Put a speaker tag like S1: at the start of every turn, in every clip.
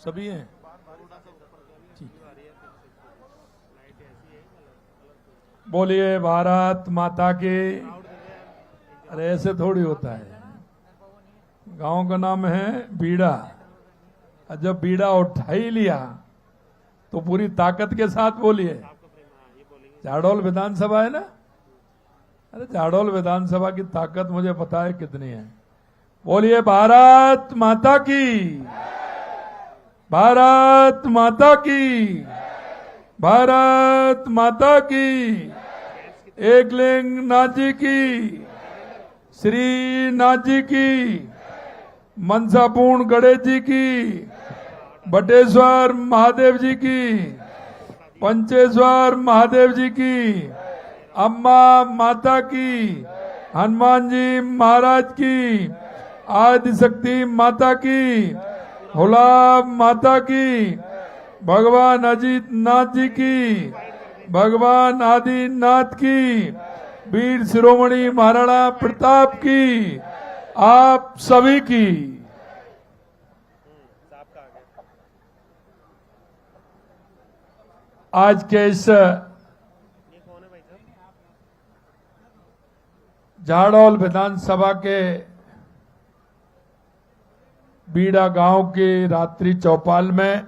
S1: सभी हैं। बोलिए भारत माता की। अरे ऐसे थोड़ी होता है। गांव का नाम है बीड़ा, और जब बीड़ा उठा ही लिया तो पूरी ताकत के साथ बोलिए। झाड़ोल विधानसभा है ना। अरे झाड़ोल विधानसभा की ताकत मुझे पता है कितनी है। बोलिए भारत माता की, भारत माता की, भारत माता की। एकलिंग नाथ जी की, श्री नाथ जी की, मनसापूर्ण गणेश जी की, बटेश्वर महादेव जी की, पंचेश्वर महादेव जी की, अम्मा माता की, हनुमान जी महाराज की, आदिशक्ति माता की, हुलाब माता की, भगवान अजीत नाथ जी की, भगवान आदिनाथ की, वीर शिरोमणि महाराणा प्रताप की, आप सभी की। आज के इस झाड़ोल विधानसभा के बीड़ा गांव के रात्रि चौपाल में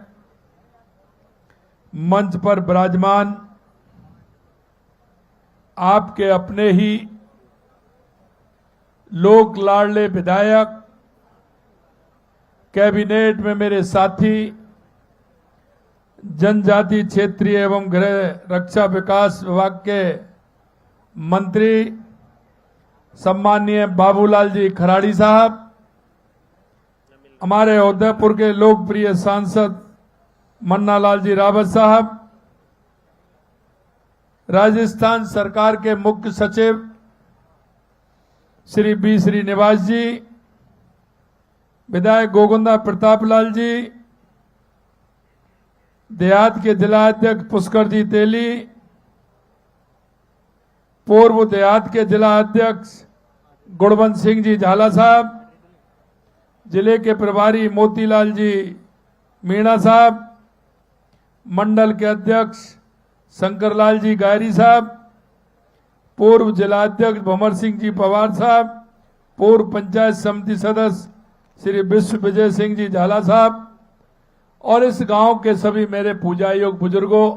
S1: मंच पर विराजमान आपके अपने ही लोक लाडले विधायक, कैबिनेट में मेरे साथी, जनजाति क्षेत्रीय एवं गृह रक्षा विकास विभाग के मंत्री सम्माननीय बाबूलाल जी खराड़ी साहब, हमारे उदयपुर के लोकप्रिय सांसद मन्नालाल जी रावत साहब, राजस्थान सरकार के मुख्य सचिव श्री बी श्रीनिवास जी, विधायक गोविंदा प्रताप लाल जी, देहात के जिला अध्यक्ष पुष्कर जी तेली, पूर्व देहात के जिला अध्यक्ष गुणवंत सिंह जी झाला साहब, जिले के प्रभारी मोतीलाल जी मीणा साहब, मंडल के अध्यक्ष शंकरलाल जी गायरी साहब, पूर्व जिला अध्यक्ष भंवर सिंह जी पवार साहब, पूर्व पंचायत समिति सदस्य श्री विश्व विजय सिंह जी झाला साहब, और इस गांव के सभी मेरे पूजा योग बुजुर्गों,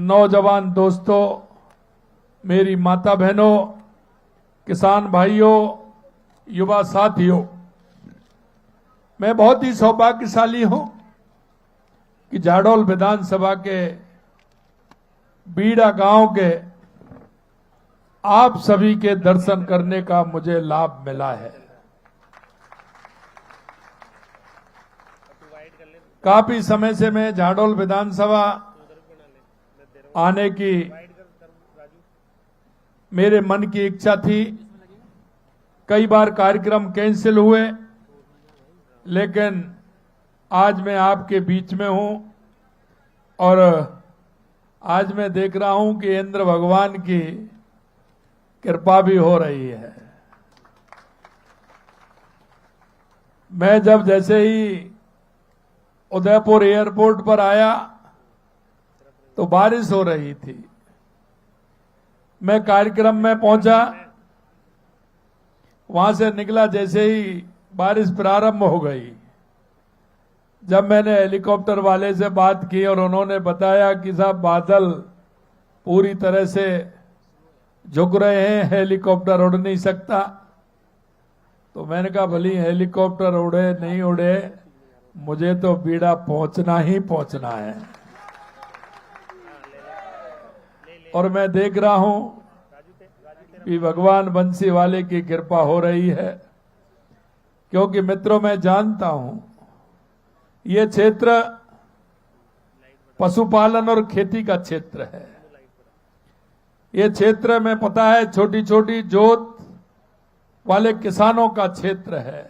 S1: नौजवान दोस्तों, मेरी माता बहनों, किसान भाइयों, युवा साथियों, मैं बहुत ही सौभाग्यशाली हूं कि झाड़ोल विधानसभा के बीड़ा गांव के आप सभी के दर्शन करने का मुझे लाभ मिला है। काफी समय से मैं झाड़ोल विधानसभा आने की मेरे मन की इच्छा थी। कई बार कार्यक्रम कैंसिल हुए, लेकिन आज मैं आपके बीच में हूं और आज मैं देख रहा हूं कि इंद्र भगवान की कृपा भी हो रही है। मैं जब जैसे ही उदयपुर एयरपोर्ट पर आया तो बारिश हो रही थी। मैं कार्यक्रम में पहुंचा, वहां से निकला, जैसे ही बारिश प्रारंभ हो गई। जब मैंने हेलीकॉप्टर वाले से बात की और उन्होंने बताया कि साहब बादल पूरी तरह से झुक रहे हैं, हेलीकॉप्टर उड़ नहीं सकता, तो मैंने कहा भली हेलीकॉप्टर उड़े नहीं उड़े, मुझे तो बीड़ा पहुंचना ही पहुंचना है। और मैं देख रहा हूं कि भगवान बंसी वाले की कृपा हो रही है, क्योंकि मित्रों मैं जानता हूं ये क्षेत्र पशुपालन और खेती का क्षेत्र है। ये क्षेत्र में पता है छोटी छोटी जोत वाले किसानों का क्षेत्र है,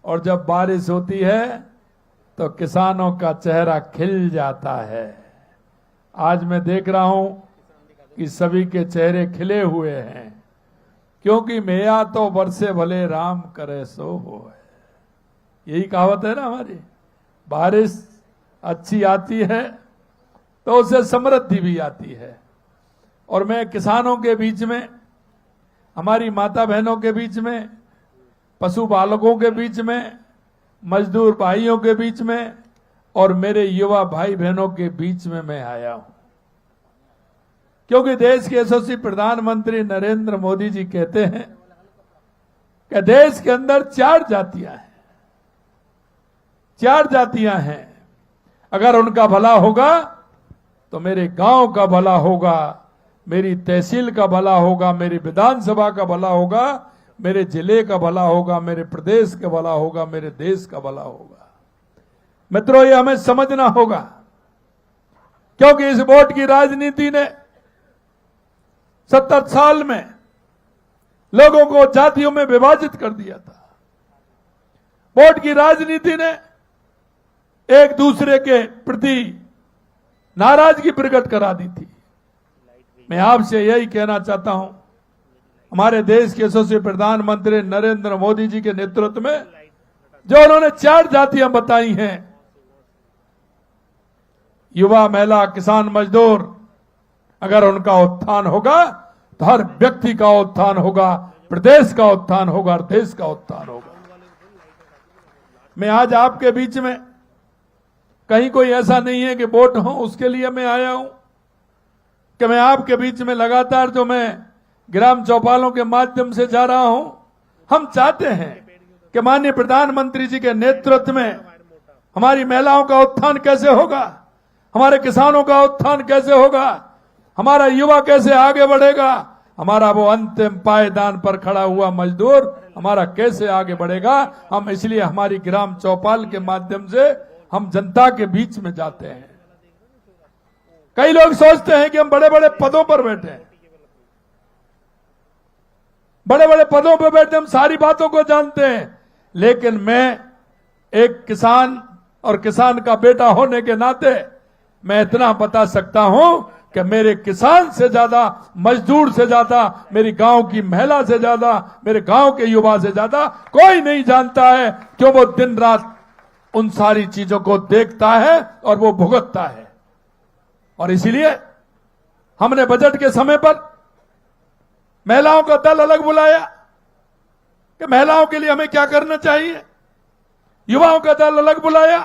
S1: और जब बारिश होती है तो किसानों का चेहरा खिल जाता है। आज मैं देख रहा हूं कि सभी के चेहरे खिले हुए हैं, क्योंकि मैया तो बरसे भले राम करे सो हो है। यही कहावत है ना हमारी, बारिश अच्छी आती है तो उससे समृद्धि भी आती है। और मैं किसानों के बीच में, हमारी माता बहनों के बीच में, पशुपालकों के बीच में, मजदूर भाइयों के बीच में और मेरे युवा भाई बहनों के बीच में मैं आया हूं, क्योंकि देश के यशस्वी प्रधानमंत्री नरेंद्र मोदी जी कहते हैं कि देश के अंदर 4 जातियां हैं, 4 जातियां हैं। अगर उनका भला होगा तो मेरे गांव का भला होगा, मेरी तहसील का भला होगा, मेरी विधानसभा का भला होगा, मेरे जिले का भला होगा, मेरे प्रदेश का भला होगा, मेरे देश का भला होगा। मित्रों, ये हमें समझना होगा, क्योंकि इस वोट की राजनीति ने 70 साल में लोगों को जातियों में विभाजित कर दिया था। वोट की राजनीति ने एक दूसरे के प्रति नाराजगी प्रकट करा दी थी। मैं आपसे यही कहना चाहता हूं, हमारे देश के यशस्वी प्रधानमंत्री नरेंद्र मोदी जी के नेतृत्व में जो उन्होंने 4 जातियां बताई हैं, युवा, महिला, किसान, मजदूर, अगर उनका उत्थान होगा तो हर व्यक्ति का उत्थान होगा, प्रदेश का उत्थान होगा और देश का उत्थान होगा। मैं आज आपके बीच में, कहीं कोई ऐसा नहीं है कि वोट हो उसके लिए मैं आया हूं, कि मैं आपके बीच में लगातार जो मैं ग्राम चौपालों के माध्यम से जा रहा हूं। हम चाहते हैं कि माननीय प्रधानमंत्री जी के नेतृत्व में हमारी महिलाओं का उत्थान कैसे होगा, हमारे किसानों का उत्थान कैसे होगा, हमारा युवा कैसे आगे बढ़ेगा, हमारा वो अंतिम पायदान पर खड़ा हुआ मजदूर हमारा कैसे आगे बढ़ेगा। हम इसलिए हमारी ग्राम चौपाल के माध्यम से हम जनता के बीच में जाते हैं। कई लोग सोचते हैं कि हम बड़े बड़े पदों पर बैठे हैं, बड़े बड़े पदों पर बैठे हम सारी बातों को जानते हैं, लेकिन मैं एक किसान और किसान का बेटा होने के नाते मैं इतना बता सकता हूं कि मेरे किसान से ज्यादा, मजदूर से ज्यादा, मेरी गांव की महिला से ज्यादा, मेरे गांव के युवा से ज्यादा कोई नहीं जानता है, क्यों वो दिन रात उन सारी चीजों को देखता है और वो भुगतता है। और इसीलिए हमने बजट के समय पर महिलाओं का दल अलग बुलाया कि महिलाओं के लिए हमें क्या करना चाहिए, युवाओं का दल अलग बुलाया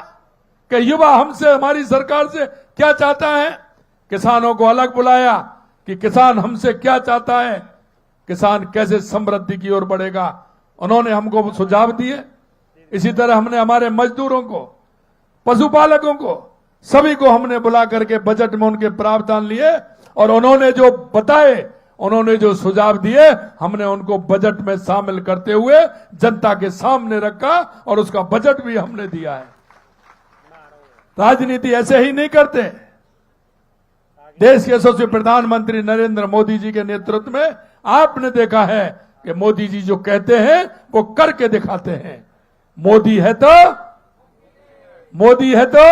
S1: कि युवा हमसे, हमारी सरकार से क्या चाहता है, किसानों को अलग बुलाया कि किसान हमसे क्या चाहता है, किसान कैसे समृद्धि की ओर बढ़ेगा। उन्होंने हमको सुझाव दिए। इसी तरह हमने हमारे मजदूरों को, पशुपालकों को, सभी को हमने बुला करके बजट में उनके प्रावधान लिए और उन्होंने जो बताए, उन्होंने जो सुझाव दिए, हमने उनको बजट में शामिल करते हुए जनता के सामने रखा और उसका बजट भी हमने दिया है। राजनीति ऐसे ही नहीं करते। देश के यशस्वी प्रधानमंत्री नरेंद्र मोदी जी के नेतृत्व में आपने देखा है कि मोदी जी जो कहते हैं वो करके दिखाते हैं। मोदी है तो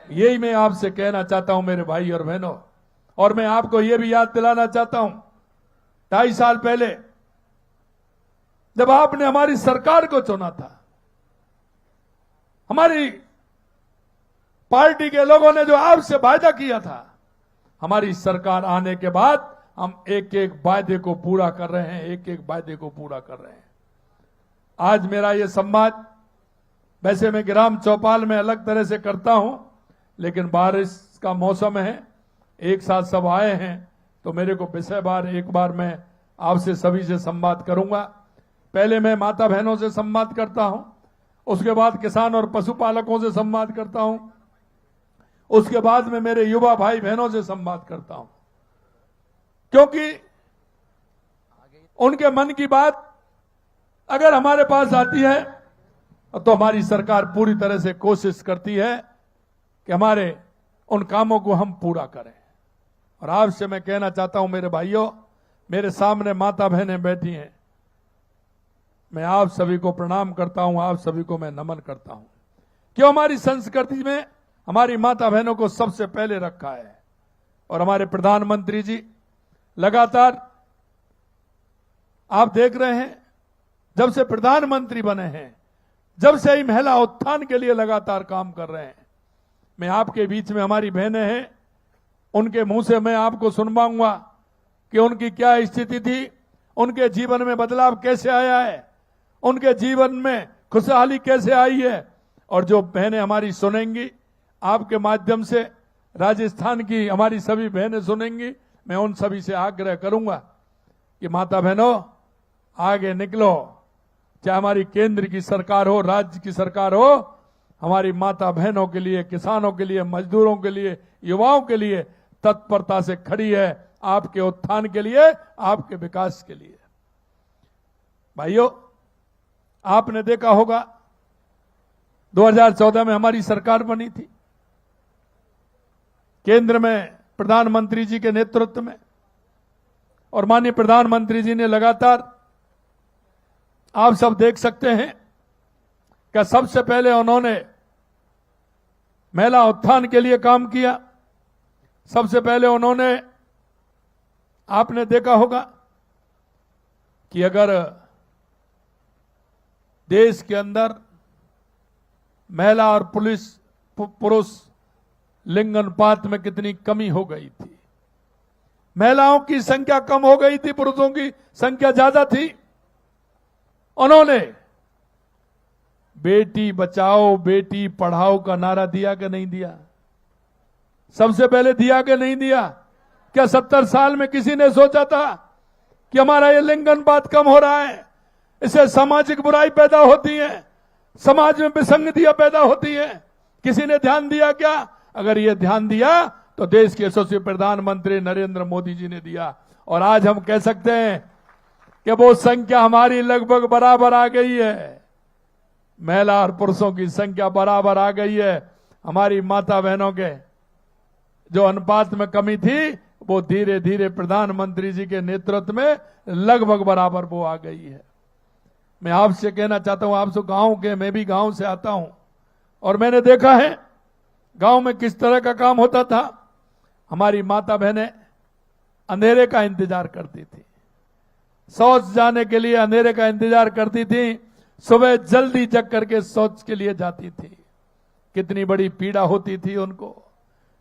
S1: यही मैं आपसे कहना चाहता हूं मेरे भाई और बहनों। और मैं आपको यह भी याद दिलाना चाहता हूं, 2.5 साल पहले जब आपने हमारी सरकार को चुना था, हमारी पार्टी के लोगों ने जो आपसे वायदा किया था, हमारी सरकार आने के बाद हम एक एक वायदे को पूरा कर रहे हैं, एक एक वायदे को पूरा कर रहे हैं। आज मेरा ये संवाद, वैसे मैं ग्राम चौपाल में अलग तरह से करता हूं, लेकिन बारिश का मौसम है, एक साथ सब आए हैं, तो मेरे को विषय बार एक बार मैं आपसे सभी से संवाद करूंगा। पहले मैं माता बहनों से संवाद करता हूं, उसके बाद किसान और पशुपालकों से संवाद करता हूं, उसके बाद में मेरे युवा भाई बहनों से संवाद करता हूं, क्योंकि उनके मन की बात अगर हमारे पास आती है तो हमारी सरकार पूरी तरह से कोशिश करती है कि हमारे उन कामों को हम पूरा करें। और आपसे मैं कहना चाहता हूं मेरे भाइयों, मेरे सामने माता बहनें बैठी हैं, मैं आप सभी को प्रणाम करता हूं, आप सभी को मैं नमन करता हूं। क्यों? हमारी संस्कृति में हमारी माता बहनों को सबसे पहले रखा है। और हमारे प्रधानमंत्री जी लगातार, आप देख रहे हैं, जब से प्रधानमंत्री बने हैं, जब से ही महिला उत्थान के लिए लगातार काम कर रहे हैं। मैं आपके बीच में हमारी बहनें हैं, उनके मुंह से मैं आपको सुनवाऊंगा कि उनकी क्या स्थिति थी, उनके जीवन में बदलाव कैसे आया है, उनके जीवन में खुशहाली कैसे आई है। और जो बहनें हमारी सुनेंगी आपके माध्यम से, राजस्थान की हमारी सभी बहनें सुनेंगी, मैं उन सभी से आग्रह करूंगा कि माता बहनों आगे निकलो। चाहे हमारी केंद्र की सरकार हो, राज्य की सरकार हो, हमारी माता बहनों के लिए, किसानों के लिए, मजदूरों के लिए, युवाओं के लिए तत्परता से खड़ी है, आपके उत्थान के लिए, आपके विकास के लिए। भाइयों, आपने देखा होगा 2014 में हमारी सरकार बनी थी, केंद्र में प्रधानमंत्री जी के नेतृत्व में, और माननीय प्रधानमंत्री जी ने लगातार, आप सब देख सकते हैं कि सबसे पहले उन्होंने महिला उत्थान के लिए काम किया। सबसे पहले उन्होंने, आपने देखा होगा कि अगर देश के अंदर महिला और पुरुष लिंग अनुपात में कितनी कमी हो गई थी, महिलाओं की संख्या कम हो गई थी, पुरुषों की संख्या ज्यादा थी। उन्होंने बेटी बचाओ बेटी पढ़ाओ का नारा दिया कि नहीं दिया? सबसे पहले दिया कि नहीं दिया? क्या 70 साल में किसी ने सोचा था कि हमारा ये लिंग अनुपात कम हो रहा है, इससे सामाजिक बुराई पैदा होती है, समाज में विसंगतियां पैदा होती है? किसी ने ध्यान दिया क्या? अगर ये ध्यान दिया तो देश के यशस्वी प्रधानमंत्री नरेंद्र मोदी जी ने दिया। और आज हम कह सकते हैं कि वो संख्या हमारी लगभग बराबर आ गई है, महिला और पुरुषों की संख्या बराबर आ गई है। हमारी माता बहनों के जो अनुपात में कमी थी वो धीरे धीरे प्रधानमंत्री जी के नेतृत्व में लगभग बराबर वो आ गई है। मैं आपसे कहना चाहता हूं, आप सब गांव के, मैं भी गांव से आता हूं और मैंने देखा है गांव में किस तरह का काम होता था। हमारी माता बहनें अंधेरे का इंतजार करती थी, शौच जाने के लिए अंधेरे का इंतजार करती थी, सुबह जल्दी जग करके शौच के लिए जाती थी। कितनी बड़ी पीड़ा होती थी उनको।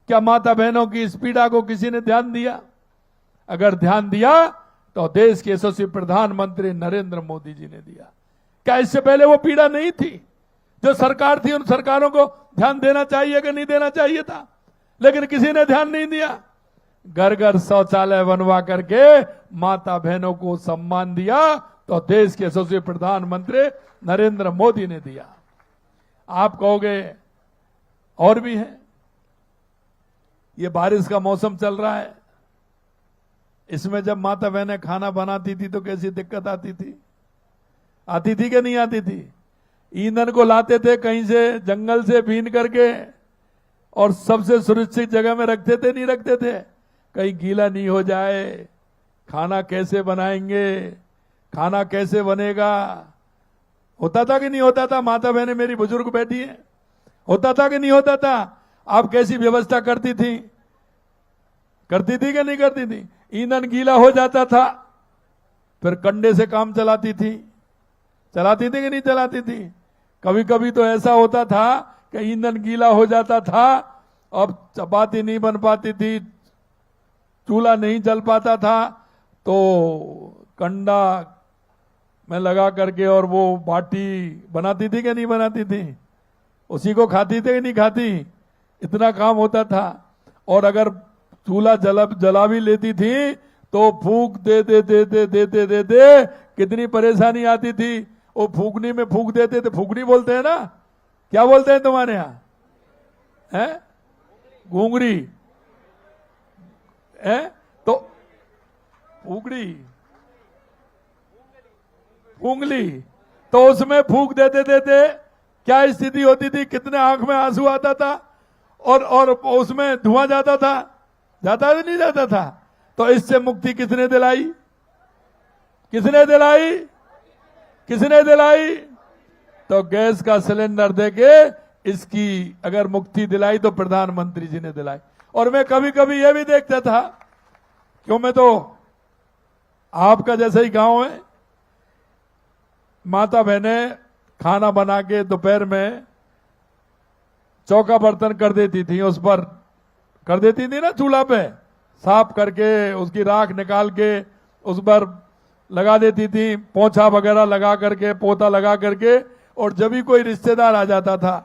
S1: क्या माता बहनों की इस पीड़ा को किसी ने ध्यान दिया? अगर ध्यान दिया तो देश के यशस्वी प्रधानमंत्री नरेंद्र मोदी जी ने दिया। क्या इससे पहले वो पीड़ा नहीं थी? जो सरकार थी उन सरकारों को ध्यान देना चाहिए कि नहीं देना चाहिए था? लेकिन किसी ने ध्यान नहीं दिया। घर घर शौचालय बनवा करके माता बहनों को सम्मान दिया तो देश के यशस्वी प्रधानमंत्री नरेंद्र मोदी ने दिया। आप कहोगे और भी है, ये बारिश का मौसम चल रहा है, इसमें जब माता बहनें खाना बनाती थी तो कैसी दिक्कत आती थी? आती थी कि नहीं आती थी? ईंधन को लाते थे कहीं से, जंगल से बीन करके, और सबसे सुरक्षित जगह में रखते थे, नहीं रखते थे? कहीं गीला नहीं हो जाए, खाना कैसे बनाएंगे, खाना कैसे बनेगा? होता था कि नहीं होता था? माता बहनें मेरी बुजुर्ग बैठी है, होता था कि नहीं होता था? आप कैसी व्यवस्था करती थी? करती थी कि नहीं करती थी? ईंधन गीला हो जाता था, फिर कंडे से काम चलाती थी, चलाती थी कि नहीं चलाती थी? कभी कभी तो ऐसा होता था कि ईंधन गीला हो जाता था, अब चपाती नहीं बन पाती थी, चूल्हा नहीं जल पाता था, तो कंडा में लगा करके और वो बाटी बनाती थी कि नहीं बनाती थी? उसी को खाती थी कि नहीं खाती? इतना काम होता था। और अगर चूल्हा जला भी लेती थी तो फूंक देते कितनी परेशानी आती थी। वो फूकनी में फूंक देते थे, फूकनी बोलते हैं ना, क्या बोलते हैं तुम्हारे यहां? है घूंगरी है तो फूकड़ी, उंगली, तो उसमें फूंक देते क्या स्थिति होती थी? कितने आंख में आंसू आता था और उसमें धुआं जाता था, जाता नहीं जाता था? तो इससे मुक्ति किसने दिलाई? किसने दिलाई? किसने दिलाई? तो गैस का सिलेंडर देके इसकी अगर मुक्ति दिलाई तो प्रधानमंत्री जी ने दिलाई। और मैं कभी कभी यह भी देखता था, क्यों, मैं तो आपका जैसा ही गांव है, माता बहनें खाना बना के दोपहर में चौका बर्तन कर देती थी, उस पर कर देती थी ना, चूल्हा पे साफ करके उसकी राख निकाल के उस पर लगा देती थी, पोछा वगैरह लगा करके, पोता लगा करके। और जब भी कोई रिश्तेदार आ जाता था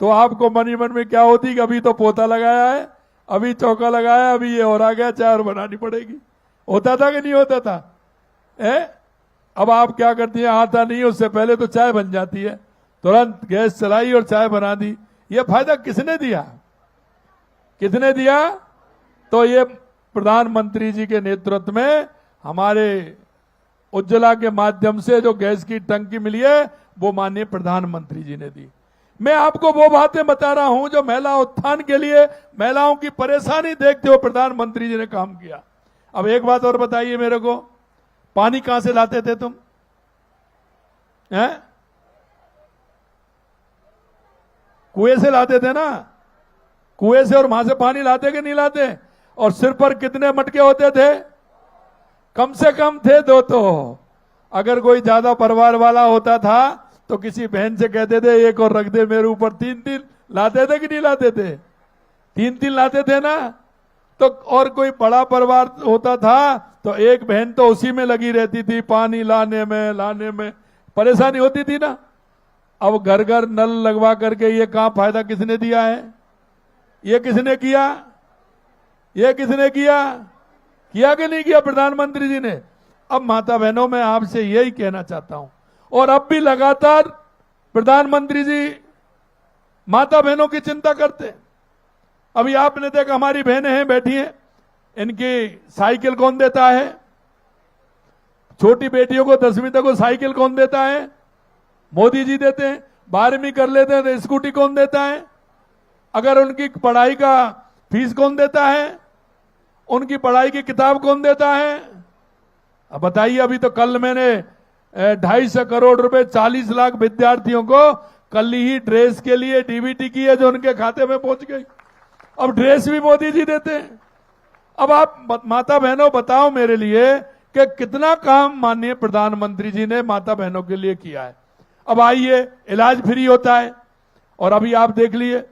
S1: तो आपको मन ही मन में क्या होती कि अभी तो पोता लगाया है, अभी चौका लगाया, अभी ये हो रहा गया, चाय और बनानी पड़ेगी। होता था कि नहीं होता था? अब आप क्या करती हैं, आता नहीं, उससे पहले तो चाय बन जाती है, तुरंत गैस चलाई और चाय बना दी। ये फायदा किसने दिया? किसने दिया? तो ये प्रधानमंत्री जी के नेतृत्व में हमारे उज्ज्वला के माध्यम से जो गैस की टंकी मिली है वो माननीय प्रधानमंत्री जी ने दी। मैं आपको वो बातें बता रहा हूं जो महिला उत्थान के लिए, महिलाओं की परेशानी देखते हुए प्रधानमंत्री जी ने काम किया। अब एक बात और बताइए मेरे को, पानी कहां से लाते थे तुम? कुएं से लाते थे ना? कुएं से और वहां से पानी लाते कि नहीं लाते? और सिर पर कितने मटके होते थे? कम से कम थे 2 तो। अगर कोई ज्यादा परिवार वाला होता था तो किसी बहन से कहते थे एक और रख दे मेरे ऊपर। 3 लाते थे कि नहीं लाते थे? 3 लाते थे ना? तो और कोई बड़ा परिवार होता था तो एक बहन तो उसी में लगी रहती थी, पानी लाने में परेशानी होती थी ना। अब घर घर नल लगवा करके ये काम फायदा किसने दिया है? ये किसने किया? ये किसने किया? किया कि नहीं किया? प्रधानमंत्री जी ने। अब माता बहनों में आपसे यही कहना चाहता हूं, और अब भी लगातार प्रधानमंत्री जी माता बहनों की चिंता करते हैं। अभी आपने देखा हमारी बहनें हैं बैठी हैं, इनकी साइकिल कौन देता है? छोटी बेटियों को 10वीं तक को साइकिल कौन देता है? मोदी जी देते हैं। 12वीं कर लेते हैं तो स्कूटी कौन देता है? अगर उनकी पढ़ाई का फीस कौन देता है? उनकी पढ़ाई की किताब कौन देता है? अब बताइए। अभी तो कल मैंने 250 करोड़ रुपए 40 लाख विद्यार्थियों को कल ही ड्रेस के लिए डीबीटी की है जो उनके खाते में पहुंच गई। अब ड्रेस भी मोदी जी देते हैं। अब आप माता बहनों बताओ मेरे लिए कि कितना काम माननीय प्रधानमंत्री जी ने माता बहनों के लिए किया है। अब आइए, इलाज फ्री होता है। और अभी आप देख लिए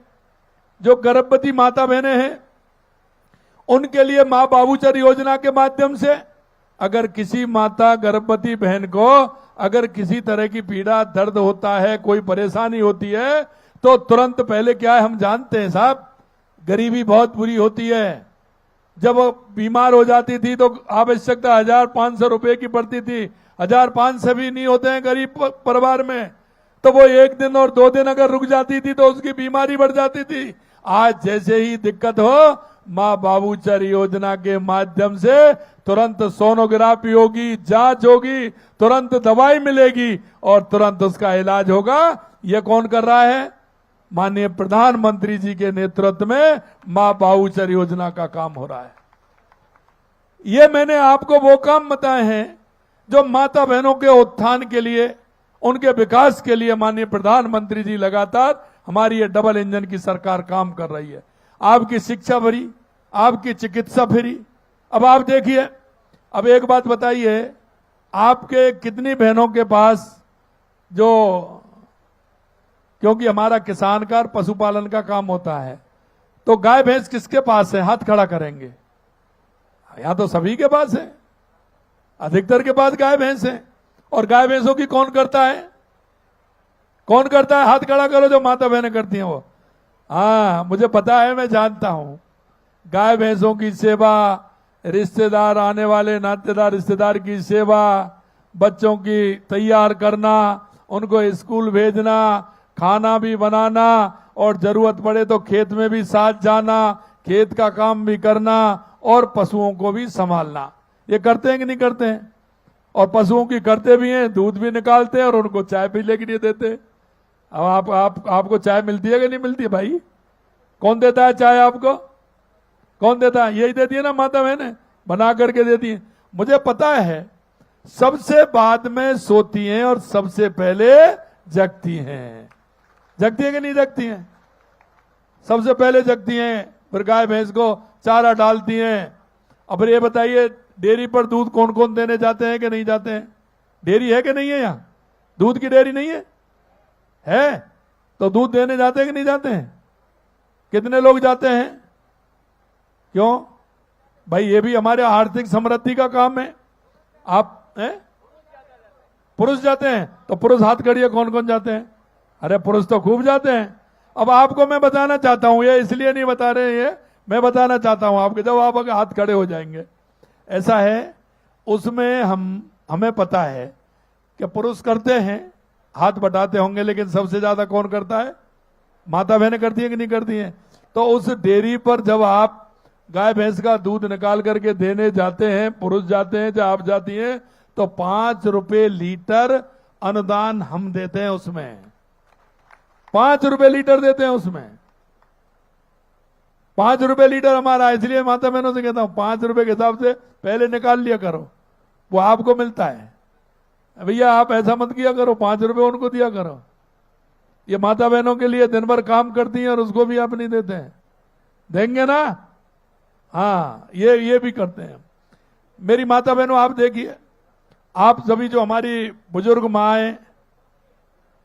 S1: जो गर्भवती माता बहनें हैं उनके लिए मां बाबूचर योजना के माध्यम से अगर किसी माता गर्भवती बहन को अगर किसी तरह की पीड़ा, दर्द होता है, कोई परेशानी होती है तो तुरंत पहले क्या है, हम जानते हैं साहब, गरीबी बहुत बुरी होती है। जब बीमार हो जाती थी तो आवश्यकता 1500 रुपए की पड़ती थी। 1500 भी नहीं होते हैं गरीब परिवार में, तो वो 1 दिन और 2 दिन अगर रुक जाती थी तो उसकी बीमारी बढ़ जाती थी। आज जैसे ही दिक्कत हो, मां बाबूचर योजना के माध्यम से तुरंत सोनोग्राफी होगी, जांच होगी, तुरंत दवाई मिलेगी और तुरंत उसका इलाज होगा। ये कौन कर रहा है? माननीय प्रधानमंत्री जी के नेतृत्व में मां बाबूचर योजना का काम हो रहा है। ये मैंने आपको वो काम बताए हैं जो माता बहनों के उत्थान के लिए, उनके विकास के लिए माननीय प्रधानमंत्री जी लगातार हमारी ये डबल इंजन की सरकार काम कर रही है। आपकी शिक्षा फ्री, आपकी चिकित्सा फ्री। अब आप देखिए, अब एक बात बताइए, आपके कितनी बहनों के पास जो, क्योंकि हमारा किसान का और पशुपालन का काम होता है, तो गाय भैंस किसके पास है? हाथ खड़ा करेंगे। यहां तो सभी के पास है, अधिकतर के पास गाय भैंस है। और गाय भैंसों की कौन करता है? कौन करता है? हाथ खड़ा करो जो माता बहनें करती हैं वो। हाँ, मुझे पता है, मैं जानता हूं। गाय भैंसों की सेवा, रिश्तेदार आने वाले नातेदार रिश्तेदार की सेवा, बच्चों की तैयार करना, उनको स्कूल भेजना, खाना भी बनाना और जरूरत पड़े तो खेत में भी साथ जाना, खेत का काम भी करना और पशुओं को भी संभालना। ये करते हैं कि नहीं करते हैं? और पशुओं की करते भी हैं, दूध भी निकालते हैं और उनको चाय पीने के लिए देते हैं। अब आपको चाय मिलती है कि नहीं मिलती है भाई? कौन देता है चाय आपको? कौन देता है? यही देती है ना माता बहनें, बना करके देती है। मुझे पता है सबसे बाद में सोती हैं और सबसे पहले जगती हैं। जगती है कि नहीं जगती हैं? सबसे पहले जगती हैं, फिर गाय भैंस को चारा डालती हैं। अब ये बताइए, डेयरी पर दूध कौन कौन देने जाते हैं कि नहीं जाते हैं? डेयरी है कि नहीं है? यहाँ दूध की डेयरी नहीं है? है तो दूध देने जाते हैं कि नहीं जाते हैं? कितने लोग जाते हैं? क्यों भाई? ये भी हमारे आर्थिक समृद्धि का काम है। आप हैं? पुरुष जाते हैं तो पुरुष हाथ करिए, कौन कौन जाते हैं? अरे पुरुष तो खूब जाते हैं। अब आपको मैं बताना चाहता हूं, ये इसलिए नहीं बता रहे हैं, ये मैं बताना चाहता हूं आपके, जब आप हाथ खड़े हो जाएंगे। ऐसा है, उसमें हमें पता है कि पुरुष करते हैं, हाथ बटाते होंगे, लेकिन सबसे ज्यादा कौन करता है? माता बहनें करती है कि नहीं करती हैं? तो उस डेयरी पर जब आप गाय भैंस का दूध निकाल करके देने जाते हैं, पुरुष जाते हैं, जब आप जाती हैं, तो 5 रुपए लीटर अनुदान हम देते हैं उसमें। 5 रुपए लीटर देते हैं उसमें। 5 रुपए लीटर हमारा, इसलिए माता बहनों से कहता हूं 5 रुपए के हिसाब से पहले निकाल लिया करो, वो आपको मिलता है। भैया आप ऐसा मत किया करो, 5 रुपए उनको दिया करो। ये माता बहनों के लिए दिन भर काम करती हैं और उसको भी आप नहीं देते हैं। देंगे ना? हाँ, ये भी करते हैं। मेरी माता बहनों, आप देखिए, आप सभी जो हमारी बुजुर्ग माएं,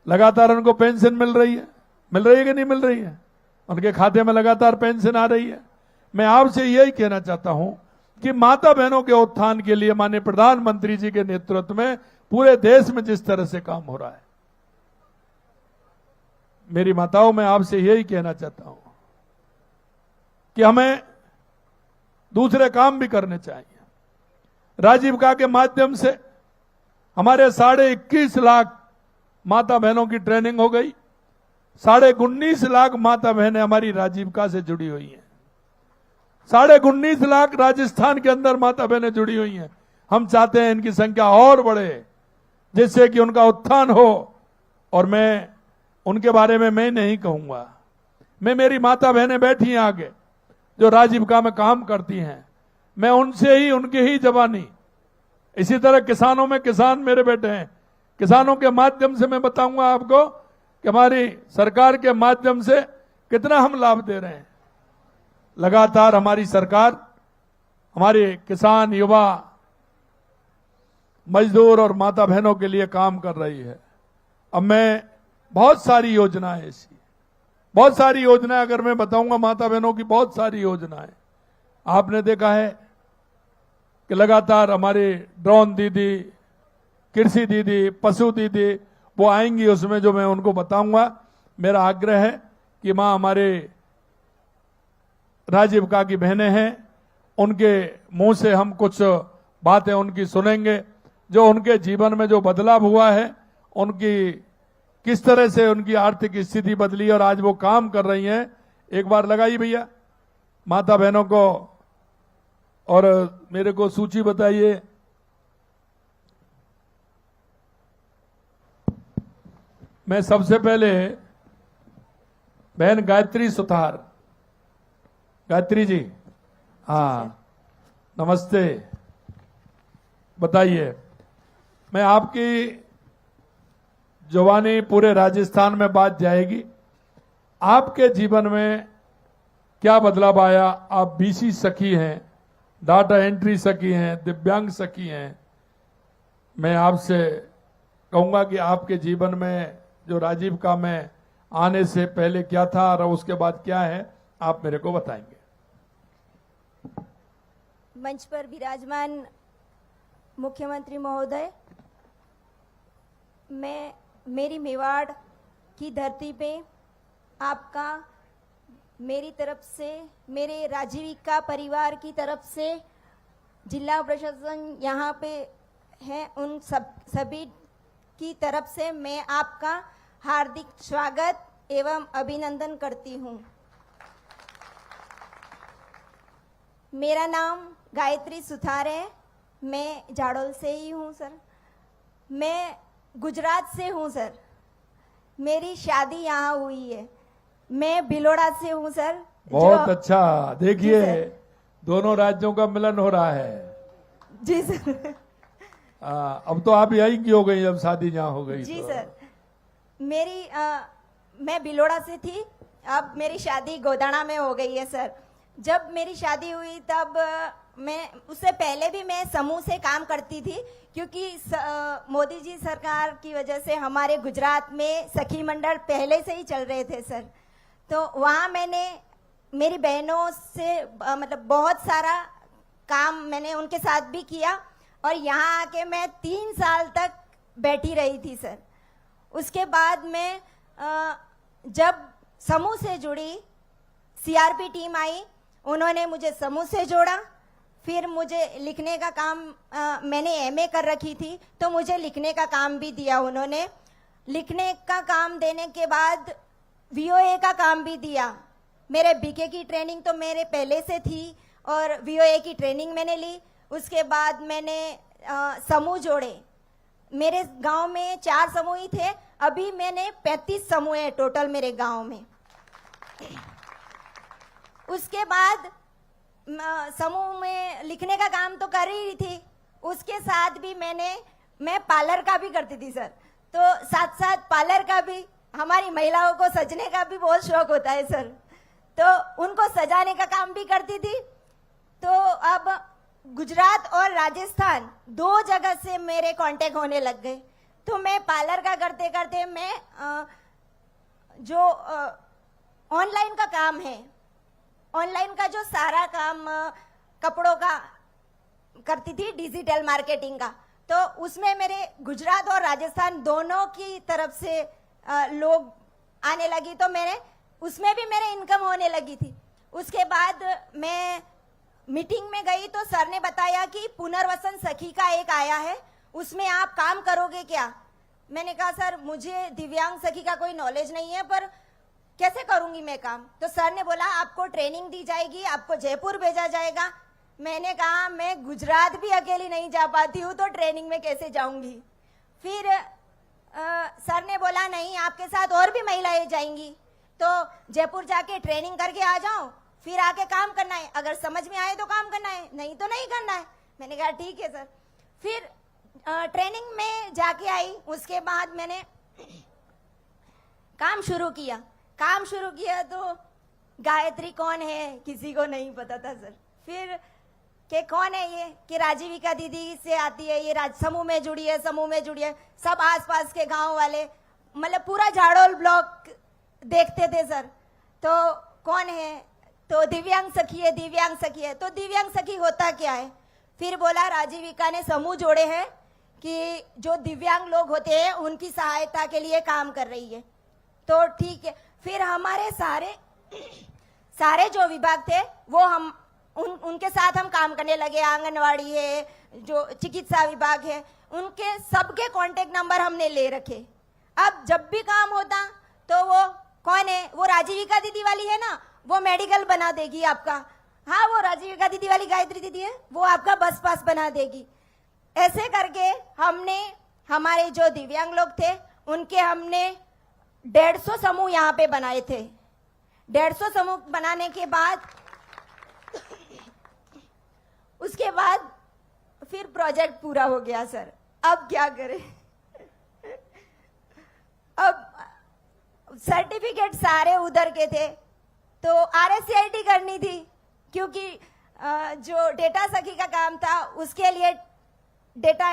S1: लगातार उनको पेंशन मिल रही है कि नहीं मिल रही है? उनके खाते में लगातार पेंशन आ रही है। मैं आपसे यही कहना चाहता हूं कि माता बहनों के उत्थान के लिए माननीय प्रधानमंत्री जी के नेतृत्व में पूरे देश में जिस तरह से काम हो रहा है, मेरी माताओं, मैं आपसे यही कहना चाहता हूं कि हमें दूसरे काम भी करने चाहिए। राजीविका के माध्यम से हमारे 21.5 लाख माता बहनों की ट्रेनिंग हो गई। 19.5 लाख माता बहनें हमारी राजीविका से जुड़ी हुई हैं। 19.5 लाख राजस्थान के अंदर माता बहनें जुड़ी हुई हैं। हम चाहते हैं इनकी संख्या और बढ़े, जिससे कि उनका उत्थान हो। और मैं उनके बारे में मैं नहीं कहूंगा, मैं, मेरी माता बहनें बैठी हैं आगे जो राजीविका में काम करती हैं, मैं उनसे ही, उनकी ही जबानी। इसी तरह किसानों में किसान मेरे बेटे हैं, किसानों के माध्यम से मैं बताऊंगा आपको कि हमारी सरकार के माध्यम से कितना हम लाभ दे रहे हैं। लगातार हमारी सरकार हमारे किसान, युवा, मजदूर और माता बहनों के लिए काम कर रही है। अब मैं बहुत सारी योजनाएं ऐसी, बहुत सारी योजनाएं अगर मैं बताऊंगा माता बहनों की, बहुत सारी योजनाएं आपने देखा है कि लगातार हमारे ड्रोन दीदी, कृषि दीदी, पशु दीदी, वो आएंगी, उसमें जो मैं उनको बताऊंगा। मेरा आग्रह है कि मां हमारे राजीविका की बहनें हैं, उनके मुंह से हम कुछ बातें उनकी सुनेंगे, जो उनके जीवन में जो बदलाव हुआ है, उनकी किस तरह से उनकी आर्थिक स्थिति बदली और आज वो काम कर रही हैं। एक बार लगाइए भैया माता बहनों को, और मेरे को सूची बताइए। मैं सबसे पहले बहन गायत्री सुथार, गायत्री जी, हाँ नमस्ते, बताइए। मैं आपकी जुबानी पूरे राजस्थान में बात जाएगी। आपके जीवन में क्या बदलाव आया? आप बीसी सखी हैं, डाटा एंट्री सखी हैं, दिव्यांग सखी हैं। मैं आपसे कहूंगा कि आपके जीवन में जो राजीविका में आने से पहले क्या था और उसके बाद क्या है, आप मेरे को बताएंगे।
S2: मंच पर विराजमान मुख्यमंत्री महोदय, मैं मेरी मेवाड़ की धरती पे आपका, मेरी तरफ से, मेरे राजीविका परिवार की तरफ से, जिला प्रशासन यहाँ पे है, उन सभी की तरफ से मैं आपका हार्दिक स्वागत एवं अभिनंदन करती हूँ। मेरा नाम गायत्री सुथार है, मैं जाडोल से ही हूँ सर। मैं गुजरात से हूँ सर, मेरी शादी यहाँ हुई है। मैं भिलोड़ा से हूँ सर।
S1: बहुत अच्छा, देखिए दोनों राज्यों का मिलन हो रहा है।
S2: जी सर।
S1: अब तो आप यही की हो गई, जब शादी यहाँ हो गई।
S2: जी
S1: तो।
S2: सर, मैं भिलोड़ा से थी, अब मेरी शादी गोदाना में हो गई है सर। जब मेरी शादी हुई तब मैं उससे पहले भी मैं समूह से काम करती थी, क्योंकि मोदी जी सरकार की वजह से हमारे गुजरात में सखी मंडल पहले से ही चल रहे थे सर। तो वहाँ मैंने मेरी बहनों से मतलब बहुत सारा काम मैंने उनके साथ भी किया, और यहाँ आके मैं 3 साल तक बैठी रही थी सर। उसके बाद मैं जब समूह से जुड़ी, सीआरपी टीम आई, उन्होंने मुझे समूह से जोड़ा। फिर मुझे लिखने का काम, मैंने एमए कर रखी थी तो मुझे लिखने का काम भी दिया उन्होंने। लिखने का काम देने के बाद वीओए का काम भी दिया। मेरे बीके की ट्रेनिंग तो मेरे पहले से थी और वीओए की ट्रेनिंग मैंने ली। उसके बाद मैंने समूह जोड़े। मेरे गांव में 4 समूह ही थे, अभी मैंने 35 समूह है टोटल मेरे गांव में। उसके बाद समूह में लिखने का काम तो कर ही थी, उसके साथ भी मैं पार्लर का भी करती थी सर। तो साथ साथ पार्लर का भी, हमारी महिलाओं को सजने का भी बहुत शौक होता है सर, तो उनको सजाने का काम भी करती थी। तो अब गुजरात और राजस्थान 2 जगह से मेरे कांटेक्ट होने लग गए। तो मैं पार्लर का करते करते मैं जो ऑनलाइन का काम है, ऑनलाइन का जो सारा काम कपड़ों का करती थी, डिजिटल मार्केटिंग का, तो उसमें मेरे गुजरात और राजस्थान दोनों की तरफ से लोग आने लगी, तो मैंने उसमें भी मेरे इनकम होने लगी थी। उसके बाद मैं मीटिंग में गई तो सर ने बताया कि पुनर्वसन सखी का एक आया है, उसमें आप काम करोगे क्या? मैंने कहा सर मुझे दिव्यांग सखी का कोई नॉलेज नहीं है, पर कैसे करूंगी मैं काम? तो सर ने बोला आपको ट्रेनिंग दी जाएगी, आपको जयपुर भेजा जाएगा। मैंने कहा मैं गुजरात भी अकेली नहीं जा पाती हूँ तो ट्रेनिंग में कैसे जाऊंगी? फिर सर ने बोला नहीं, आपके साथ और भी महिलाएं जाएंगी, तो जयपुर जाके ट्रेनिंग करके आ जाओ, फिर आके काम करना है, अगर समझ में आए तो काम करना है, नहीं तो नहीं करना है। मैंने कहा ठीक है सर। फिर ट्रेनिंग में जाके आई, उसके बाद मैंने काम शुरू किया। तो गायत्री कौन है किसी को नहीं पता था सर। फिर कि कौन है ये, कि राजीविका दीदी से आती है, ये समूह में जुड़ी है, समूह में जुड़ी है। सब आसपास के गांव वाले, मतलब पूरा झाड़ोल ब्लॉक देखते थे सर। तो कौन है, तो दिव्यांग सखी है, दिव्यांग सखी है। तो दिव्यांग सखी होता क्या है? फिर बोला राजीविका ने समूह जोड़े हैं कि जो दिव्यांग लोग होते हैं उनकी सहायता के लिए काम कर रही है। तो ठीक है। फिर हमारे सारे जो विभाग थे वो हम उनके साथ हम काम करने लगे। आंगनवाड़ी है, जो चिकित्सा विभाग है, उनके सबके कांटेक्ट नंबर हमने ले रखे। अब जब भी काम होता तो वो कौन है, वो राजीविका दीदी वाली है ना, वो मेडिकल बना देगी आपका। हाँ, वो राजीविका दीदी वाली गायत्री दीदी है, वो आपका बस पास बना देगी। ऐसे करके हमने, हमारे जो दिव्यांग लोग थे उनके हमने 150 समूह यहाँ पे बनाए थे। 150 समूह बनाने के बाद उसके बाद फिर प्रोजेक्ट पूरा हो गया सर। अब क्या करें? अब सर्टिफिकेट सारे उधर के थे, तो RSCIT करनी थी, क्योंकि जो डेटा सखी का काम था उसके लिए डेटा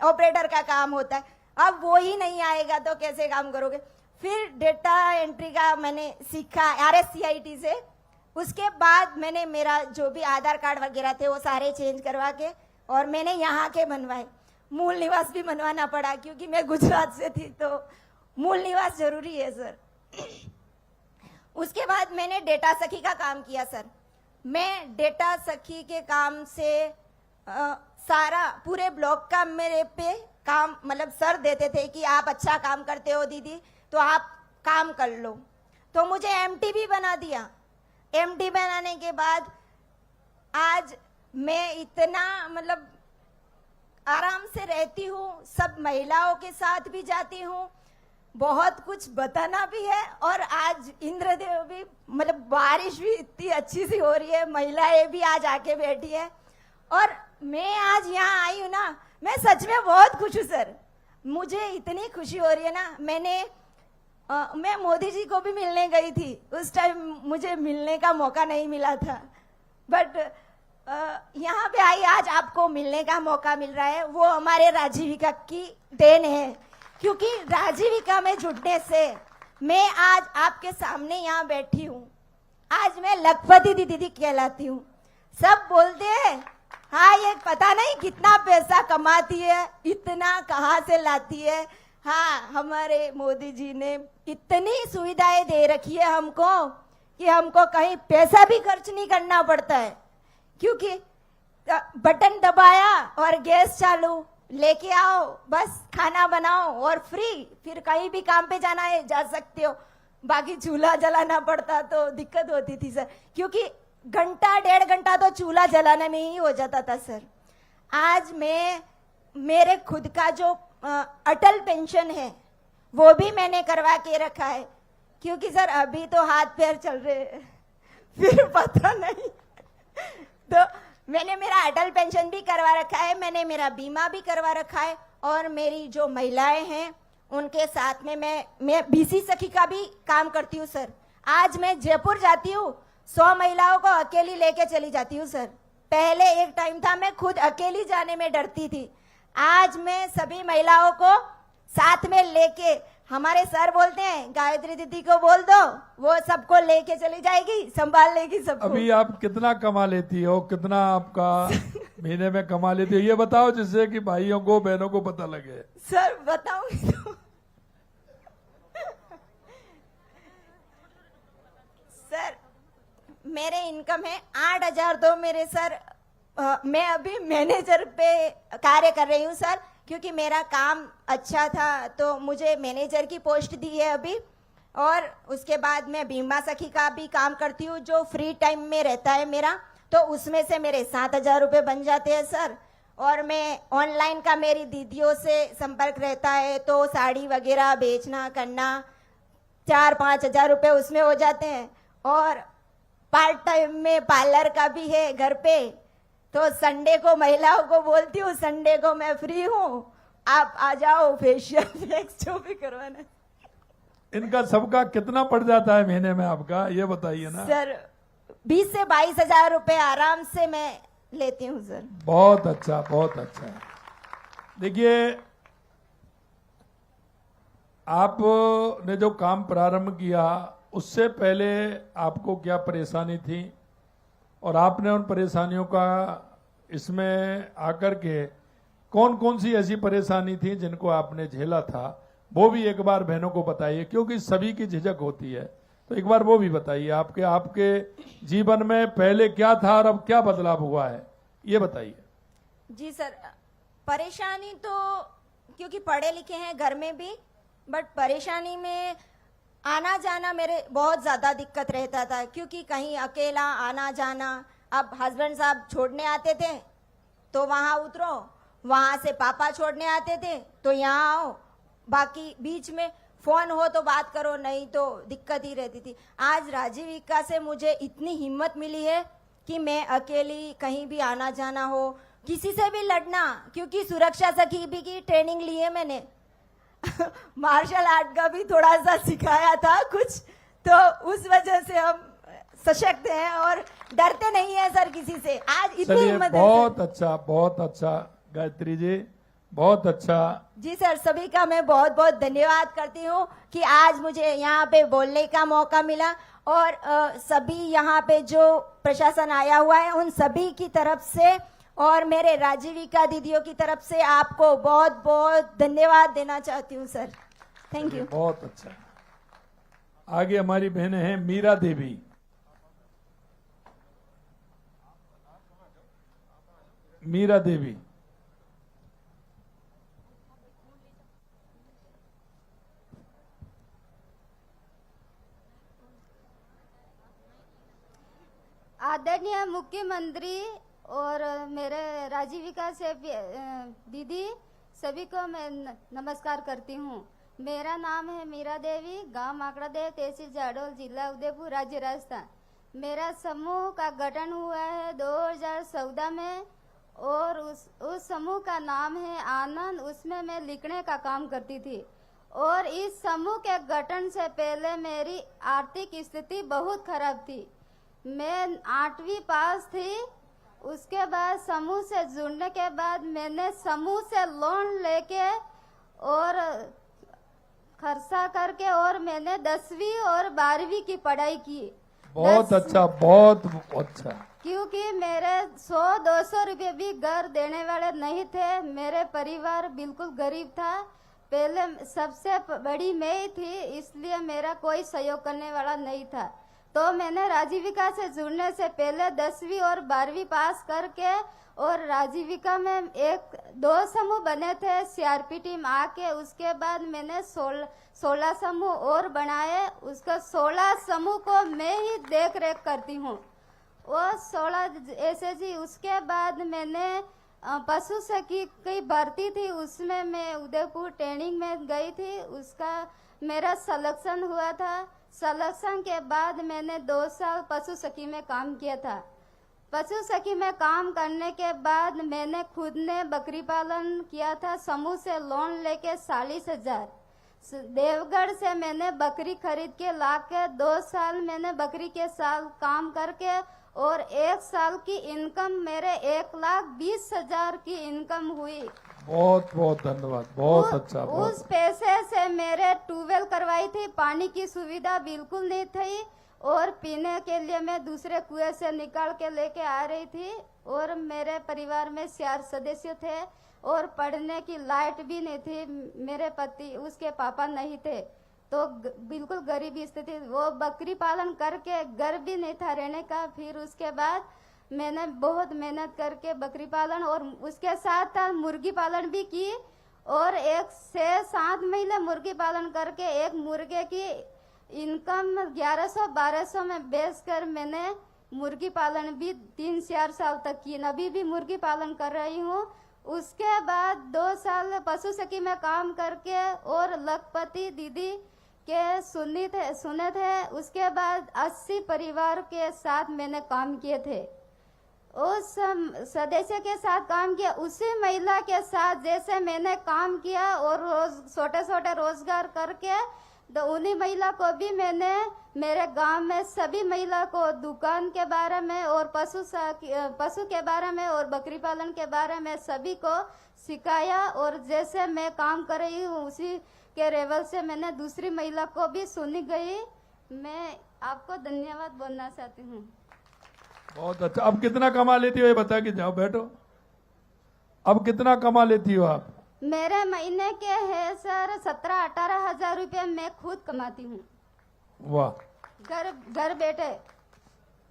S2: ऑपरेटर का काम होता है। अब वो ही नहीं आएगा तो कैसे काम करोगे? फिर डेटा एंट्री का मैंने सीखा RSCIT से। उसके बाद मैंने मेरा जो भी आधार कार्ड वगैरह थे वो सारे चेंज करवा के और मैंने यहाँ के बनवाए। मूल निवास भी बनवाना पड़ा क्योंकि मैं गुजरात से थी, तो मूल निवास जरूरी है सर। उसके बाद मैंने डेटा सखी का काम किया सर। मैं डेटा सखी के काम से सारा पूरे ब्लॉक का मेरे पे काम, मतलब सर देते थे कि आप अच्छा काम करते हो दीदी, तो आप काम कर लो। तो मुझे MT भी बना दिया। MT बनाने के बाद आज मैं इतना मतलब आराम से रहती हूँ, सब महिलाओं के साथ भी जाती हूँ, बहुत कुछ बताना भी है। और आज इंद्रदेव भी, मतलब बारिश भी इतनी अच्छी सी हो रही है, महिलाएं भी आज आके बैठी है, और मैं आज यहाँ आई हूँ ना, मैं सच में बहुत खुश हूँ सर। मुझे इतनी खुशी हो रही है ना। मैं मोदी जी को भी मिलने गई थी, उस टाइम मुझे मिलने का मौका नहीं मिला था, बट यहाँ पे आई आज आपको मिलने का मौका मिल रहा है, वो हमारे राजीविका की देन है, क्योंकि राजीविका में जुड़ने से मैं आज आपके सामने यहाँ बैठी हूँ। आज मैं लखपति दीदी कहलाती हूँ। सब बोलते हैं हाँ ये पता नहीं कितना पैसा कमाती है, इतना कहाँ से लाती है। हाँ, हमारे मोदी जी ने इतनी सुविधाएं दे रखी है हमको कि हमको कहीं पैसा भी खर्च नहीं करना पड़ता है, क्योंकि बटन दबाया और गैस चालू, लेके आओ, बस खाना बनाओ और फ्री। फिर कहीं भी काम पे जाना है जा सकते हो। बाकी चूल्हा जलाना पड़ता तो दिक्कत होती थी सर, क्योंकि घंटा 1.5 घंटा तो चूल्हा जलाने में ही हो जाता था सर। आज मैं मेरे खुद का जो अटल पेंशन है वो भी मैंने करवा के रखा है, क्योंकि सर अभी तो हाथ पैर चल रहे हैं, फिर पता नहीं तो मैंने मेरा अटल पेंशन भी करवा रखा है, मैंने मेरा बीमा भी करवा रखा है। और मेरी जो महिलाएं हैं उनके साथ में मैं बीसी सखी का भी काम करती हूँ सर। आज मैं जयपुर जाती हूँ, 100 महिलाओं को अकेली लेके चली जाती हूँ सर। पहले एक टाइम था मैं खुद अकेली जाने में डरती थी, आज मैं सभी महिलाओं को साथ में लेके, हमारे सर बोलते हैं गायत्री दीदी को बोल दो, वो सबको लेके चली जाएगी, संभाल लेगी सबको।
S1: अभी आप कितना कमा लेती हो, कितना आपका महीने में कमा लेती हो, ये बताओ, जिससे कि भाइयों को बहनों को पता लगे।
S2: सर बताऊंगी तो सर मेरे इनकम है 8,000, तो मेरे सर मैं अभी मैनेजर पे कार्य कर रही हूँ सर, क्योंकि मेरा काम अच्छा था तो मुझे मैनेजर की पोस्ट दी है अभी। और उसके बाद मैं बीमा सखी का भी काम करती हूँ, जो फ्री टाइम में रहता है मेरा, तो उसमें से मेरे 7,000 रुपये बन जाते हैं सर। और मैं ऑनलाइन का मेरी दीदियों से संपर्क रहता है, तो साड़ी वगैरह बेचना करना 4-5 हज़ार रुपये उसमें हो जाते हैं। और पार्ट टाइम में पार्लर का भी है घर पे, तो संडे को महिलाओं को बोलती हूँ संडे को मैं फ्री हूँ, आप आ जाओ, फेशियल फ्लेक्स जो भी करवाना है।
S1: इनका सबका कितना पड़ जाता है महीने में आपका, ये बताइए ना
S2: सर। 20 से 22 हज़ार रुपये आराम से मैं लेती हूँ सर।
S1: बहुत अच्छा, बहुत अच्छा। देखिए, आपने जो काम प्रारंभ किया उससे पहले आपको क्या परेशानी थी, और आपने उन परेशानियों का इसमें आकर के कौन कौन सी ऐसी परेशानी थी जिनको आपने झेला था, वो भी एक बार बहनों को बताइए, क्योंकि सभी की झिझक होती है। तो एक बार वो भी बताइए, आपके जीवन में पहले क्या था और अब क्या बदलाव हुआ है, ये बताइए।
S2: जी सर, परेशानी तो क्योंकि पढ़े लिखे हैं घर में भी, बट परेशानी में आना जाना मेरे बहुत ज़्यादा दिक्कत रहता था, क्योंकि कहीं अकेला आना जाना। अब हस्बैंड साहब छोड़ने आते थे तो वहाँ उतरो, वहाँ से पापा छोड़ने आते थे तो यहाँ आओ, बाकी बीच में फ़ोन हो तो बात करो, नहीं तो दिक्कत ही रहती थी। आज राजीविका से मुझे इतनी हिम्मत मिली है कि मैं अकेली कहीं भी आना जाना हो, किसी से भी लड़ना, क्योंकि सुरक्षा सखी भी की ट्रेनिंग ली है मैंने मार्शल आर्ट का भी थोड़ा सा सिखाया था कुछ, तो उस वजह से हम सशक्त हैं और डरते नहीं है सर किसी से। आज इतनी हिम्मत है।
S1: बहुत अच्छा गायत्री जी, बहुत अच्छा।
S2: जी सर, सभी का मैं बहुत बहुत धन्यवाद करती हूँ कि आज मुझे यहाँ पे बोलने का मौका मिला। और सभी यहाँ पे जो प्रशासन आया हुआ है उन सभी की तरफ से और मेरे राजीविका दीदियों की तरफ से आपको बहुत बहुत धन्यवाद देना चाहती हूँ सर। Thank you.
S1: बहुत अच्छा। आगे हमारी बहनें हैं मीरा देवी। मीरा देवी,
S3: आदरणीय मुख्यमंत्री और मेरे राजीविका से दीदी सभी को मैं नमस्कार करती हूँ। मेरा नाम है मीरा देवी, गांव माकड़ा देव, तहसील जाडोल, जिला उदयपुर, राज्य राजस्थान। मेरा समूह का गठन हुआ है 2014 में और उस समूह का नाम है आनंद। उसमें मैं लिखने का काम करती थी और इस समूह के गठन से पहले मेरी आर्थिक स्थिति बहुत खराब थी। मैं 8वीं पास थी उसके बाद समूह से जुड़ने के बाद मैंने समूह से लोन लेके और खर्चा करके और मैंने 10वीं और 12वीं की पढ़ाई की।
S1: बहुत अच्छा, बहुत अच्छा।
S3: क्योंकि मेरे 100-200 रुपये भी घर देने वाले नहीं थे, मेरे परिवार बिल्कुल गरीब था। पहले सबसे बड़ी मैं ही थी, इसलिए मेरा कोई सहयोग करने वाला नहीं था। तो मैंने राजीविका से जुड़ने से पहले 10वीं और 12वीं पास करके और राजीविका में 1-2 समूह बने थे, सीआरपी टीम आके उसके बाद मैंने 16 समूह और बनाए। उसका 16 समूह को मैं ही देख रेख करती हूँ, वो 16 ऐसे जी। उसके बाद मैंने पशु सखी की भर्ती थी, उसमें मैं उदयपुर ट्रेनिंग में गई थी, उसका मेरा सिलेक्शन हुआ था। सिलेक्शन के बाद मैंने 2 साल पशु सखी में काम किया था। पशु सखी में काम करने के बाद मैंने खुद ने बकरी पालन किया था, समूह से लोन लेके 40,000 देवगढ़ से मैंने बकरी खरीद के लाके 2 साल मैंने बकरी के साथ काम करके और 1 साल की इनकम मेरे 1,20,000 की इनकम हुई।
S1: बहुत बहुत धन्यवाद, बहुत अच्छा।
S3: उस पैसे से मेरे ट्यूबवेल करवाई थी, पानी की सुविधा बिल्कुल नहीं थी और पीने के लिए मैं दूसरे कुएं से निकाल के लेके आ रही थी। और मेरे परिवार में 4 सदस्य थे और पढ़ने की लाइट भी नहीं थी। मेरे पति उसके पापा नहीं थे, तो बिल्कुल गरीबी स्थिति। वो बकरी पालन करके घर भी नहीं था रहने का। फिर उसके बाद मैंने बहुत मेहनत करके बकरी पालन और उसके साथ मुर्गी पालन भी की और 1 से 7 महीने मुर्गी पालन करके एक मुर्गे की इनकम 1100-1200 में बेचकर मैंने मुर्गी पालन भी 3-4 साल तक की। अभी भी मुर्गी पालन कर रही हूँ। उसके बाद 2 साल पशु सखी में काम करके और लखपति दीदी के सुने थे। उसके बाद 80 परिवार के साथ मैंने काम किए थे। उस सदस्य के साथ काम किया, उसी महिला के साथ जैसे मैंने काम किया और छोटे छोटे रोजगार करके तो उन्हीं महिला को भी मैंने मेरे गांव में सभी महिला को दुकान के बारे में और पशु के बारे में और बकरी पालन के बारे में सभी को सिखाया। और जैसे मैं काम कर रही हूँ उसी के लेवल से मैंने दूसरी महिला को भी सुनी गई। मैं आपको धन्यवाद बोलना चाहती हूँ।
S1: बहुत अच्छा। अब कितना कमा लेती हो ये बता के जाओ, बैठो। अब कितना कमा लेती हो आप?
S3: मेरे महीने के है सर 17-18 हजार रुपये मैं खुद कमाती हूँ।
S1: वाह,
S3: घर बैठे।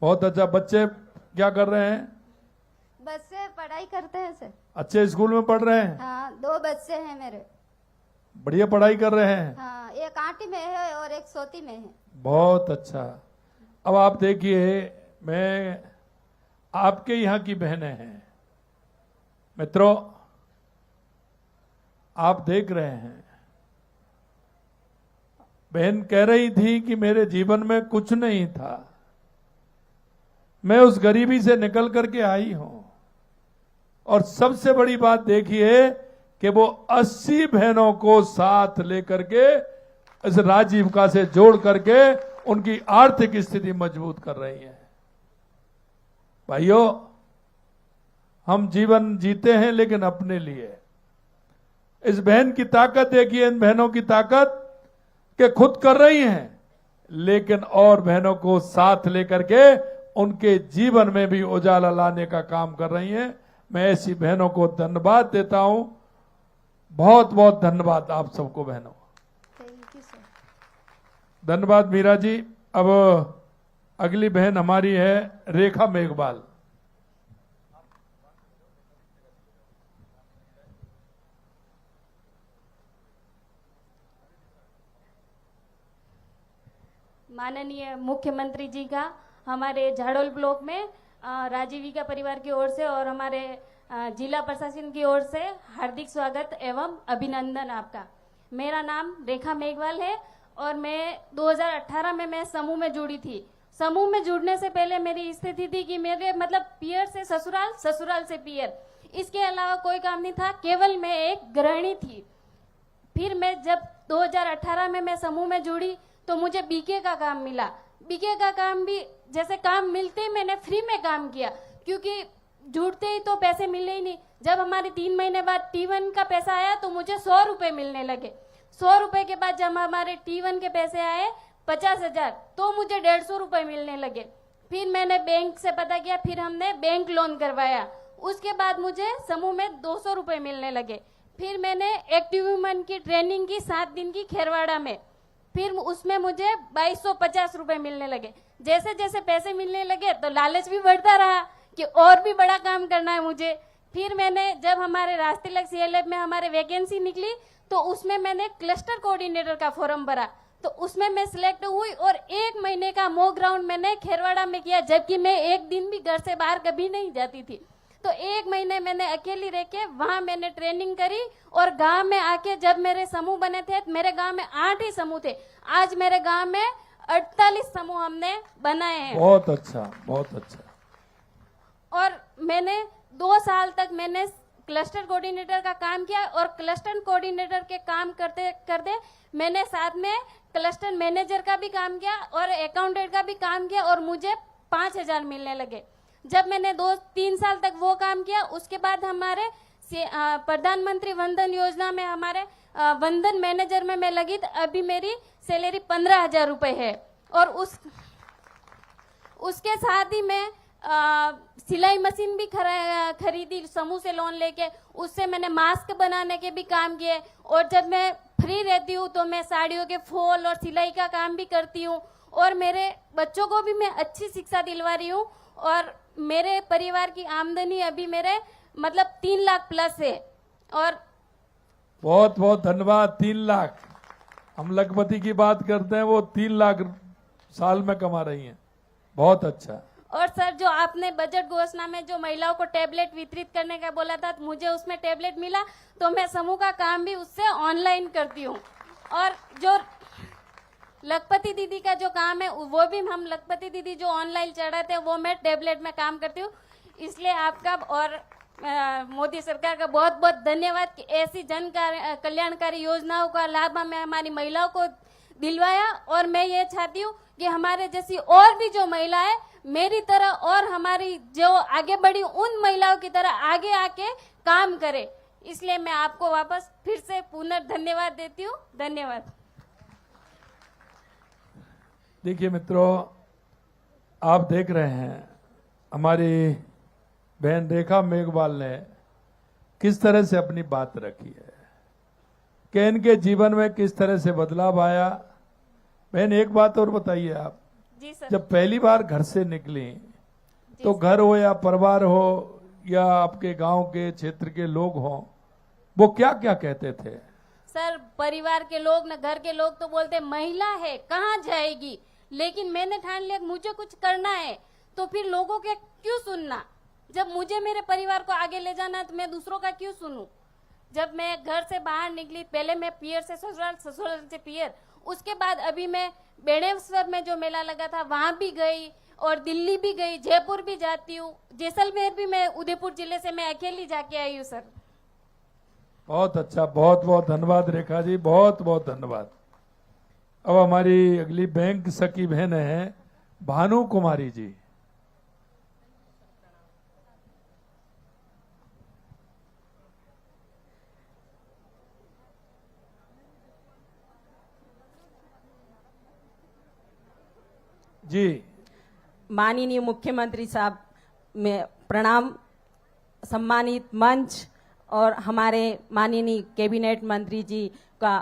S1: बहुत अच्छा। बच्चे क्या कर रहे हैं?
S3: बच्चे पढ़ाई करते हैं सर।
S1: अच्छे स्कूल में पढ़ रहे हैं?
S3: हाँ, 2 बच्चे हैं मेरे।
S1: बढ़िया पढ़ाई कर रहे हैं?
S3: हाँ, एक आंटी में है और एक सोती में है।
S1: बहुत अच्छा। अब आप देखिए, मैं आपके यहाँ की बहनें हैं मित्रों, आप देख रहे हैं। बहन कह रही थी कि मेरे जीवन में कुछ नहीं था, मैं उस गरीबी से निकल करके आई हूं। और सबसे बड़ी बात देखिए कि वो 80 बहनों को साथ लेकर के इस राजीविका से जोड़ करके उनकी आर्थिक स्थिति मजबूत कर रही है। भाइयों, हम जीवन जीते हैं लेकिन अपने लिए। इस बहन की ताकत देखिए, इन बहनों की ताकत के खुद कर रही हैं लेकिन और बहनों को साथ लेकर के उनके जीवन में भी उजाला लाने का काम कर रही हैं। मैं ऐसी बहनों को धन्यवाद देता हूं। बहुत बहुत धन्यवाद आप सबको बहनों।
S3: Thank you sir.
S1: धन्यवाद मीरा जी। अब अगली बहन हमारी है रेखा मेघवाल।
S4: माननीय मुख्यमंत्री जी का हमारे झाड़ोल ब्लॉक में राजीविका परिवार की ओर से और हमारे जिला प्रशासन की ओर से हार्दिक स्वागत एवं अभिनंदन आपका। मेरा नाम रेखा मेघवाल है और मैं 2018 में मैं समूह में जुड़ी थी। समूह में जुड़ने से पहले मेरी स्थिति थी कि मेरे मतलब पियर से ससुराल, ससुराल से पियर, इसके अलावा कोई काम नहीं था, केवल मैं एक गृहिणी थी। फिर मैं जब 2018 में मैं समूह में जुड़ी तो मुझे बीके का काम मिला। बीके का काम भी जैसे काम मिलते ही मैंने फ्री में काम किया, क्योंकि जुड़ते ही तो पैसे मिले ही नहीं। जब हमारे 3 महीने बाद T1 का पैसा आया तो मुझे 100 रुपए मिलने लगे। 100 रुपए के बाद जब हमारे T1 के पैसे आए 50,000 तो मुझे 150 रुपए मिलने लगे। फिर मैंने बैंक से पता किया, फिर हमने बैंक लोन करवाया। उसके बाद मुझे समूह में 200 रुपए मिलने लगे। फिर मैंने एक्टिव वुमन की ट्रेनिंग की 7 दिन की खेरवाड़ा में, फिर उसमें मुझे 2250 रुपए मिलने लगे। जैसे जैसे पैसे मिलने लगे तो लालच भी बढ़ता रहा कि और भी बड़ा काम करना है मुझे। फिर मैंने जब हमारे राष्ट्रीय लक्ष्य CLF में हमारे वैकेंसी निकली तो उसमें मैंने क्लस्टर कोऑर्डिनेटर का फॉर्म भरा, तो उसमें मैं सिलेक्ट हुई और 1 महीने का मॉक ग्राउंड मैंने खेरवाड़ा में किया, जबकि मैं एक दिन भी घर से बाहर कभी नहीं जाती थी। तो 1 महीने मैंने अकेली रह के वहां मैंने ट्रेनिंग करी और गांव में आके जब मेरे समूह बने थे, मेरे गांव में 8 ही समूह थे, आज मेरे गांव में 48 समूह हमने बनाए हैं।
S1: बहुत अच्छा, बहुत अच्छा।
S4: और मैंने 2 साल तक मैंने क्लस्टर कोऑर्डिनेटर का काम किया और क्लस्टर कोऑर्डिनेटर के काम करते करते मैंने साथ में क्लस्टर मैनेजर का भी काम किया और अकाउंटेंट का भी काम किया और मुझे 5,000 मिलने लगे। जब मैंने 2-3 साल तक वो काम किया, उसके बाद हमारे प्रधानमंत्री वंदन योजना में हमारे वंदन मैनेजर में मैं लगी, तो अभी मेरी सैलरी 15,000 रुपए है। और उसके साथ ही मैं सिलाई मशीन भी खरीदी समूह से लोन लेके, उससे मैंने मास्क बनाने के भी काम किए। और जब मैं फ्री रहती हूँ तो मैं साड़ियों के फॉल और सिलाई का काम भी करती हूँ और मेरे बच्चों को भी मैं अच्छी शिक्षा दिलवा रही हूँ। और मेरे परिवार की आमदनी अभी मेरे मतलब 3 लाख प्लस है। और
S1: बहुत बहुत धन्यवाद। 3 लाख, हम लखपति की बात करते हैं, वो 3 लाख साल में कमा रही हैं। बहुत अच्छा।
S4: और सर, जो आपने बजट घोषणा में जो महिलाओं को टैबलेट वितरित करने का बोला था, तो मुझे उसमें टैबलेट मिला, तो मैं समूह का काम भी उससे ऑनलाइन करती हूँ। और जो लखपति दीदी का जो काम है वो भी हम लखपति दीदी जो ऑनलाइन चढ़ाते हैं वो मैं टैबलेट में काम करती हूँ। इसलिए आपका और मोदी सरकार का बहुत बहुत धन्यवाद कि ऐसी जन कल्याणकारी योजनाओं का लाभ हमें हमारी महिलाओं को दिलवाया। और मैं ये चाहती हूँ कि हमारे जैसी और भी जो महिलाएं मेरी तरह और हमारी जो आगे बढ़ी उन महिलाओं की तरह आगे आके काम करे, इसलिए मैं आपको वापस फिर से पुनर्धन्यवाद देती हूँ। धन्यवाद।
S1: देखिए मित्रों, आप देख रहे हैं हमारी बहन रेखा मेघवाल ने किस तरह से अपनी बात रखी है कि इनके जीवन में किस तरह से बदलाव आया। बहन, एक बात और बताइए आप,
S4: जी सर।
S1: जब पहली बार घर से निकली तो घर हो या परिवार हो या आपके गांव के क्षेत्र के लोग हों, वो क्या क्या कहते थे?
S4: सर, परिवार के लोग न घर के लोग तो बोलते महिला है कहाँ जाएगी, लेकिन मैंने ठान लिया मुझे कुछ करना है, तो फिर लोगों के क्यों सुनना। जब मुझे मेरे परिवार को आगे ले जाना है तो मैं दूसरों का क्यों सुनूं। जब मैं घर से बाहर निकली, पहले मैं पियर से ससुराल, ससुराल से पियर, उसके बाद अभी मैं बेणेश्वर में जो मेला लगा था वहां भी गई और दिल्ली भी गई, जयपुर भी जाती हूँ, जैसलमेर भी मैं उदयपुर जिले से मैं अकेली जाके आई हूँ सर।
S1: बहुत अच्छा, बहुत बहुत धन्यवाद रेखा जी, बहुत बहुत धन्यवाद। अब हमारी अगली बैंक सखी बहन है भानु कुमारी जी। जी,
S5: माननीय मुख्यमंत्री साहब में प्रणाम, सम्मानित मंच और हमारे माननीय कैबिनेट मंत्री जी का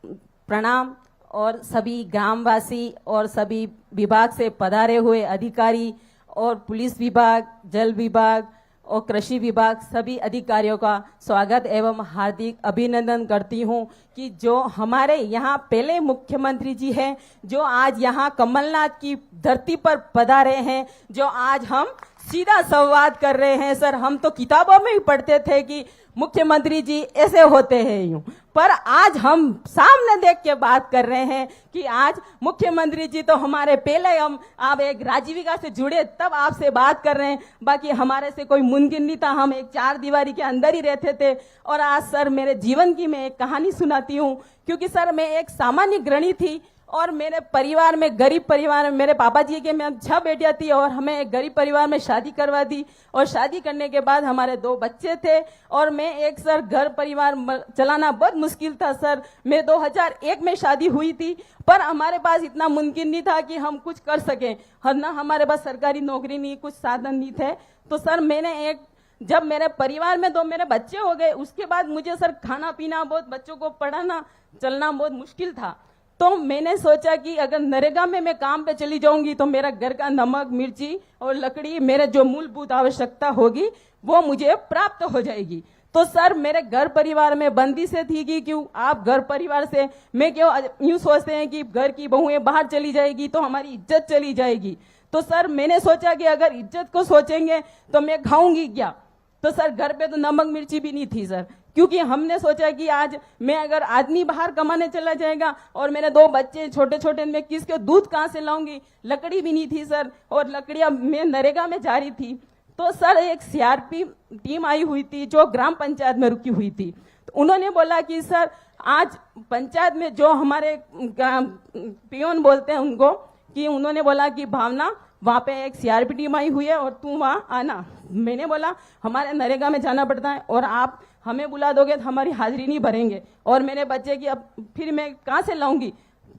S5: प्रणाम, और सभी ग्रामवासी और सभी विभाग से पधारे हुए अधिकारी और पुलिस विभाग, जल विभाग और कृषि विभाग, सभी अधिकारियों का स्वागत एवं हार्दिक अभिनंदन करती हूं कि जो हमारे यहाँ पहले मुख्यमंत्री जी हैं, जो आज यहाँ कमलनाथ की धरती पर पधारे हैं, जो आज हम सीधा संवाद कर रहे हैं। सर, हम तो किताबों में ही पढ़ते थे कि मुख्यमंत्री जी ऐसे होते हैं यूं, पर आज हम सामने देख के बात कर रहे हैं कि आज मुख्यमंत्री जी तो हमारे पहले हम आप एक राजीविका से जुड़े तब आपसे बात कर रहे हैं, बाकी हमारे से कोई मुमकिन नहीं था, हम एक 4 दीवारी के अंदर ही रहते थे। और आज सर मेरे जीवन की मैं एक कहानी सुनाती हूँ, क्योंकि सर मैं एक सामान्य गृहिणी थी और मेरे परिवार में, गरीब परिवार में, मेरे पापा जी के मैं 6 बेटियां थी और हमें एक गरीब परिवार में शादी करवा दी। और शादी करने के बाद हमारे 2 बच्चे थे और मैं एक सर घर परिवार चलाना बहुत मुश्किल था सर। मैं 2001 में शादी हुई थी, पर हमारे पास इतना मुमकिन नहीं था कि हम कुछ कर सकें। ना हमारे पास सरकारी नौकरी नहीं, कुछ साधन नहीं थे। तो सर मैंने जब मेरे परिवार में 2 मेरे बच्चे हो गए, उसके बाद मुझे सर खाना पीना बहुत, बच्चों को पढ़ाना चलना बहुत मुश्किल था। तो मैंने सोचा कि अगर नरेगा में मैं काम पे चली जाऊंगी तो मेरा घर का नमक, मिर्ची और लकड़ी, मेरे जो मूलभूत आवश्यकता होगी वो मुझे प्राप्त हो जाएगी। तो सर मेरे घर परिवार में बंदी से थी कि क्यों आप घर परिवार से, मैं क्यों यूं सोचते हैं कि घर की बहुएं बाहर चली जाएगी तो हमारी इज्जत चली जाएगी। तो सर मैंने सोचा कि अगर इज्जत को सोचेंगे तो मैं खाऊंगी क्या। तो सर घर पे तो नमक मिर्ची भी नहीं थी सर, क्योंकि हमने सोचा कि आज मैं अगर आदमी बाहर कमाने चला जाएगा और मेरे 2 बच्चे छोटे छोटे, मैं किसके दूध कहाँ से लाऊंगी, लकड़ी भी नहीं थी सर, और लकड़ियां मैं नरेगा में जा रही थी। तो सर एक सीआरपी टीम आई हुई थी जो ग्राम पंचायत में रुकी हुई थी। तो उन्होंने बोला कि सर आज पंचायत में जो हमारे पियोन बोलते हैं उनको, कि उन्होंने बोला कि भावना वहां पे एक सीआरपी टीम आई हुई है और तू वहां आना। मैंने बोला हमारे नरेगा में जाना पड़ता है और आप हमें बुला दोगे तो हमारी हाजिरी नहीं भरेंगे, और मेरे बच्चे की अब फिर मैं कहाँ से लाऊंगी,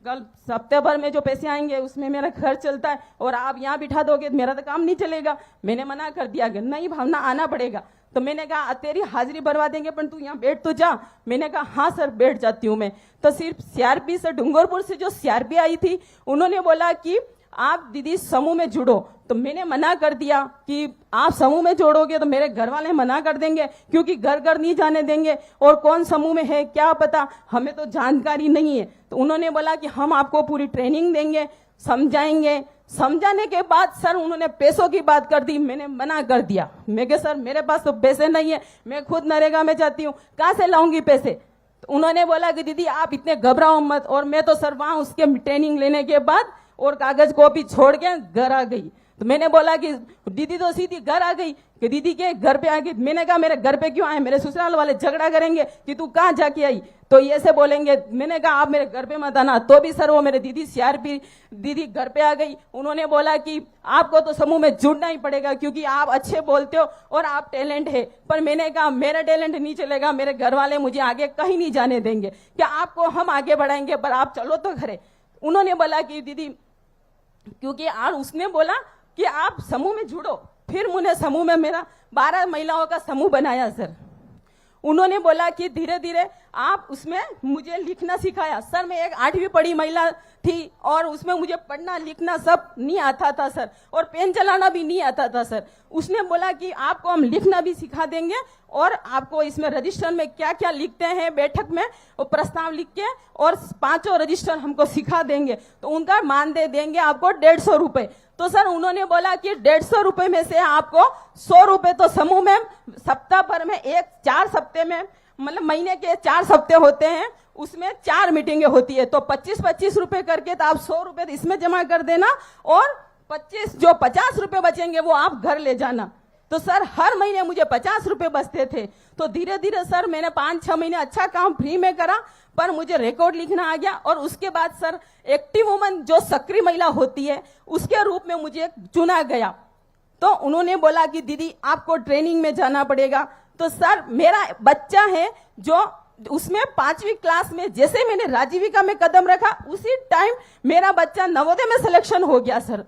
S5: कल हफ्ते भर में जो पैसे आएंगे उसमें मेरा खर्च चलता है, और आप यहाँ बिठा दोगे तो मेरा तो काम नहीं चलेगा। मैंने मना कर दिया कि नहीं भावना आना पड़ेगा। तो मैंने कहा तेरी हाजिरी भरवा देंगे पर तू यहाँ बैठ तो जा। मैंने कहा हाँ सर बैठ जाती हूँ मैं। तो सिर्फ सीआरपी से, डूंगरपुर से जो सीआरपी आई थी, उन्होंने बोला कि आप दीदी समूह में जुड़ो। तो मैंने मना कर दिया कि आप समूह में जोड़ोगे तो मेरे घर वाले मना कर देंगे, क्योंकि घर घर नहीं जाने देंगे और कौन समूह में है क्या पता, हमें तो जानकारी नहीं है। तो उन्होंने बोला कि हम आपको पूरी ट्रेनिंग देंगे, समझाएंगे। समझाने के बाद सर उन्होंने पैसों की बात कर दी, मैंने मना कर दिया। मैं कहा सर मेरे पास तो पैसे नहीं है, मैं खुद नरेगा में जाती हूँ, कहाँ से लाऊंगी पैसे। तो उन्होंने बोला कि दीदी आप इतने घबराओ मत। और मैं तो सर वहां उसके ट्रेनिंग लेने के बाद और कागज कॉपी छोड़ के घर आ गई। तो मैंने बोला कि दीदी तो सीधी घर आ गई, कि दीदी के घर पे आ गई। मैंने कहा मेरे घर पे क्यों आए, मेरे ससुराल वाले झगड़ा करेंगे कि तू कहाँ जाके आई, तो ये से बोलेंगे। मैंने कहा आप मेरे घर पे मत आना। तो भी सर वो मेरे दीदी सीआरपी दीदी घर पे आ गई। उन्होंने बोला कि आपको तो समूह में जुड़ना ही पड़ेगा क्योंकि आप अच्छे बोलते हो और आप टैलेंट है। पर मैंने कहा मेरा टैलेंट नहीं चलेगा, मेरे घर वाले मुझे आगे कहीं नहीं जाने देंगे, क्या आपको हम आगे बढ़ाएंगे पर आप चलो तो घरे। उन्होंने बोला कि दीदी, क्योंकि उसने बोला कि आप समूह में जुड़ो। फिर मुझे समूह में मेरा 12 महिलाओं का समूह बनाया सर। उन्होंने बोला कि धीरे धीरे आप उसमें मुझे लिखना सिखाया। सर मैं एक 8वीं पढ़ी महिला थी और उसमें मुझे पढ़ना लिखना सब नहीं आता था सर, और पेन चलाना भी नहीं आता था सर। उसने बोला कि आपको हम लिखना भी सिखा देंगे और आपको इसमें रजिस्टर में क्या क्या लिखते हैं बैठक में वो प्रस्ताव लिख के, और 5 रजिस्टर हमको सिखा देंगे। तो उनका मानदेय देंगे आपको 150 रुपए। तो सर उन्होंने बोला कि 150 रुपए में से आपको 100 रुपए तो समूह में सप्ताह भर में 4 सप्ते में, मतलब महीने के 4 सप्ते होते हैं, उसमें 4 मीटिंगें होती है, तो 25-25 रुपए करके तो आप 100 रुपए इसमें जमा कर देना और 50 रुपए बचेंगे वो आप घर ले जाना। तो सर हर महीने मुझे 50 रुपए बचते थे। तो धीरे धीरे सर मैंने 5-6 महीने अच्छा काम फ्री में करा, पर मुझे रिकॉर्ड लिखना आ गया। और उसके बाद सर एक्टिव वुमन जो सक्रिय महिला होती है उसके रूप में मुझे चुना गया। तो उन्होंने बोला कि दीदी आपको ट्रेनिंग में जाना पड़ेगा। तो सर मेरा बच्चा है जो उसमें 5वीं क्लास में, जैसे मैंने राजीविका में कदम रखा उसी टाइम मेरा बच्चा नवोदय में सिलेक्शन हो गया सर।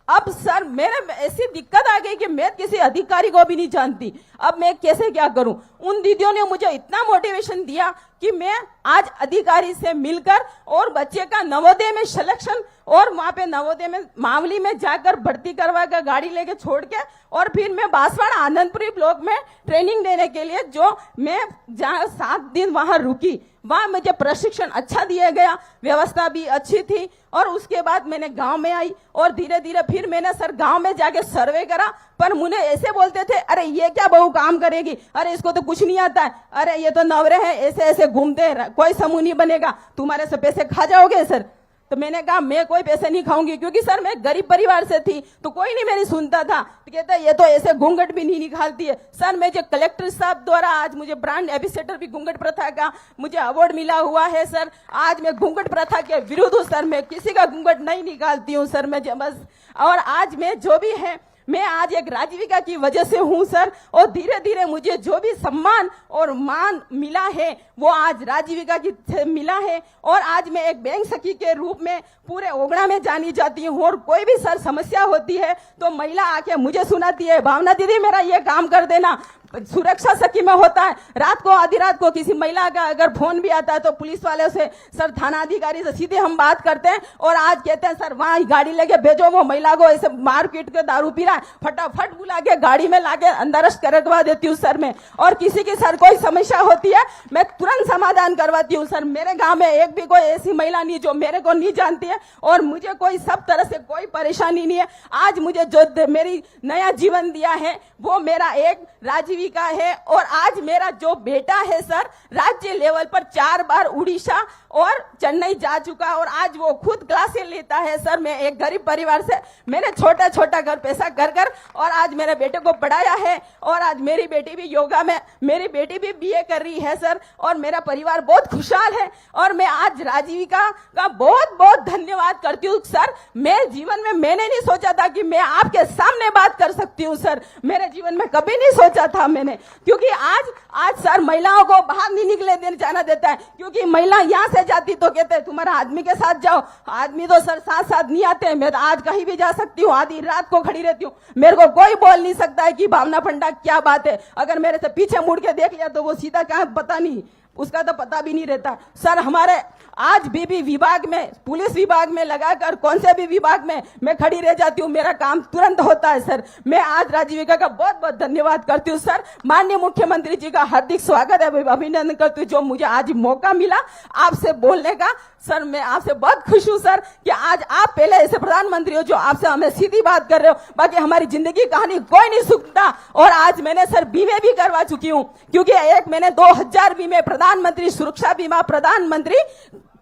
S5: अब सर मेरे ऐसी दिक्कत आ गई कि मैं किसी अधिकारी को भी नहीं जानती, अब मैं कैसे क्या करूं। उन दीदियों ने मुझे इतना मोटिवेशन दिया कि मैं आज अधिकारी से मिलकर और बच्चे का नवोदय में सिलेक्शन, और वहां पे नवोदय में मावली में जाकर भर्ती करवा कर गाड़ी लेके छोड़ के, और फिर मैं बांसवाड़ा आनंदपुरी ब्लॉक में ट्रेनिंग देने के लिए, जो मैं जहाँ 7 दिन वहां रुकी, वहां मुझे प्रशिक्षण अच्छा दिया गया, व्यवस्था भी अच्छी थी। और उसके बाद मैंने गांव में आई और धीरे धीरे फिर मैंने सर गांव में जाके सर्वे करा। पर मुझे ऐसे बोलते थे, अरे ये क्या बहू काम करेगी, अरे इसको तो कुछ नहीं आता है, अरे ये तो नवरे हैं, ऐसे ऐसे घूमते हैं, कोई समूह नहीं बनेगा, तुम्हारे से पैसे खा जाओगे सर। तो मैंने कहा मैं कोई पैसे नहीं खाऊंगी, क्योंकि सर मैं गरीब परिवार से थी, तो कोई नहीं मेरी सुनता था। तो कहता ये तो ऐसे घूंघट भी नहीं निकालती है। सर मैं जो कलेक्टर साहब द्वारा आज मुझे ब्रांड एम्बेसडर भी घूंघट प्रथा का मुझे अवार्ड मिला हुआ है सर। आज मैं घूंघट प्रथा के विरुद्ध हूँ सर, मैं किसी का घूंघट नहीं निकालती हूँ सर, मैं बस। और आज मैं जो भी है, मैं आज एक राजीविका की वजह से हूं सर, और धीरे धीरे मुझे जो भी सम्मान और मान मिला है वो आज राजीविका की से मिला है। और आज मैं एक बैंक सखी के रूप में पूरे ओगड़ा में जानी जाती हूँ। और कोई भी सर समस्या होती है तो महिला आके मुझे सुनाती है, भावना दीदी मेरा ये काम कर देना। सुरक्षा सखी में होता है, रात को आधी रात को किसी महिला का अगर फोन भी आता है तो पुलिस वाले से सर थाना अधिकारी से सीधे हम बात करते हैं, और आज कहते हैं सर वहां गाड़ी लेके भेजो, वो महिला को ऐसे मार पीट के दारू पी रहा है, फटाफट बुला के गाड़ी में लाके अंदर अरेस्ट करवा देती हूँ सर मैं। और किसी की सर कोई समस्या होती है मैं तुरंत समाधान करवाती हूँ सर। मेरे गाँव में एक भी कोई ऐसी महिला नहीं जो मेरे को नहीं जानती है, और मुझे कोई सब तरह से कोई परेशानी नहीं है। आज मुझे जो मेरी नया जीवन दिया है वो मेरा एक राजीविका है। और आज मेरा जो बेटा है सर राज्य लेवल पर 4 बार उड़ीसा और चेन्नई जा चुका, और आज वो खुद क्लासें लेता है सर। मैं एक गरीब परिवार से मैंने छोटा छोटा घर पैसा कर कर और आज मेरे बेटे को पढ़ाया है। और आज मेरी बेटी भी योगा में, मेरी बेटी भी बीए कर रही है सर, और मेरा परिवार बहुत खुशहाल है। और मैं आज राजीविका का बहुत बहुत धन्यवाद करती हूँ सर। मैं जीवन में मैंने नहीं सोचा था कि मैं आपके सामने बात कर सकती हूँ सर, मेरे जीवन में कभी नहीं सोचा था मैंने, क्योंकि आज सर महिलाओं को बाहर नहीं निकले जाना देता है। क्योंकि महिला यहाँ से जाती तो कहते हैं तुम्हारा आदमी के साथ जाओ, आदमी तो सर साथ साथ नहीं आते। मैं तो आज कहीं भी जा सकती हूँ, आधी रात को खड़ी रहती हूँ, मेरे को कोई बोल नहीं सकता है कि भावना पंडा क्या बात है। अगर मेरे से पीछे मुड़ के देख लिया तो वो सीधा कहाँ पता नहीं, उसका तो पता भी नहीं रहता सर। हमारे आज भी विभाग में, पुलिस विभाग में लगाकर कौन से भी विभाग में मैं खड़ी रह जाती हूँ, मेरा काम तुरंत होता है सर। मैं आज राजीविका का बहुत बहुत धन्यवाद करती हूँ सर। माननीय मुख्यमंत्री जी का हार्दिक स्वागत है, अभिनंदन करती हूँ जो मुझे आज मौका मिला आपसे बोलने का। सर मैं आपसे बहुत खुश हूँ सर कि आज आप पहले ऐसे प्रधानमंत्री हो जो आपसे हमें सीधी बात कर रहे हो। बाकी हमारी जिंदगी कहानी कोई नहीं सुनता। और आज मैंने सर बीमे भी करवा चुकी हूँ, क्योंकि एक मैंने 2000 बीमे, प्रधानमंत्री सुरक्षा बीमा, प्रधानमंत्री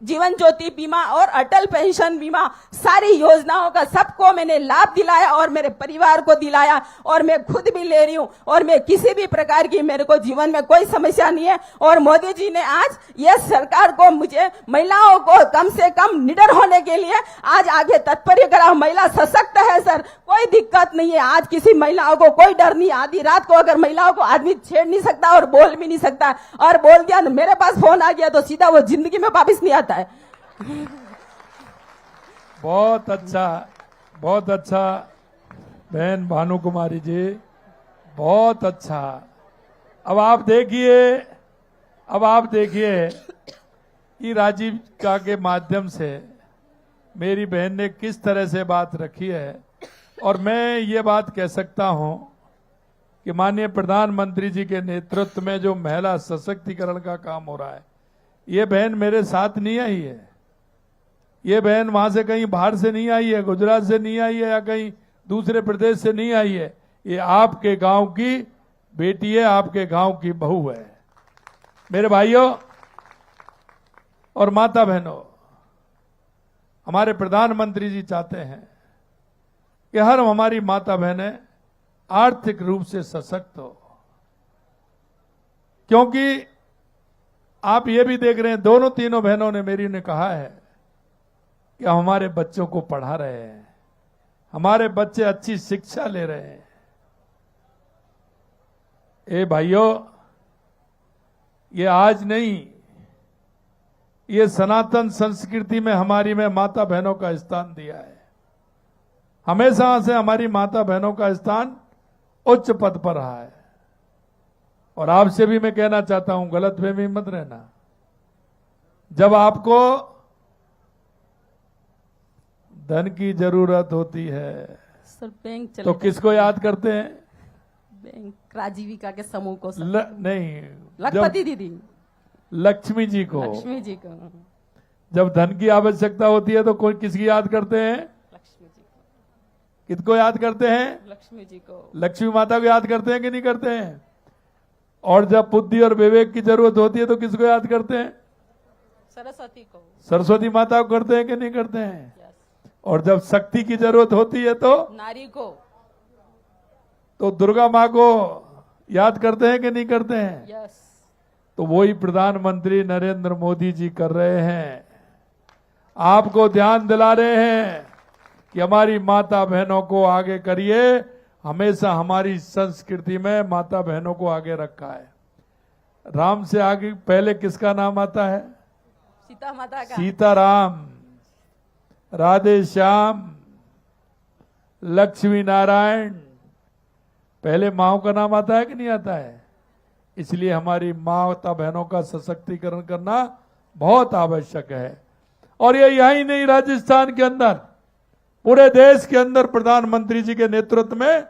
S5: जीवन ज्योति बीमा और अटल पेंशन बीमा, सारी योजनाओं का सबको मैंने लाभ दिलाया और मेरे परिवार को दिलाया, और मैं खुद भी ले रही हूँ। और मैं किसी भी प्रकार की, मेरे को जीवन में कोई समस्या नहीं है। और मोदी जी ने आज ये सरकार को, मुझे महिलाओं को कम से कम निडर होने के लिए आज आगे तत्पर्य करा। महिला सशक्त है सर, कोई दिक्कत नहीं है। आज किसी महिलाओं को कोई डर नहीं। आधी रात को अगर महिलाओं को आदमी छेड़ नहीं सकता और बोल भी नहीं सकता, और बोल दिया मेरे पास फोन आ गया तो सीधा वो जिंदगी में वापिस नहीं आता है।
S1: बहुत अच्छा बहन भानु कुमारी जी, बहुत अच्छा। अब आप देखिए कि राजीविका के माध्यम से मेरी बहन ने किस तरह से बात रखी है। और मैं ये बात कह सकता हूं कि माननीय प्रधानमंत्री जी के नेतृत्व में जो महिला सशक्तिकरण का काम हो रहा है, ये बहन मेरे साथ नहीं आई है। ये बहन वहां से कहीं बाहर से नहीं आई है, गुजरात से नहीं आई है या कहीं दूसरे प्रदेश से नहीं आई है। ये आपके गांव की बेटी है, आपके गांव की बहू है। मेरे भाइयों और माता बहनों, हमारे प्रधानमंत्री जी चाहते हैं कि हर हमारी माता बहनें आर्थिक रूप से सशक्त हो। क्योंकि आप ये भी देख रहे हैं, दोनों तीनों बहनों ने मेरी ने कहा है कि हम हमारे बच्चों को पढ़ा रहे हैं, हमारे बच्चे अच्छी शिक्षा ले रहे हैं। ए भाइयों, ये आज नहीं, ये सनातन संस्कृति में हमारी में माता बहनों का स्थान दिया है। हमेशा से हमारी माता बहनों का स्थान उच्च पद पर रहा है। और आपसे भी मैं कहना चाहता हूं, गलतफहमी मत रहना। जब आपको धन की जरूरत होती है
S5: सर बैंक चले
S1: तो किसको याद करते हैं?
S5: बैंक राजीविका के समूह को
S1: नहीं,
S5: लखपति दीदी,
S1: लक्ष्मी जी को।
S5: लक्ष्मी जी को
S1: जब धन की आवश्यकता होती है तो कोई किसकी याद करते हैं?
S5: लक्ष्मी जी को।
S1: किसको याद करते हैं?
S5: लक्ष्मी जी को।
S1: लक्ष्मी माता को याद करते हैं कि नहीं करते हैं? और जब बुद्धि और विवेक की जरूरत होती है तो किसको याद करते हैं?
S5: सरस्वती को।
S1: सरस्वती माता को करते हैं कि नहीं करते हैं? और जब शक्ति की जरूरत होती है तो
S5: नारी को।
S1: तो दुर्गा माँ को याद करते हैं कि नहीं करते हैं?
S5: यस।
S1: तो वही प्रधानमंत्री नरेंद्र मोदी जी कर रहे हैं, आपको ध्यान दिला रहे हैं कि हमारी माता बहनों को आगे करिए। हमेशा हमारी संस्कृति में माता बहनों को आगे रखा है। राम से आगे पहले किसका नाम आता है?
S5: सीता माता का।
S1: सीताराम, राधे श्याम, लक्ष्मी नारायण, पहले माओ का नाम आता है कि नहीं आता है? इसलिए हमारी माता बहनों का सशक्तिकरण करना बहुत आवश्यक है। और ये यही नहीं, राजस्थान के अंदर, पूरे देश के अंदर प्रधानमंत्री जी के नेतृत्व में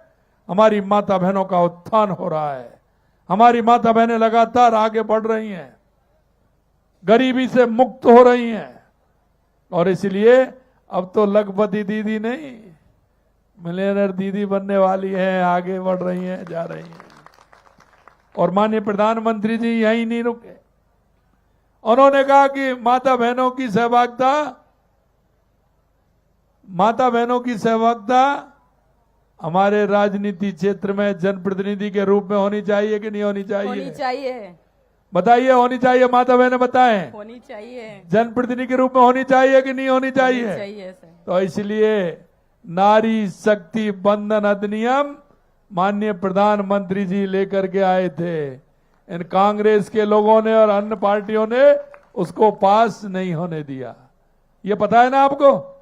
S1: हमारी माता बहनों का उत्थान हो रहा है। हमारी माता बहनें लगातार आगे बढ़ रही हैं, गरीबी से मुक्त हो रही हैं। और इसलिए अब तो लखपति दीदी नहीं, मिलियनर दीदी बनने वाली है, आगे बढ़ रही हैं, जा रही हैं। और माननीय प्रधानमंत्री जी यही नहीं रुके, उन्होंने कहा कि माता बहनों की सहभागिता हमारे राजनीति क्षेत्र में जनप्रतिनिधि के रूप में होनी चाहिए कि नहीं होनी चाहिए?
S5: होनी चाहिए।
S1: बताइए, होनी चाहिए? माता बहनें बताएं।
S5: होनी चाहिए।
S1: जनप्रतिनिधि के रूप में होनी चाहिए कि नहीं होनी चाहिए?
S5: होनी चाहिए सर।
S1: तो इसलिए नारी शक्ति बंधन अधिनियम माननीय प्रधानमंत्री जी लेकर के आए थे। इन कांग्रेस के लोगों ने और अन्य पार्टियों ने उसको पास नहीं होने दिया। ये पता है ना आपको?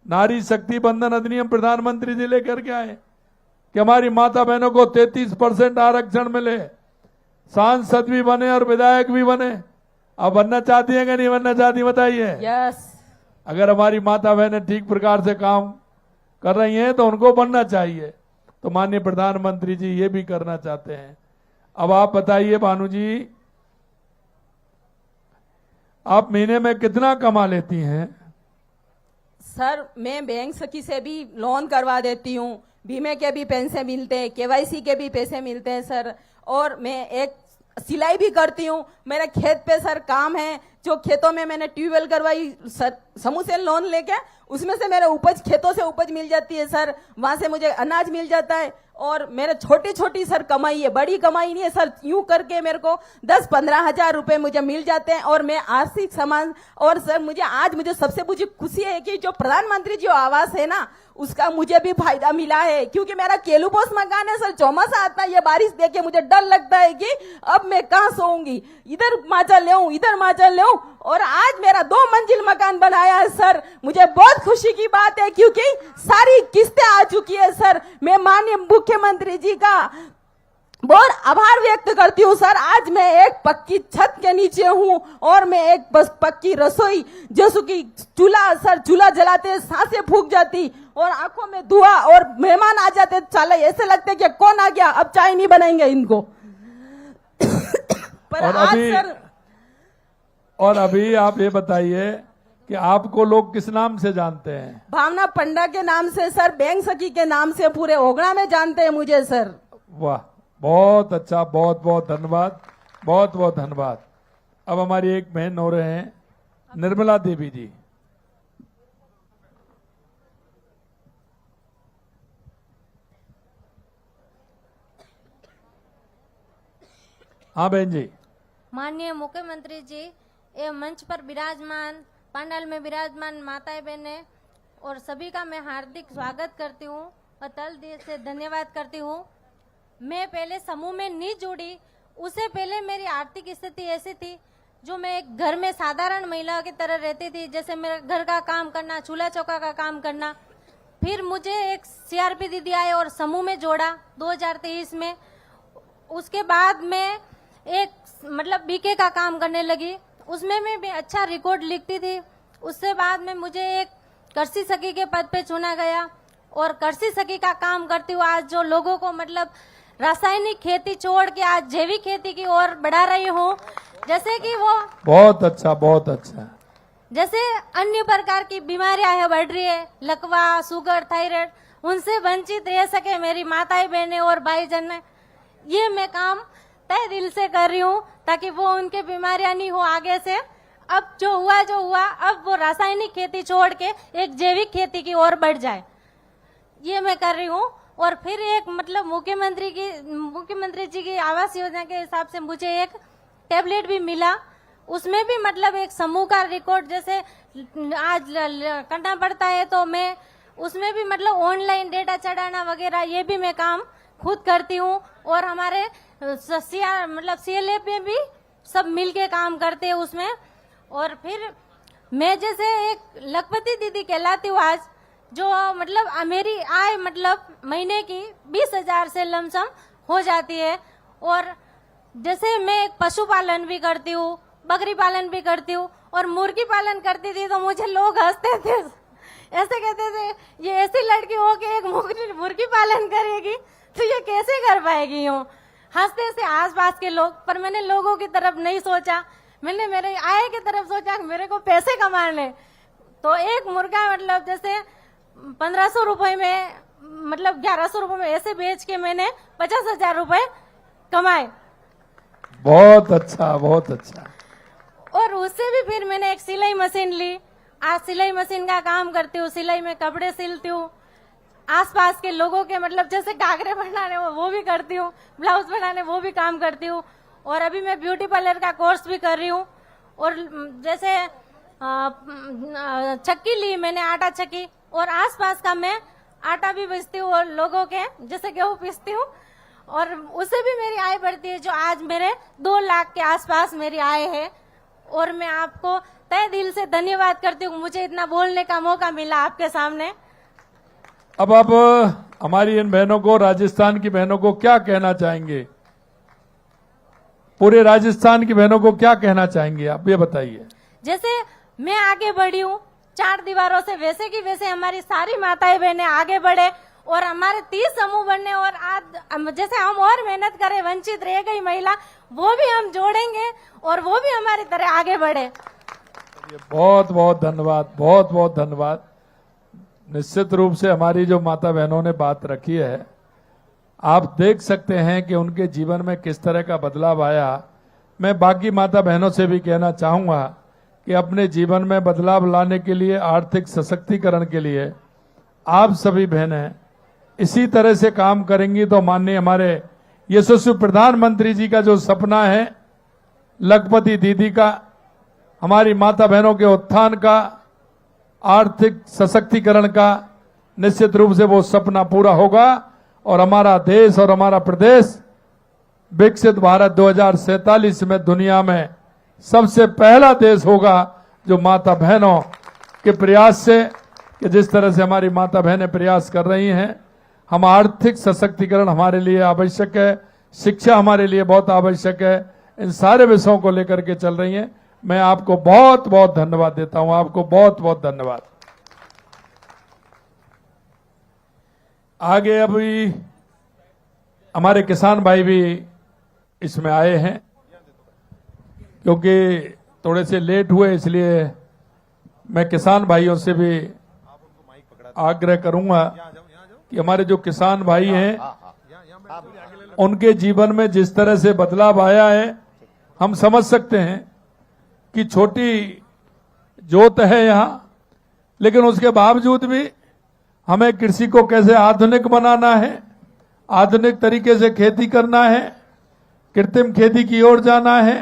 S1: नारी शक्ति बंधन अधिनियम प्रधानमंत्री जी लेकर के आए कि हमारी माता बहनों को 33% आरक्षण मिले, सांसद भी बने और विधायक भी बने। अब बनना चाहती है कि नहीं बनना चाहती? बताइए।
S5: यस।
S1: अगर हमारी माता बहनें ठीक प्रकार से काम कर रही हैं तो उनको बनना चाहिए। तो माननीय प्रधानमंत्री जी ये भी करना चाहते हैं। अब आप बताइए भानु जी, आप महीने में कितना कमा लेती हैं?
S5: सर मैं बैंक सखी से भी लोन करवा देती हूँ, बीमे के भी पैसे मिलते हैं, केवाईसी के भी पैसे मिलते हैं सर। और मैं एक सिलाई भी करती हूँ। मेरे खेत पे सर काम है, जो खेतों में मैंने ट्यूबवेल करवाई सर, समूह से लोन लेके, उसमें से मेरे उपज, खेतों से उपज मिल जाती है सर, वहां से मुझे अनाज मिल जाता है। और मेरे छोटी छोटी सर कमाई है, बड़ी कमाई नहीं है सर। यूं करके मेरे को 10-15 हजार रुपए मुझे मिल जाते हैं और मैं आर्थिक समान। और सर मुझे सबसे मुझे खुशी है कि जो प्रधानमंत्री जी आवास है ना, उसका मुझे भी फायदा मिला है। क्योंकि मेरा केलूपोस मकान है सर, चौमासा आता है, ये बारिश देख के मुझे डर लगता है कि अब मैं कहाँ सोऊंगी, इधर माचा ले और आज मेरा 2 मंजिल मकान बनाया है सर। मुझे बहुत खुशी की बात है क्योंकि सारी किस्तें आ चुकी है सर। मैं माननीय मुख्यमंत्री जी का बहुत आभार व्यक्त करती हूँ सर। आज मैं एक पक्की छत के नीचे हूँ और मैं एक बस पक्की रसोई, जैसे कि चूल्हा जलाते सांसें फूक जाती और आंखों में धुआं, और मेहमान आ जाते चले ऐसे लगते कि कौन आ गया, अब चाय नहीं बनाएंगे इनको। पर आज सर
S1: और अभी आप ये बताइए कि आपको लोग किस नाम से जानते हैं?
S5: भावना पंडा के नाम से सर, बैंक सखी के नाम से पूरे ओगड़ा में जानते हैं मुझे सर।
S1: वाह, बहुत अच्छा, बहुत बहुत धन्यवाद, बहुत बहुत धन्यवाद। अब हमारी एक बहन हो रहे हैं, निर्मला देवी जी। हाँ बहन जी।
S6: माननीय मुख्यमंत्री जी, ये मंच पर विराजमान, पंडाल में विराजमान माताएं बहनें और सभी का मैं हार्दिक स्वागत करती हूँ और तल दिल से धन्यवाद करती हूँ। मैं पहले समूह में नहीं जुड़ी, उससे पहले मेरी आर्थिक स्थिति ऐसी थी जो मैं एक घर में साधारण महिला की तरह रहती थी, जैसे मेरे घर का काम करना, चूल्हा चौका का काम करना। फिर मुझे एक सीआरपी दीदी आए और समूह में जोड़ा 2023 में। उसके बाद मैं एक बीके का काम करने लगी, उसमें मैं भी अच्छा रिकॉर्ड लिखती थी। उससे बाद में मुझे एक कृषि सखी के पद पे चुना गया और कृषि सखी का काम करती हूँ। आज जो लोगों को रासायनिक खेती छोड़ के आज जैविक खेती की ओर बढ़ा रही हूँ, जैसे कि वो
S1: बहुत अच्छा, बहुत अच्छा।
S6: जैसे अन्य प्रकार की बीमारियां है बढ़ रही है, लकवा, शुगर, थायराइड, उनसे वंचित रह सके मेरी माताएं बहनें और भाईजन। ये मैं काम तय दिल से कर रही हूँ ताकि वो उनके बीमारियां नहीं हो आगे से। अब जो हुआ अब वो रासायनिक खेती छोड़ के एक जैविक खेती की ओर बढ़ जाए, ये मैं कर रही हूँ। और फिर एक मतलब मुख्यमंत्री जी की आवास योजना के हिसाब से मुझे एक टैबलेट भी मिला, उसमें भी मतलब एक समूह का रिकॉर्ड जैसे आज करना पड़ता है, तो मैं उसमें भी मतलब ऑनलाइन डेटा चढ़ाना वगैरह ये भी मैं काम खुद करती हूँ। और हमारे मतलब CLA पे भी सब मिलके काम करते हैं उसमें। और फिर मैं जैसे एक लखपति दीदी कहलाती हूँ आज, जो मतलब मेरी आय मतलब महीने की 20,000 से लमसम हो जाती है। और जैसे मैं एक पशुपालन भी करती हूँ, बकरी पालन भी करती हूँ, और मुर्गी पालन करती थी तो मुझे लोग हंसते थे, ऐसे कहते थे ये ऐसी लड़की हो कि एक मुर्गी पालन करेगी तो ये कैसे कर पाएगी, यूं हंसते से आसपास के लोग। पर मैंने लोगों की तरफ नहीं सोचा, मैंने मेरे आय की तरफ सोचा कि मेरे को पैसे कमाने। तो एक मुर्गा मतलब जैसे 1500 रुपए में मतलब 1100 रुपए में ऐसे बेच के मैंने 50,000 रुपए कमाए।
S1: बहुत अच्छा, बहुत अच्छा।
S6: और उससे भी फिर मैंने एक सिलाई मशीन ली, आज सिलाई मशीन का काम करती हूँ, सिलाई में कपड़े सिलती हूँ, आसपास के लोगों के मतलब जैसे घाघरे बनाने वो भी करती हूँ, ब्लाउज बनाने वो भी काम करती हूँ। और अभी मैं ब्यूटी पार्लर का कोर्स भी कर रही हूँ। और जैसे चक्की ली मैंने, आटा चक्की, और आसपास का मैं आटा भी बेचती हूँ और लोगों के जैसे गेहूँ पीसती हूँ, और उससे भी मेरी आय बढ़ती है, जो आज मेरे 2 लाख के आसपास मेरी आय है। और मैं आपको तहे दिल से धन्यवाद करती हूँ, मुझे इतना बोलने का मौका मिला आपके सामने।
S1: अब आप हमारी इन बहनों को, राजस्थान की बहनों को क्या कहना चाहेंगे? पूरे राजस्थान की बहनों को क्या कहना चाहेंगे आप, ये बताइए।
S6: जैसे मैं आगे बढ़ी हूँ 4 दीवारों से, वैसे की वैसे हमारी सारी माताएं बहनें आगे बढ़े और हमारे 30 समूह बनने, और आज जैसे हम और मेहनत करें, वंचित रह गई महिला वो भी हम जोड़ेंगे और वो भी हमारी तरह आगे बढ़े।
S1: बहुत बहुत धन्यवाद, बहुत बहुत धन्यवाद। निश्चित रूप से हमारी जो माता बहनों ने बात रखी है, आप देख सकते हैं कि उनके जीवन में किस तरह का बदलाव आया। मैं बाकी माता बहनों से भी कहना चाहूंगा कि अपने जीवन में बदलाव लाने के लिए, आर्थिक सशक्तिकरण के लिए आप सभी बहनें इसी तरह से काम करेंगी तो माननीय हमारे यशस्वी प्रधानमंत्री जी का जो सपना है, लखपति दीदी का, हमारी माता बहनों के उत्थान का, आर्थिक सशक्तिकरण का, निश्चित रूप से वो सपना पूरा होगा और हमारा देश और हमारा प्रदेश विकसित भारत 2047 में दुनिया में सबसे पहला देश होगा, जो माता बहनों के प्रयास से, कि जिस तरह से हमारी माता बहनें प्रयास कर रही हैं। हम आर्थिक सशक्तिकरण हमारे लिए आवश्यक है, शिक्षा हमारे लिए बहुत आवश्यक है, इन सारे विषयों को लेकर के चल रही हैं। मैं आपको बहुत बहुत धन्यवाद देता हूं, आपको बहुत बहुत धन्यवाद। आगे अभी हमारे किसान भाई भी इसमें आए हैं, क्योंकि थोड़े से लेट हुए, इसलिए मैं किसान भाइयों से भी आग्रह करूंगा कि हमारे जो किसान भाई हैं, उनके जीवन में जिस तरह से बदलाव आया है, हम समझ सकते हैं कि छोटी जोत है यहाँ, लेकिन उसके बावजूद भी हमें कृषि को कैसे आधुनिक बनाना है, आधुनिक तरीके से खेती करना है, कृत्रिम खेती की ओर जाना है,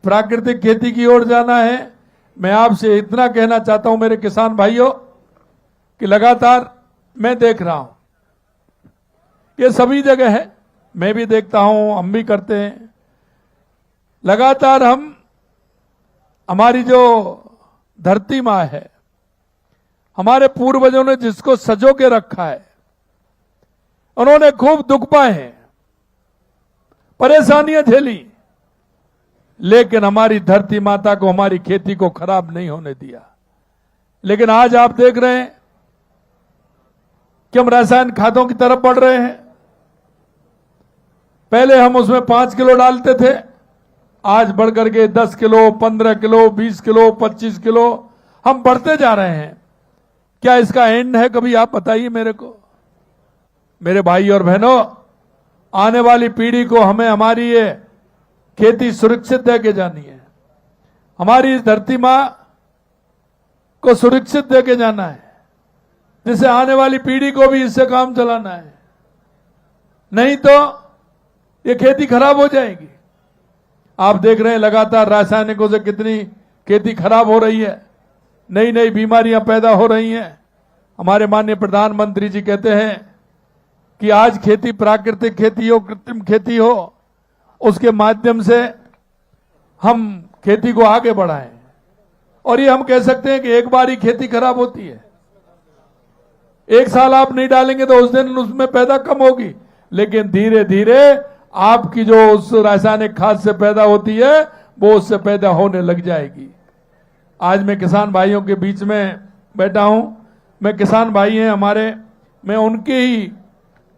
S1: प्राकृतिक खेती की ओर जाना है। मैं आपसे इतना कहना चाहता हूं मेरे किसान भाइयों कि लगातार मैं देख रहा हूं, ये सभी जगह है, मैं भी देखता हूं, हम भी करते हैं, लगातार हमारी जो धरती माँ है, हमारे पूर्वजों ने जिसको सजो के रखा है, उन्होंने खूब दुख पाए हैं, परेशानियां झेली, लेकिन हमारी धरती माता को, हमारी खेती को खराब नहीं होने दिया। लेकिन आज आप देख रहे हैं कि हम रासायनिक खादों की तरफ बढ़ रहे हैं। पहले हम उसमें 5 किलो डालते थे, आज बढ़कर के 10 किलो, 15 किलो, 20 किलो, 25 किलो हम बढ़ते जा रहे हैं। क्या इसका एंड है? कभी आप बताइए मेरे को। मेरे भाई और बहनों, आने वाली पीढ़ी को हमें हमारी ये खेती सुरक्षित दे के जानी है। हमारी इस धरती मां को सुरक्षित देके जाना है, जिससे आने वाली पीढ़ी को भी इससे काम चलाना है। नहीं तो ये खेती खराब हो जाएगी। आप देख रहे हैं लगातार रासायनिकों से कितनी खेती खराब हो रही है, नई नई बीमारियां पैदा हो रही हैं। हमारे माननीय प्रधानमंत्री जी कहते हैं कि आज खेती प्राकृतिक खेती हो, कृत्रिम खेती हो, उसके माध्यम से हम खेती को आगे बढ़ाएं। और ये हम कह सकते हैं कि एक बार ही खेती खराब होती है, एक साल आप नहीं डालेंगे तो उस दिन उसमें पैदा कम होगी, लेकिन धीरे धीरे आपकी जो उस रासायनिक खाद से पैदा होती है वो उससे पैदा होने लग जाएगी। आज मैं किसान भाइयों के बीच में बैठा हूं, मैं किसान भाई हैं हमारे, मैं उनके ही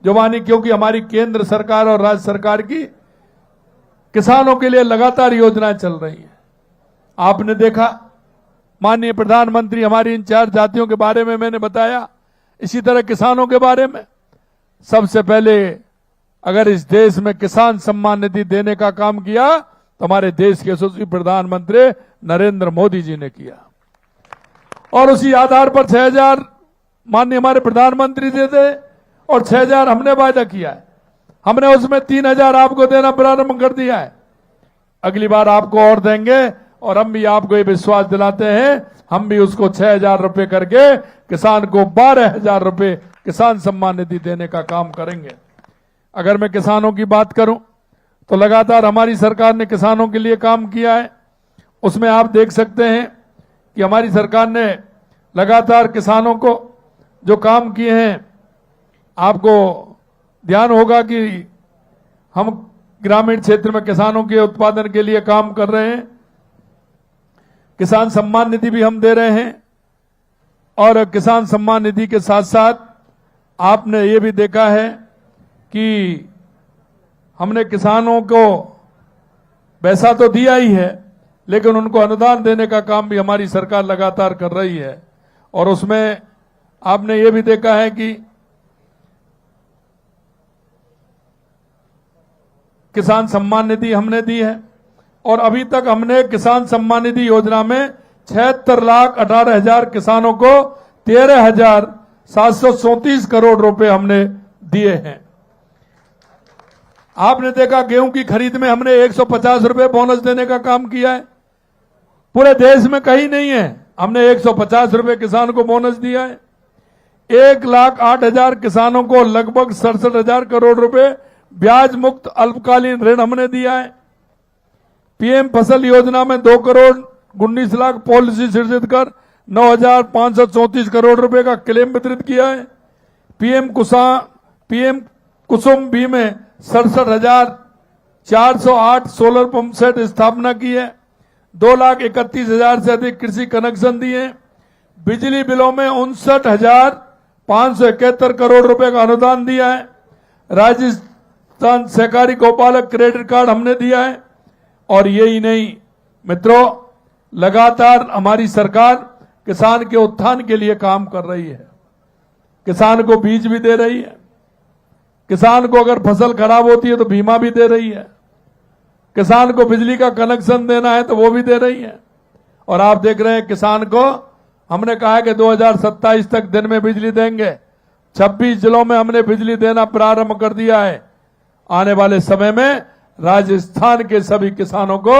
S1: जुबानी, क्योंकि हमारी केंद्र सरकार और राज्य सरकार की किसानों के लिए लगातार योजनाएं चल रही हैं। आपने देखा माननीय प्रधानमंत्री हमारी इन 4 जातियों के बारे में मैंने बताया, इसी तरह किसानों के बारे में सबसे पहले अगर इस देश में किसान सम्मान निधि देने का काम किया तो हमारे देश के यशस्वी प्रधानमंत्री नरेंद्र मोदी जी ने किया। और उसी आधार पर 6,000 माननीय हमारे प्रधानमंत्री जी थे और 6,000 हमने वायदा किया है। हमने उसमें 3,000 आपको देना प्रारंभ कर दिया है। अगली बार आपको और देंगे और हम भी आपको ये विश्वास दिलाते हैं, हम भी उसको 6,000 रुपए करके किसान को 12,000 रुपए किसान सम्मान निधि देने का काम करेंगे। अगर मैं किसानों की बात करूं तो लगातार हमारी सरकार ने किसानों के लिए काम किया है। उसमें आप देख सकते हैं कि हमारी सरकार ने लगातार किसानों को जो काम किए हैं, आपको ध्यान होगा कि हम ग्रामीण क्षेत्र में किसानों के उत्पादन के लिए काम कर रहे हैं। किसान सम्मान निधि भी हम दे रहे हैं और किसान सम्मान निधि के साथ साथ आपने ये भी देखा है कि हमने किसानों को पैसा तो दिया ही है, लेकिन उनको अनुदान देने का काम भी हमारी सरकार लगातार कर रही है। और उसमें आपने ये भी देखा है कि किसान सम्मान निधि हमने दी है और अभी तक हमने किसान सम्मान निधि योजना में 76,18,000 किसानों को 13,734 करोड़ रुपए हमने दिए हैं। आपने देखा गेहूं की खरीद में हमने 150 रुपए बोनस देने का काम किया है। पूरे देश में कहीं नहीं है, हमने 150 रुपए किसान को बोनस दिया है। 1,08,000 किसानों को लगभग 67,000 करोड़ रुपए ब्याज मुक्त अल्पकालीन ऋण हमने दिया है। पीएम फसल योजना में 2 करोड़ 19 लाख पॉलिसी सृजित कर 9,534 करोड़ रुपए का क्लेम वितरित किया है। पीएम कुसुम बी में 67,408 सोलर पंप सेट स्थापना की है। 2,31,000 से अधिक कृषि कनेक्शन दिए। बिजली बिलों में 59,571 करोड़ रुपए का अनुदान दिया है। राजस्थान सहकारी गौपालक क्रेडिट कार्ड हमने दिया है। और यही नहीं मित्रों, लगातार हमारी सरकार किसान के उत्थान के लिए काम कर रही है। किसान को बीज भी दे रही है, किसान को अगर फसल खराब होती है तो बीमा भी दे रही है, किसान को बिजली का कनेक्शन देना है तो वो भी दे रही है। और आप देख रहे हैं किसान को हमने कहा है कि 2027 तक दिन में बिजली देंगे। 26 जिलों में हमने बिजली देना प्रारंभ कर दिया है। आने वाले समय में राजस्थान के सभी किसानों को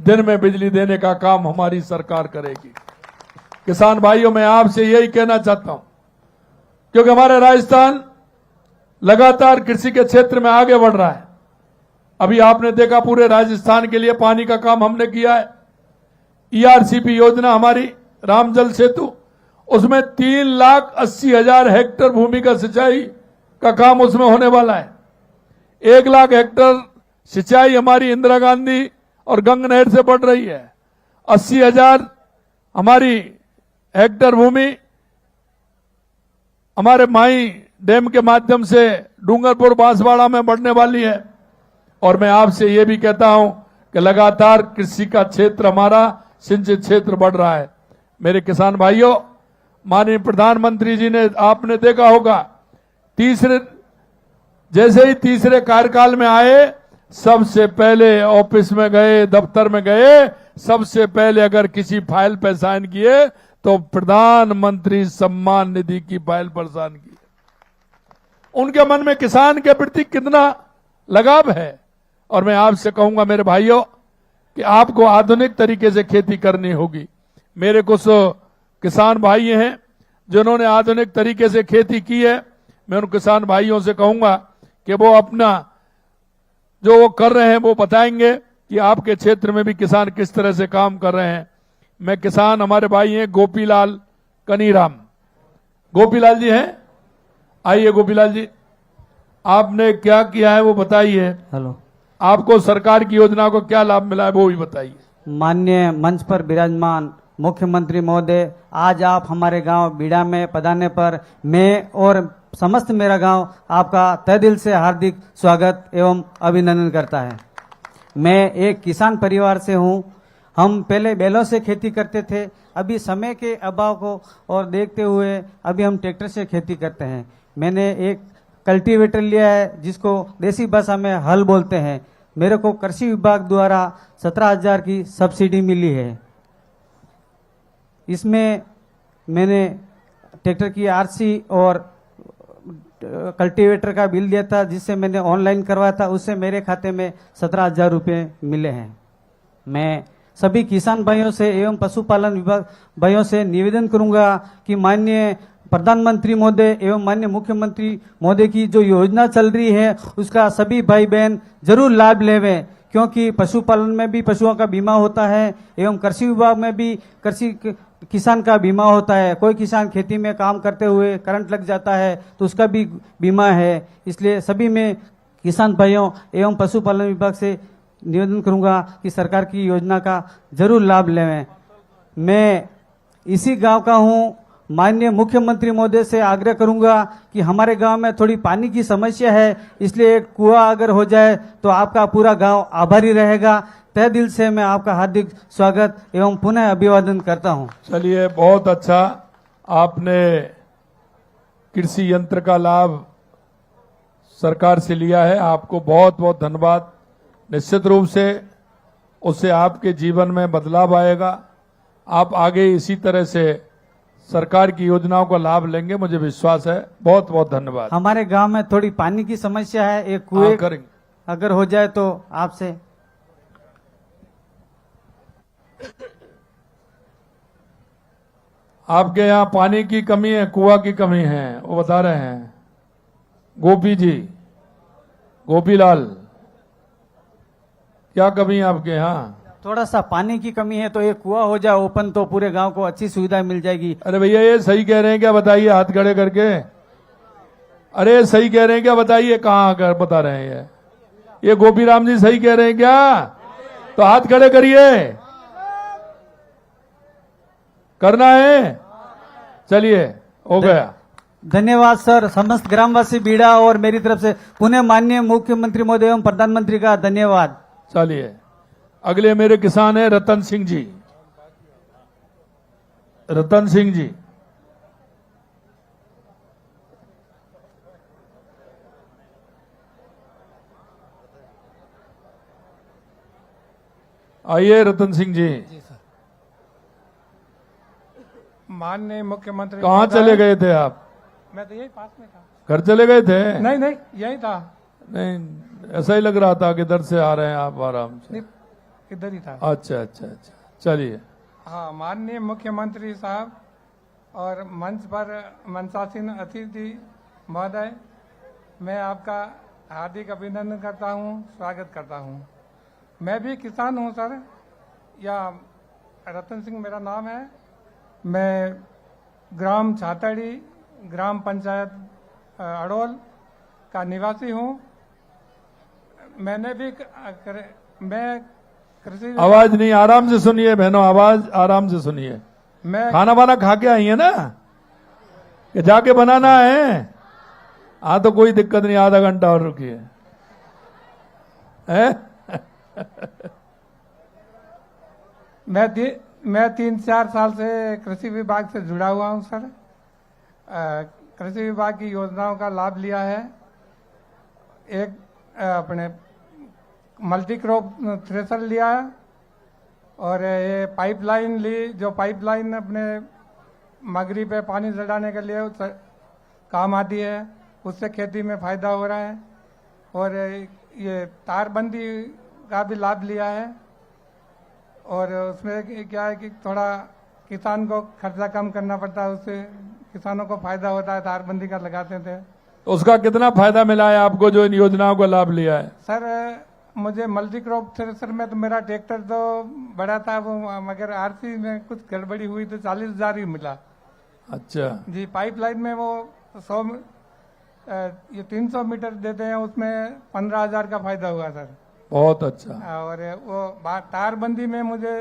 S1: दिन में बिजली देने का काम हमारी सरकार करेगी। किसान भाइयों, मैं आपसे यही कहना चाहता हूं, क्योंकि हमारा राजस्थान लगातार कृषि के क्षेत्र में आगे बढ़ रहा है। अभी आपने देखा पूरे राजस्थान के लिए पानी का काम हमने किया है। ईआरसीपी योजना हमारी राम जल सेतु, उसमें 3,80,000 हेक्टेयर भूमि का सिंचाई का काम उसमें होने वाला है। 1 लाख हेक्टेयर सिंचाई हमारी इंदिरा गांधी और गंग नहर से बढ़ रही है। 80,000 हमारी हेक्टेयर भूमि हमारे माई डैम के माध्यम से डूंगरपुर बांसवाड़ा में बढ़ने वाली है। और मैं आपसे ये भी कहता हूं कि लगातार कृषि का क्षेत्र हमारा सिंचित क्षेत्र बढ़ रहा है। मेरे किसान भाइयों, माननीय प्रधानमंत्री जी ने, आपने देखा होगा, जैसे ही तीसरे कार्यकाल में आए, सबसे पहले ऑफिस में गए, दफ्तर में गए, सबसे पहले अगर किसी फाइल पर साइन किए तो प्रधानमंत्री सम्मान निधि की फाइल पर साइन किए। उनके मन में किसान के प्रति कितना लगाव है। और मैं आपसे कहूंगा मेरे भाइयों कि आपको आधुनिक तरीके से खेती करनी होगी। मेरे कुछ किसान भाई हैं जिन्होंने आधुनिक तरीके से खेती की है। मैं उन किसान भाइयों से कहूंगा कि वो अपना जो वो कर रहे हैं वो बताएंगे कि आपके क्षेत्र में भी किसान किस तरह से काम कर रहे हैं। मैं किसान, हमारे भाई हैं गोपीलाल कनीराम, गोपीलाल जी हैं, आइए गोपीलाल जी, आपने क्या किया है वो बताइए।
S7: हेलो,
S1: आपको सरकार की योजना को क्या लाभ मिला है वो भी बताइए।
S7: माननीय मंच पर विराजमान मुख्यमंत्री महोदय, आज आप हमारे गांव बीड़ा में पधारने पर मैं और समस्त मेरा गांव आपका तहे दिल से हार्दिक स्वागत एवं अभिनंदन करता है। मैं एक किसान परिवार से हूं। हम पहले बैलों से खेती करते थे, अभी समय के अभाव को और देखते हुए अभी हम ट्रैक्टर से खेती करते हैं। मैंने एक कल्टीवेटर लिया है जिसको देसी भाषा में हल बोलते हैं। मेरे को कृषि विभाग द्वारा 17,000 की सब्सिडी मिली है। इसमें मैंने ट्रैक्टर की आरसी और कल्टीवेटर का बिल दिया था जिससे मैंने ऑनलाइन करवाया था, उससे मेरे खाते में 17,000 रुपये मिले हैं। मैं सभी किसान भाइयों से एवं पशुपालन विभाग भाइयों से निवेदन करूंगा कि माननीय प्रधानमंत्री महोदय एवं माननीय मुख्यमंत्री महोदय की जो योजना चल रही है उसका सभी भाई बहन जरूर लाभ लेवें, क्योंकि पशुपालन में भी पशुओं का बीमा होता है एवं कृषि विभाग में भी कृषि किसान का बीमा होता है। कोई किसान खेती में काम करते हुए करंट लग जाता है तो उसका भी बीमा है। इसलिए सभी में किसान भाइयों एवं पशुपालन विभाग से निवेदन करूंगा कि सरकार की योजना का जरूर लाभ लें। मैं इसी गांव का हूं। माननीय मुख्यमंत्री महोदय से आग्रह करूंगा कि हमारे गांव में थोड़ी पानी की समस्या है, इसलिए एक कुआं अगर हो जाए तो आपका पूरा गांव आभारी रहेगा। तहे दिल से मैं आपका हार्दिक स्वागत एवं पुनः अभिवादन करता हूं।
S1: चलिए, बहुत अच्छा, आपने कृषि यंत्र का लाभ सरकार से लिया है, आपको बहुत बहुत धन्यवाद। निश्चित रूप से उससे आपके जीवन में बदलाव आएगा। आप आगे इसी तरह से सरकार की योजनाओं का लाभ लेंगे, मुझे विश्वास है। बहुत बहुत धन्यवाद।
S7: हमारे गांव में थोड़ी पानी की समस्या है, एक कुएं
S1: करेंगे
S7: अगर हो जाए तो आपसे।
S1: आपके यहाँ पानी की कमी है, कुआं की कमी है, वो बता रहे हैं गोपी जी, गोपीलाल, क्या कमी है आपके यहाँ?
S7: थोड़ा सा पानी की कमी है तो एक कुआं हो जाए ओपन तो पूरे गांव को अच्छी सुविधा मिल जाएगी।
S1: अरे भैया, ये सही कह रहे हैं क्या? बताइए हाथ खड़े करके। अरे सही कह रहे हैं क्या? बताइए कहाँ आकर बता रहे हैं ये गोपीराम जी सही कह रहे हैं क्या? तो हाथ खड़े करिए। करना है? चलिए, हो गया।
S7: धन्यवाद सर। समस्त ग्रामवासी बीड़ा और मेरी तरफ से पुनः माननीय मुख्यमंत्री महोदय एवं प्रधानमंत्री का धन्यवाद।
S1: चलिए, अगले मेरे किसान हैं रतन सिंह जी। रतन सिंह जी, आइए रतन सिंह जी।
S8: माननीय मुख्यमंत्री
S1: कहाँ
S8: महोदय,
S1: चले गए थे आप?
S8: मैं तो यही पास में था।
S1: घर चले गए थे?
S8: नहीं नहीं, यही था।
S1: नहीं, ऐसा ही लग रहा था कि इधर से आ रहे हैं आप आराम से।
S8: नहीं, इधर ही था।
S1: अच्छा अच्छा अच्छा, चलिए।
S8: हाँ, माननीय मुख्यमंत्री साहब और मंच पर मंचासीन अतिथि महोदय, मैं आपका हार्दिक अभिनंदन करता हूँ, स्वागत करता हूँ। मैं भी किसान हूँ सर, या रतन सिंह मेरा नाम है। मैं ग्राम छातड़ी, ग्राम पंचायत अड़ोल का निवासी हूँ। मैंने भी मैं कृषि,
S1: आवाज नहीं, आराम से सुनिए बहनों, आवाज आराम से सुनिए।
S8: मैं
S1: खाना वाना खा के आई है ना, कि जाके बनाना है? हाँ, तो कोई दिक्कत नहीं, आधा घंटा और रुकिए।
S8: मैं 3-4 साल से कृषि विभाग से जुड़ा हुआ हूं सर। कृषि विभाग की योजनाओं का लाभ लिया है। एक अपने मल्टी क्रॉप थ्रेशर लिया है और ये पाइपलाइन ली, जो पाइपलाइन अपने मगरी पे पानी चढ़ाने के लिए काम आती है, उससे खेती में फ़ायदा हो रहा है। और ये तारबंदी का भी लाभ लिया है और उसमें क्या है कि थोड़ा किसान को खर्चा कम करना पड़ता है, उससे किसानों को फायदा होता है। तारबंदी का लगाते थे
S1: तो उसका कितना फायदा मिला है आपको जो इन योजनाओं का लाभ लिया है?
S8: सर। मुझे मल्टी क्रॉप थ्रेशर में तो मेरा ट्रैक्टर तो बड़ा था वो, मगर आरसी में कुछ गड़बड़ी हुई तो 40,000 ही मिला।
S1: अच्छा
S8: जी, पाइपलाइन में वो 300 मीटर देते हैं, उसमें 15,000 का फायदा हुआ सर।
S1: बहुत अच्छा।
S8: और वो तारबंदी में मुझे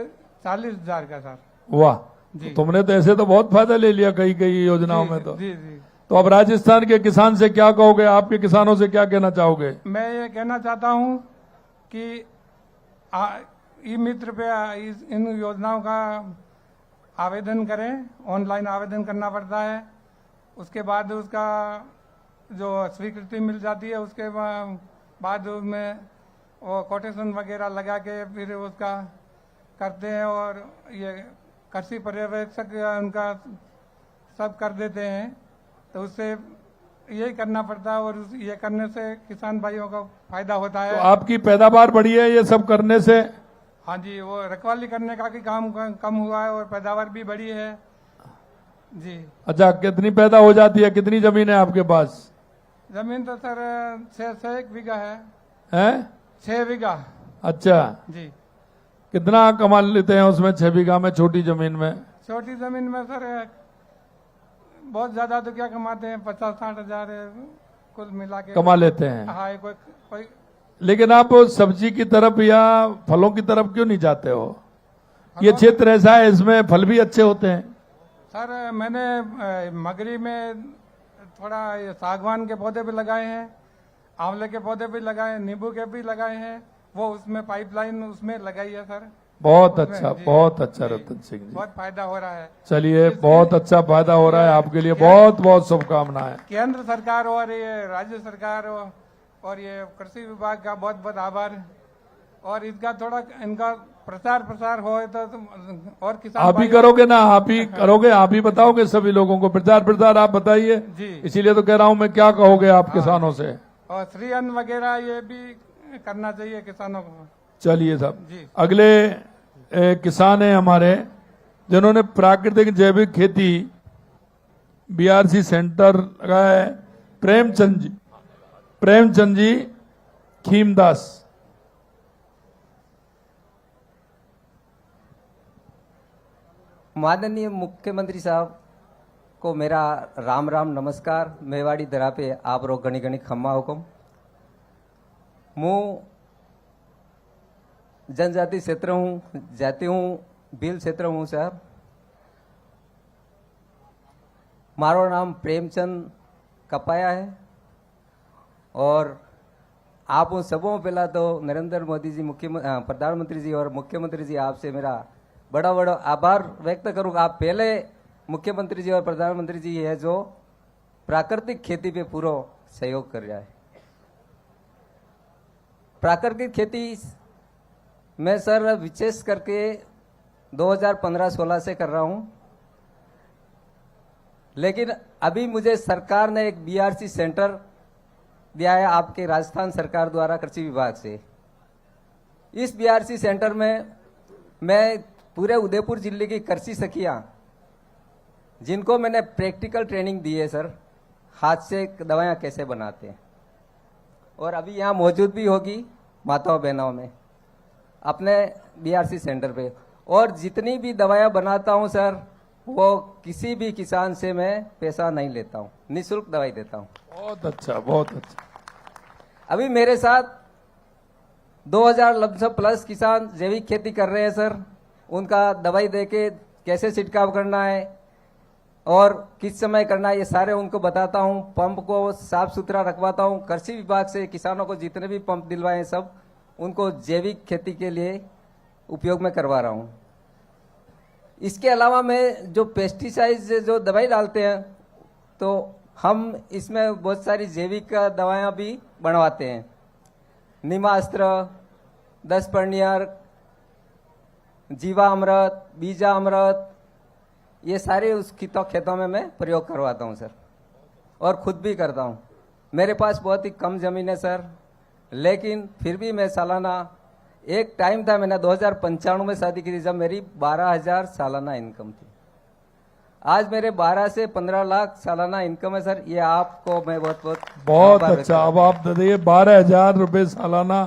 S8: 40,000 का सर।
S1: वाह,
S8: जी।
S1: तो तुमने तो ऐसे तो बहुत फायदा ले लिया कई कई योजनाओं में तो।
S8: जी जी।
S1: तो अब राजस्थान के किसान से क्या कहोगे, आपके किसानों से क्या कहना चाहोगे?
S8: मैं ये कहना चाहता हूँ कि ई मित्र पे इन योजनाओं का आवेदन करें। ऑनलाइन आवेदन करना पड़ता है, उसके बाद उसका जो स्वीकृति मिल जाती है, उसके बाद उसमें वो कोटेशन वगैरह लगा के फिर उसका करते हैं और ये कृषि पर्यवेक्षक उनका सब कर देते हैं। तो उससे यही करना पड़ता है और ये करने से किसान भाइयों को फायदा होता है।
S1: तो आपकी पैदावार बढ़ी है ये सब करने से?
S8: हाँ जी, वो रखवाली करने का भी काम कम हुआ है और पैदावार भी बढ़ी है जी।
S1: अच्छा, कितनी पैदा हो जाती है? कितनी जमीन है आपके पास?
S8: जमीन तो सर 6 बीघा है।
S1: हैं?
S8: 6 बीघा।
S1: अच्छा,
S8: जी।
S1: कितना कमा लेते हैं उसमें 6 बीघा में, छोटी जमीन में?
S8: छोटी जमीन में सर बहुत ज्यादा तो क्या कमाते हैं, 50-60 हजार कुल मिला के
S1: कमा लेते हैं।
S8: हाँ, कोई
S1: लेकिन आप सब्जी की तरफ या फलों की तरफ क्यों नहीं जाते हो? ये क्षेत्र ऐसा है, इसमें फल भी अच्छे होते हैं।
S8: सर मैंने मगरी में थोड़ा ये सागवान के पौधे भी लगाए हैं, आंवले के पौधे भी लगाए हैं, नींबू के भी लगाए हैं। वो उसमें पाइपलाइन उसमें लगाई है सर।
S1: बहुत
S8: उसमें,
S1: अच्छा,
S8: जी,
S1: बहुत अच्छा
S8: जी,
S1: रतन सिंह जी।
S8: बहुत फायदा हो रहा है।
S1: चलिए, बहुत अच्छा फायदा हो रहा है आपके लिए, बहुत बहुत शुभकामनाएं।
S8: केंद्र सरकार और ये राज्य सरकार और ये कृषि विभाग का बहुत बहुत आभार। और इसका थोड़ा इनका प्रसार हो तो और किसान
S1: आप ही करोगे ना? आप ही करोगे, आप ही बताओगे सभी लोगों को? प्रचार आप बताइए
S8: जी।
S1: इसीलिए तो कह रहा हूं मैं, क्या कहोगे आप किसानों से?
S8: और श्री अन्न वगैरह ये भी करना चाहिए किसानों को।
S1: चलिए साहब,
S8: जी।
S1: अगले किसान हैं हमारे जिन्होंने प्राकृतिक जैविक खेती बीआरसी सेंटर लगाया है, प्रेमचंद जी खीमदास।
S9: माननीय मुख्यमंत्री साहब को मेरा राम राम नमस्कार। मेवाड़ी दरा पे आप रो घनी घनी खम्मा हुकुम। मैं जनजाति क्षेत्र हूँ, जाति हूँ, भील क्षेत्र हूँ साहब। मारो नाम प्रेमचंद कपाया है और आप उन सबों पहला तो नरेंद्र मोदी जी प्रधानमंत्री जी और मुख्यमंत्री जी आपसे मेरा बड़ा आभार व्यक्त करूँ। आप पहले मुख्यमंत्री जी और प्रधानमंत्री जी है जो प्राकृतिक खेती पे पूरा सहयोग कर रहा है। प्राकृतिक खेती मैं सर विशेष करके 2015-16 से कर रहा हूं, लेकिन अभी मुझे सरकार ने एक बीआरसी सेंटर दिया है आपके राजस्थान सरकार द्वारा कृषि विभाग से। इस बीआरसी सेंटर में मैं पूरे उदयपुर जिले की कृषि सखियां जिनको मैंने प्रैक्टिकल ट्रेनिंग दी है सर, हाथ से दवाएं कैसे बनाते हैं, और अभी यहाँ मौजूद भी होगी माताओं बहनों में अपने बीआरसी सेंटर पे। और जितनी भी दवाएं बनाता हूं सर, वो किसी भी किसान से मैं पैसा नहीं लेता हूं, निःशुल्क दवाई देता हूं।
S1: बहुत अच्छा, बहुत अच्छा।
S9: अभी मेरे साथ 2000 लमसम प्लस किसान जैविक खेती कर रहे हैं सर। उनका दवाई देके कैसे छिड़काव करना है और किस समय करना है, ये सारे उनको बताता हूं। पंप को साफ सुथरा रखवाता हूं। कृषि विभाग से किसानों को जितने भी पंप दिलवाए हैं सब उनको जैविक खेती के लिए उपयोग में करवा रहा हूं। इसके अलावा मैं जो पेस्टिसाइड्स जो दवाई डालते हैं तो हम इसमें बहुत सारी जैविक दवाएं भी बनवाते हैं। नीमास्त्र, 10 पर्णियर, जीवा अमृत, बीजा अमृत, ये सारे उस खेतों में मैं प्रयोग करवाता हूँ सर, और खुद भी करता हूँ। मेरे पास बहुत ही कम जमीन है सर, लेकिन फिर भी मैं सालाना, एक टाइम था मैंने 2095 में शादी की थी जब मेरी 12,000 सालाना इनकम थी। आज मेरे 12 से 15 लाख सालाना इनकम है सर। ये आपको मैं बहुत
S1: अच्छा। अब आप बताइए, 12,000 रुपए सालाना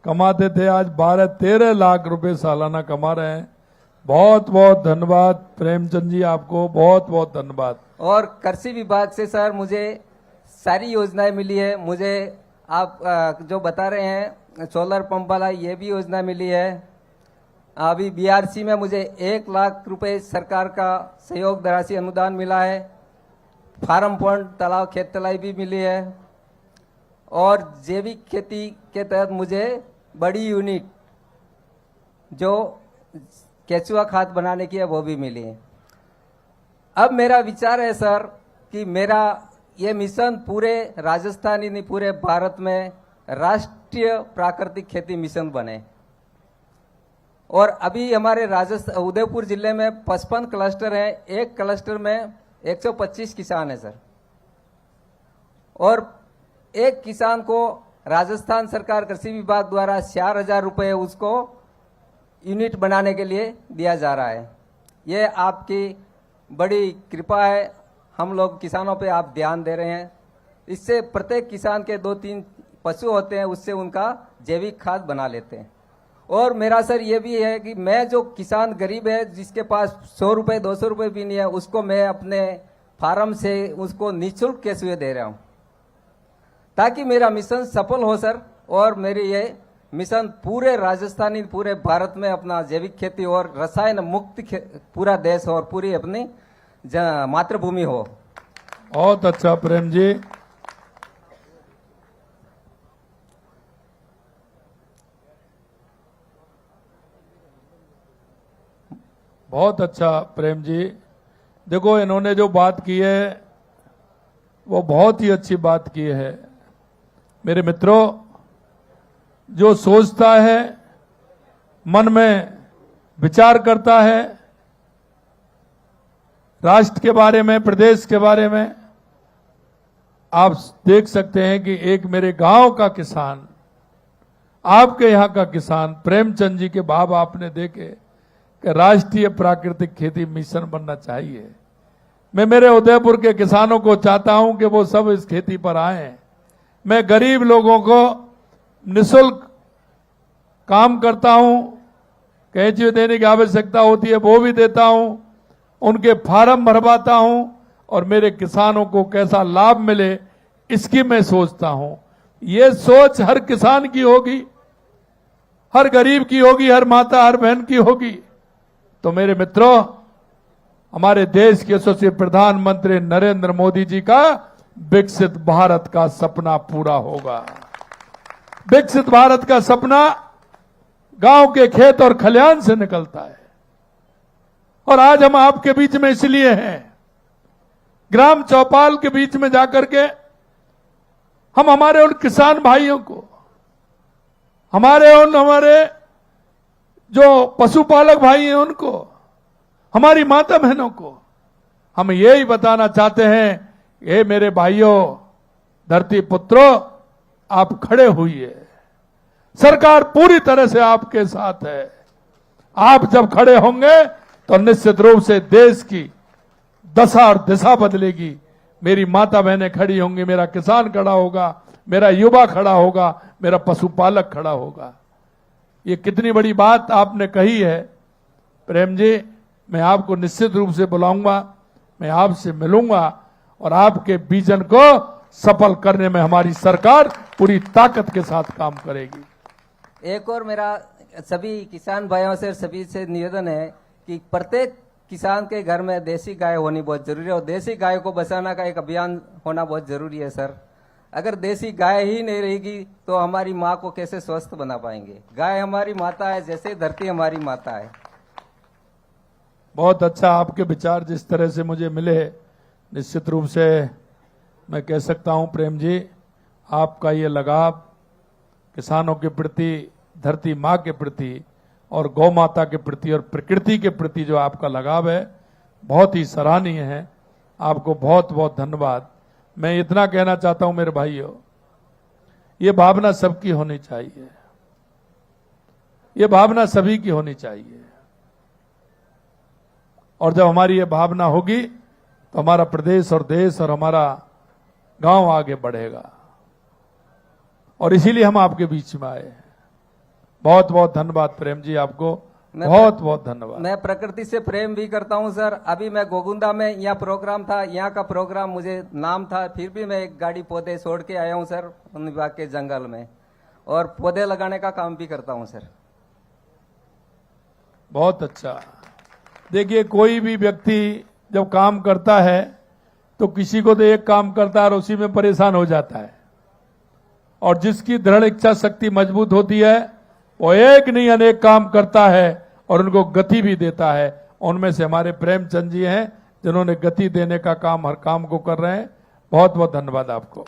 S1: कमाते थे, आज 12-13 लाख रुपए सालाना कमा रहे हैं। बहुत बहुत धन्यवाद प्रेमचंद जी, आपको बहुत बहुत धन्यवाद।
S9: और कृषि विभाग से सर मुझे सारी योजनाएं मिली है। मुझे आप जो बता रहे हैं सोलर पंप वाला, ये भी योजना मिली है। अभी बीआरसी में मुझे 1 लाख रुपए सरकार का सहयोग राशि अनुदान मिला है। फार्म फंड, तालाब, खेत तलाई भी मिली है। और जैविक खेती के तहत मुझे बड़ी यूनिट जो केचुआ खाद बनाने की है वो भी मिली है। अब मेरा विचार है सर कि मेरा ये मिशन पूरे राजस्थान ही नहीं, पूरे भारत में राष्ट्रीय प्राकृतिक खेती मिशन बने। और अभी हमारे राजस्थान उदयपुर जिले में 55 क्लस्टर हैं। एक क्लस्टर में 125 किसान है सर, और एक किसान को राजस्थान सरकार कृषि विभाग द्वारा 4,000 रुपये उसको यूनिट बनाने के लिए दिया जा रहा है। ये आपकी बड़ी कृपा है, हम लोग किसानों पे आप ध्यान दे रहे हैं। इससे प्रत्येक किसान के 2-3 पशु होते हैं, उससे उनका जैविक खाद बना लेते हैं। और मेरा सर ये भी है कि मैं जो किसान गरीब है, जिसके पास 100 रुपये 200 रुपये भी नहीं है, उसको मैं अपने फार्म से उसको निःशुल्क केचुए दे रहा हूँ, ताकि मेरा मिशन सफल हो सर। और मेरी ये मिशन पूरे राजस्थानी, पूरे भारत में अपना जैविक खेती और रसायन मुक्त पूरा देश और पूरी अपनी मातृभूमि हो।
S1: बहुत अच्छा प्रेम जी। बहुत अच्छा प्रेम जी। देखो, इन्होंने जो बात की है वो बहुत ही अच्छी बात की है। मेरे मित्रों, जो सोचता है, मन में विचार करता है राष्ट्र के बारे में, प्रदेश के बारे में, आप देख सकते हैं कि एक मेरे गांव का किसान, आपके यहां का किसान प्रेमचंद जी के भाव आपने देखे कि राष्ट्रीय प्राकृतिक खेती मिशन बनना चाहिए। मैं मेरे उदयपुर के किसानों को चाहता हूं कि वो सब इस खेती पर आए। मैं गरीब लोगों को निःशुल्क काम करता हूं, कैंची देने की आवश्यकता होती है वो भी देता हूं, उनके फार्म भरवाता हूं, और मेरे किसानों को कैसा लाभ मिले इसकी मैं सोचता हूं। ये सोच हर किसान की होगी, हर गरीब की होगी, हर माता हर बहन की होगी। तो मेरे मित्रों, हमारे देश के यशस्वी प्रधानमंत्री नरेंद्र मोदी जी का विकसित भारत का सपना पूरा होगा। विकसित भारत का सपना गांव के खेत और खलिहान से निकलता है। और आज हम आपके बीच में इसलिए हैं, ग्राम चौपाल के बीच में जाकर के हम हमारे उन किसान भाइयों को, हमारे जो पशुपालक भाई हैं उनको, हमारी माता बहनों को हम यही बताना चाहते हैं, ये मेरे भाइयों, धरती पुत्रों, आप खड़े होइए। सरकार पूरी तरह से आपके साथ है। आप जब खड़े होंगे तो निश्चित रूप से देश की दशा और दिशा बदलेगी। मेरी माता बहनें खड़ी होंगी, मेरा किसान खड़ा होगा, मेरा युवा खड़ा होगा, मेरा पशुपालक खड़ा होगा। ये कितनी बड़ी बात आपने कही है प्रेम जी। मैं आपको निश्चित रूप से बुलाऊंगा, मैं आपसे मिलूंगा, और आपके विजन को सफल करने में हमारी सरकार पूरी ताकत के साथ काम करेगी।
S9: एक और मेरा सभी किसान भाइयों से, सभी से निवेदन है कि प्रत्येक किसान के घर में देसी गाय होनी बहुत जरूरी है, और देसी गाय को बचाना का एक अभियान होना बहुत जरूरी है सर। अगर देसी गाय ही नहीं रहेगी तो हमारी माँ को कैसे स्वस्थ बना पाएंगे। गाय हमारी माता है, जैसे धरती हमारी माता है।
S1: बहुत अच्छा आपके विचार जिस तरह से मुझे मिले, निश्चित रूप से मैं कह सकता हूं प्रेम जी, आपका ये लगाव, किसानों के प्रति धरती माँ के प्रति और गौ माता के प्रति और प्रकृति के प्रति जो आपका लगाव है बहुत ही सराहनीय है। आपको बहुत बहुत धन्यवाद। मैं इतना कहना चाहता हूं मेरे भाइयों, ये भावना सबकी होनी चाहिए, ये भावना सभी की होनी चाहिए। और जब हमारी ये भावना होगी तो हमारा प्रदेश और देश और हमारा गांव आगे बढ़ेगा। और इसीलिए हम आपके बीच में आए हैं। बहुत बहुत धन्यवाद प्रेम जी, आपको बहुत बहुत धन्यवाद।
S9: मैं प्रकृति से प्रेम भी करता हूं सर। अभी मैं गोगुंदा में यहाँ प्रोग्राम था, यहाँ का प्रोग्राम मुझे नाम था, फिर भी मैं एक गाड़ी पौधे छोड़ के आया हूं सर वन विभाग के जंगल में, और पौधे लगाने का काम भी करता हूं सर।
S1: बहुत अच्छा। देखिए, कोई भी व्यक्ति जब काम करता है तो किसी को तो एक काम करता है और उसी में परेशान हो जाता है, और जिसकी दृढ़ इच्छा शक्ति मजबूत होती है वो एक नहीं अनेक काम करता है और उनको गति भी देता है। उनमें से हमारे प्रेमचंद जी हैं जिन्होंने गति देने का काम हर काम को कर रहे हैं। बहुत बहुत धन्यवाद आपको।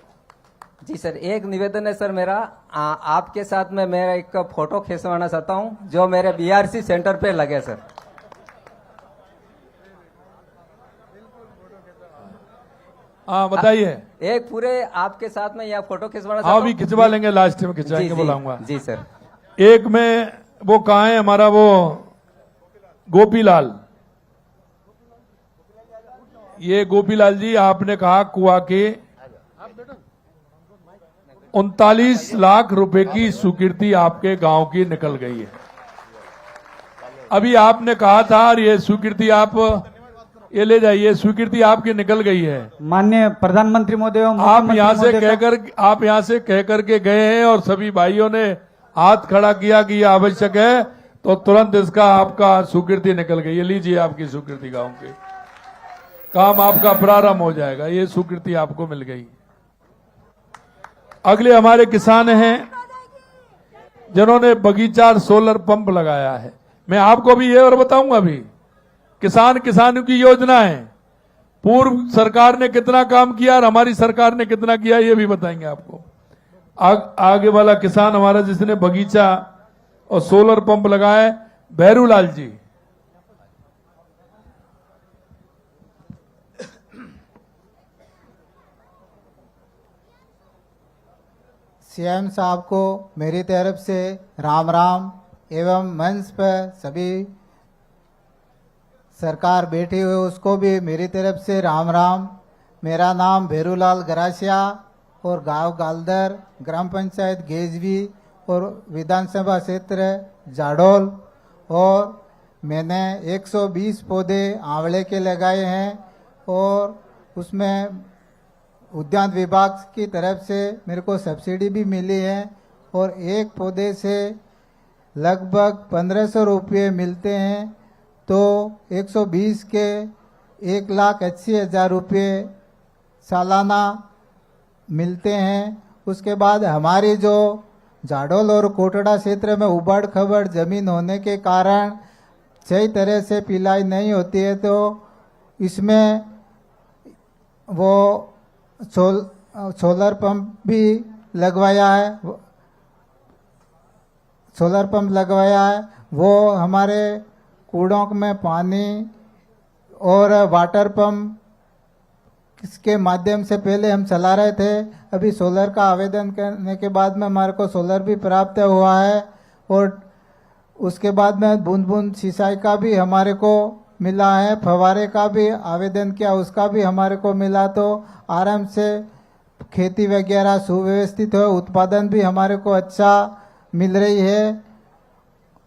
S9: जी सर, एक निवेदन है सर मेरा, आपके साथ में मेरा एक फोटो खिंचवाना चाहता हूं जो मेरे बीआरसी सेंटर पे लगे सर।
S1: हाँ बताइए।
S9: एक पूरे आपके साथ में यहाँ फोटो खिंचवाना
S1: हाँ अभी खिंचवा लेंगे, लास्ट में खिंचवाएंगे, बुलाऊंगा।
S9: जी सर।
S1: एक में वो कहाँ है हमारा वो गोपीलाल, ये गोपीलाल जी आपने कहा कुआ के 39 लाख रुपए की स्वीकृति आपके गांव की निकल गई है। अभी आपने कहा था और ये स्वीकृति आप ये ले जाइए, स्वीकृति आपकी निकल गई है।
S7: माननीय प्रधानमंत्री महोदय,
S1: आप यहाँ से कहकर के गए हैं और सभी भाइयों ने हाथ खड़ा किया कि ये आवश्यक है, तो तुरंत इसका आपका स्वीकृति निकल गई। ये लीजिए आपकी स्वीकृति, गांव के काम आपका प्रारंभ हो जाएगा। ये स्वीकृति आपको मिल गई। अगले हमारे किसान हैं जिन्होंने बगीचा और सोलर पंप लगाया है। मैं आपको भी ये और बताऊंगा, अभी किसानों की योजना है, पूर्व सरकार ने कितना काम किया और हमारी सरकार ने कितना किया, ये भी बताएंगे आपको। आगे वाला किसान हमारा जिसने बगीचा और सोलर पंप लगाया है, भैरूलाल जी।
S10: सीएम साहब को मेरी तरफ से राम राम, एवं मंच पर सभी सरकार बैठी हुई उसको भी मेरी तरफ से राम राम। मेरा नाम भैरूलाल गरासिया और गांव गालदर, ग्राम पंचायत गेजवी और विधानसभा क्षेत्र जाडोल, और मैंने 120 पौधे आंवले के लगाए हैं और उसमें उद्यान विभाग की तरफ से मेरे को सब्सिडी भी मिली है, और एक पौधे से लगभग 1500 रुपये मिलते हैं, तो 120 के 1,80,000 रुपये सालाना मिलते हैं। उसके बाद हमारी जो जाडोल और कोटड़ा क्षेत्र में उबड़ खबड़ जमीन होने के कारण सही तरह से पिलाई नहीं होती है, तो इसमें वो सोलर पंप भी लगवाया है, सोलर पंप लगवाया है। वो हमारे कूड़ों में पानी और वाटर पंप इसके माध्यम से पहले हम चला रहे थे। अभी सोलर का आवेदन करने के बाद में हमारे को सोलर भी प्राप्त हुआ है, और उसके बाद में बूंद बूंद सिंचाई का भी हमारे को मिला है, फवारे का भी आवेदन किया उसका भी हमारे को मिला, तो आराम से खेती वगैरह सुव्यवस्थित हो, उत्पादन भी हमारे को अच्छा मिल रही है।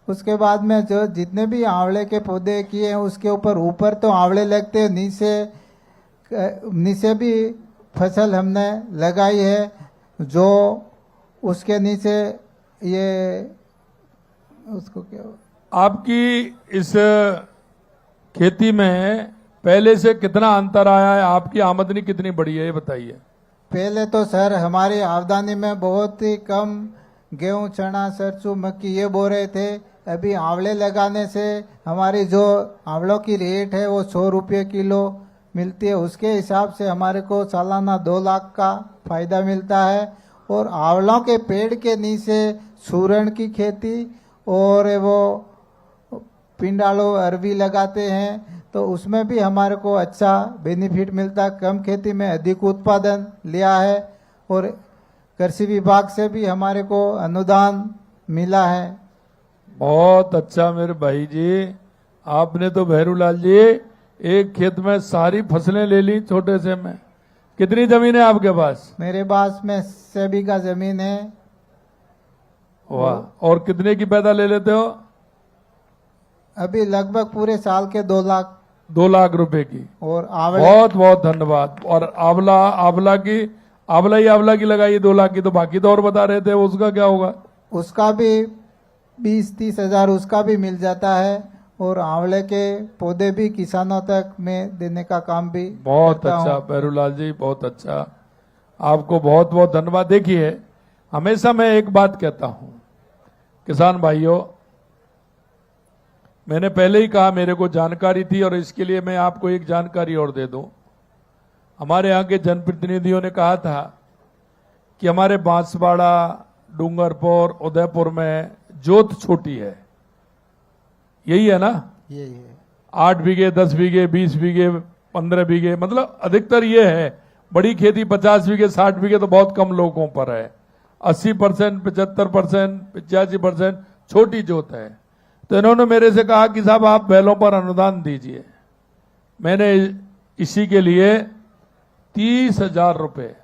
S10: उसके बाद में जो जितने भी आंवले के पौधे किए हैं उसके ऊपर तो आंवले लगते हैं, नीचे भी फसल हमने लगाई है, जो उसके नीचे ये उसको क्या
S1: आपकी इस खेती में पहले से कितना अंतर आया है, आपकी आमदनी कितनी बढ़ी है, ये बताइए।
S10: पहले तो सर हमारी आमदनी में बहुत ही कम गेहूं, चना, सरसों, मक्की ये बो रहे थे। अभी आंवले लगाने से हमारी जो आंवलों की रेट है वो 100 रुपये किलो मिलती है, उसके हिसाब से हमारे को सालाना 2 लाख का फायदा मिलता है। और आंवलों के पेड़ के नीचे सूरण की खेती और वो पिंडालो अरबी लगाते हैं, तो उसमें भी हमारे को अच्छा बेनिफिट मिलता। कम खेती में अधिक उत्पादन लिया है और कृषि विभाग से भी हमारे को अनुदान मिला है।
S1: बहुत अच्छा मेरे भाई जी, आपने तो भैरूलाल जी एक खेत में सारी फसलें ले ली छोटे से में। कितनी जमीन है आपके पास?
S10: मेरे पास में 6 बीघा जमीन है।
S1: वाह। और कितने की पैदा ले लेते हो?
S10: अभी लगभग पूरे साल के 2 लाख।
S1: 2 लाख रुपए की।
S10: और आंवले
S1: बहुत बहुत धन्यवाद। और आंवला की लगाई 2 लाख की, तो बाकी तो और बता रहे थे, उसका क्या होगा?
S10: उसका भी 20-30 हजार उसका भी मिल जाता है। और आंवले के पौधे भी किसानों तक में देने का काम भी
S1: बहुत
S10: करता
S1: अच्छा
S10: हूं।
S1: भैरूलाल जी, बहुत अच्छा, आपको बहुत बहुत धन्यवाद। देखिए, हमेशा मैं एक बात कहता हूं किसान भाइयों, मैंने पहले ही कहा मेरे को जानकारी थी और इसके लिए मैं आपको एक जानकारी और दे दूं। हमारे यहाँ के जनप्रतिनिधियों ने कहा था कि हमारे बांसवाड़ा, डूंगरपुर, उदयपुर में जोत छोटी है, यही है ना?
S10: यही है।
S1: 8 बीघे, 10 बीघे, 20 बीघे, 15 बीघे, मतलब अधिकतर ये है। बड़ी खेती 50 बीघे, 60 बीघे तो बहुत कम लोगों पर है। 80%, 75%, 85% छोटी जोत है। तो इन्होंने मेरे से कहा कि साहब आप बैलों पर अनुदान दीजिए। मैंने इसी के लिए 30,000 रुपए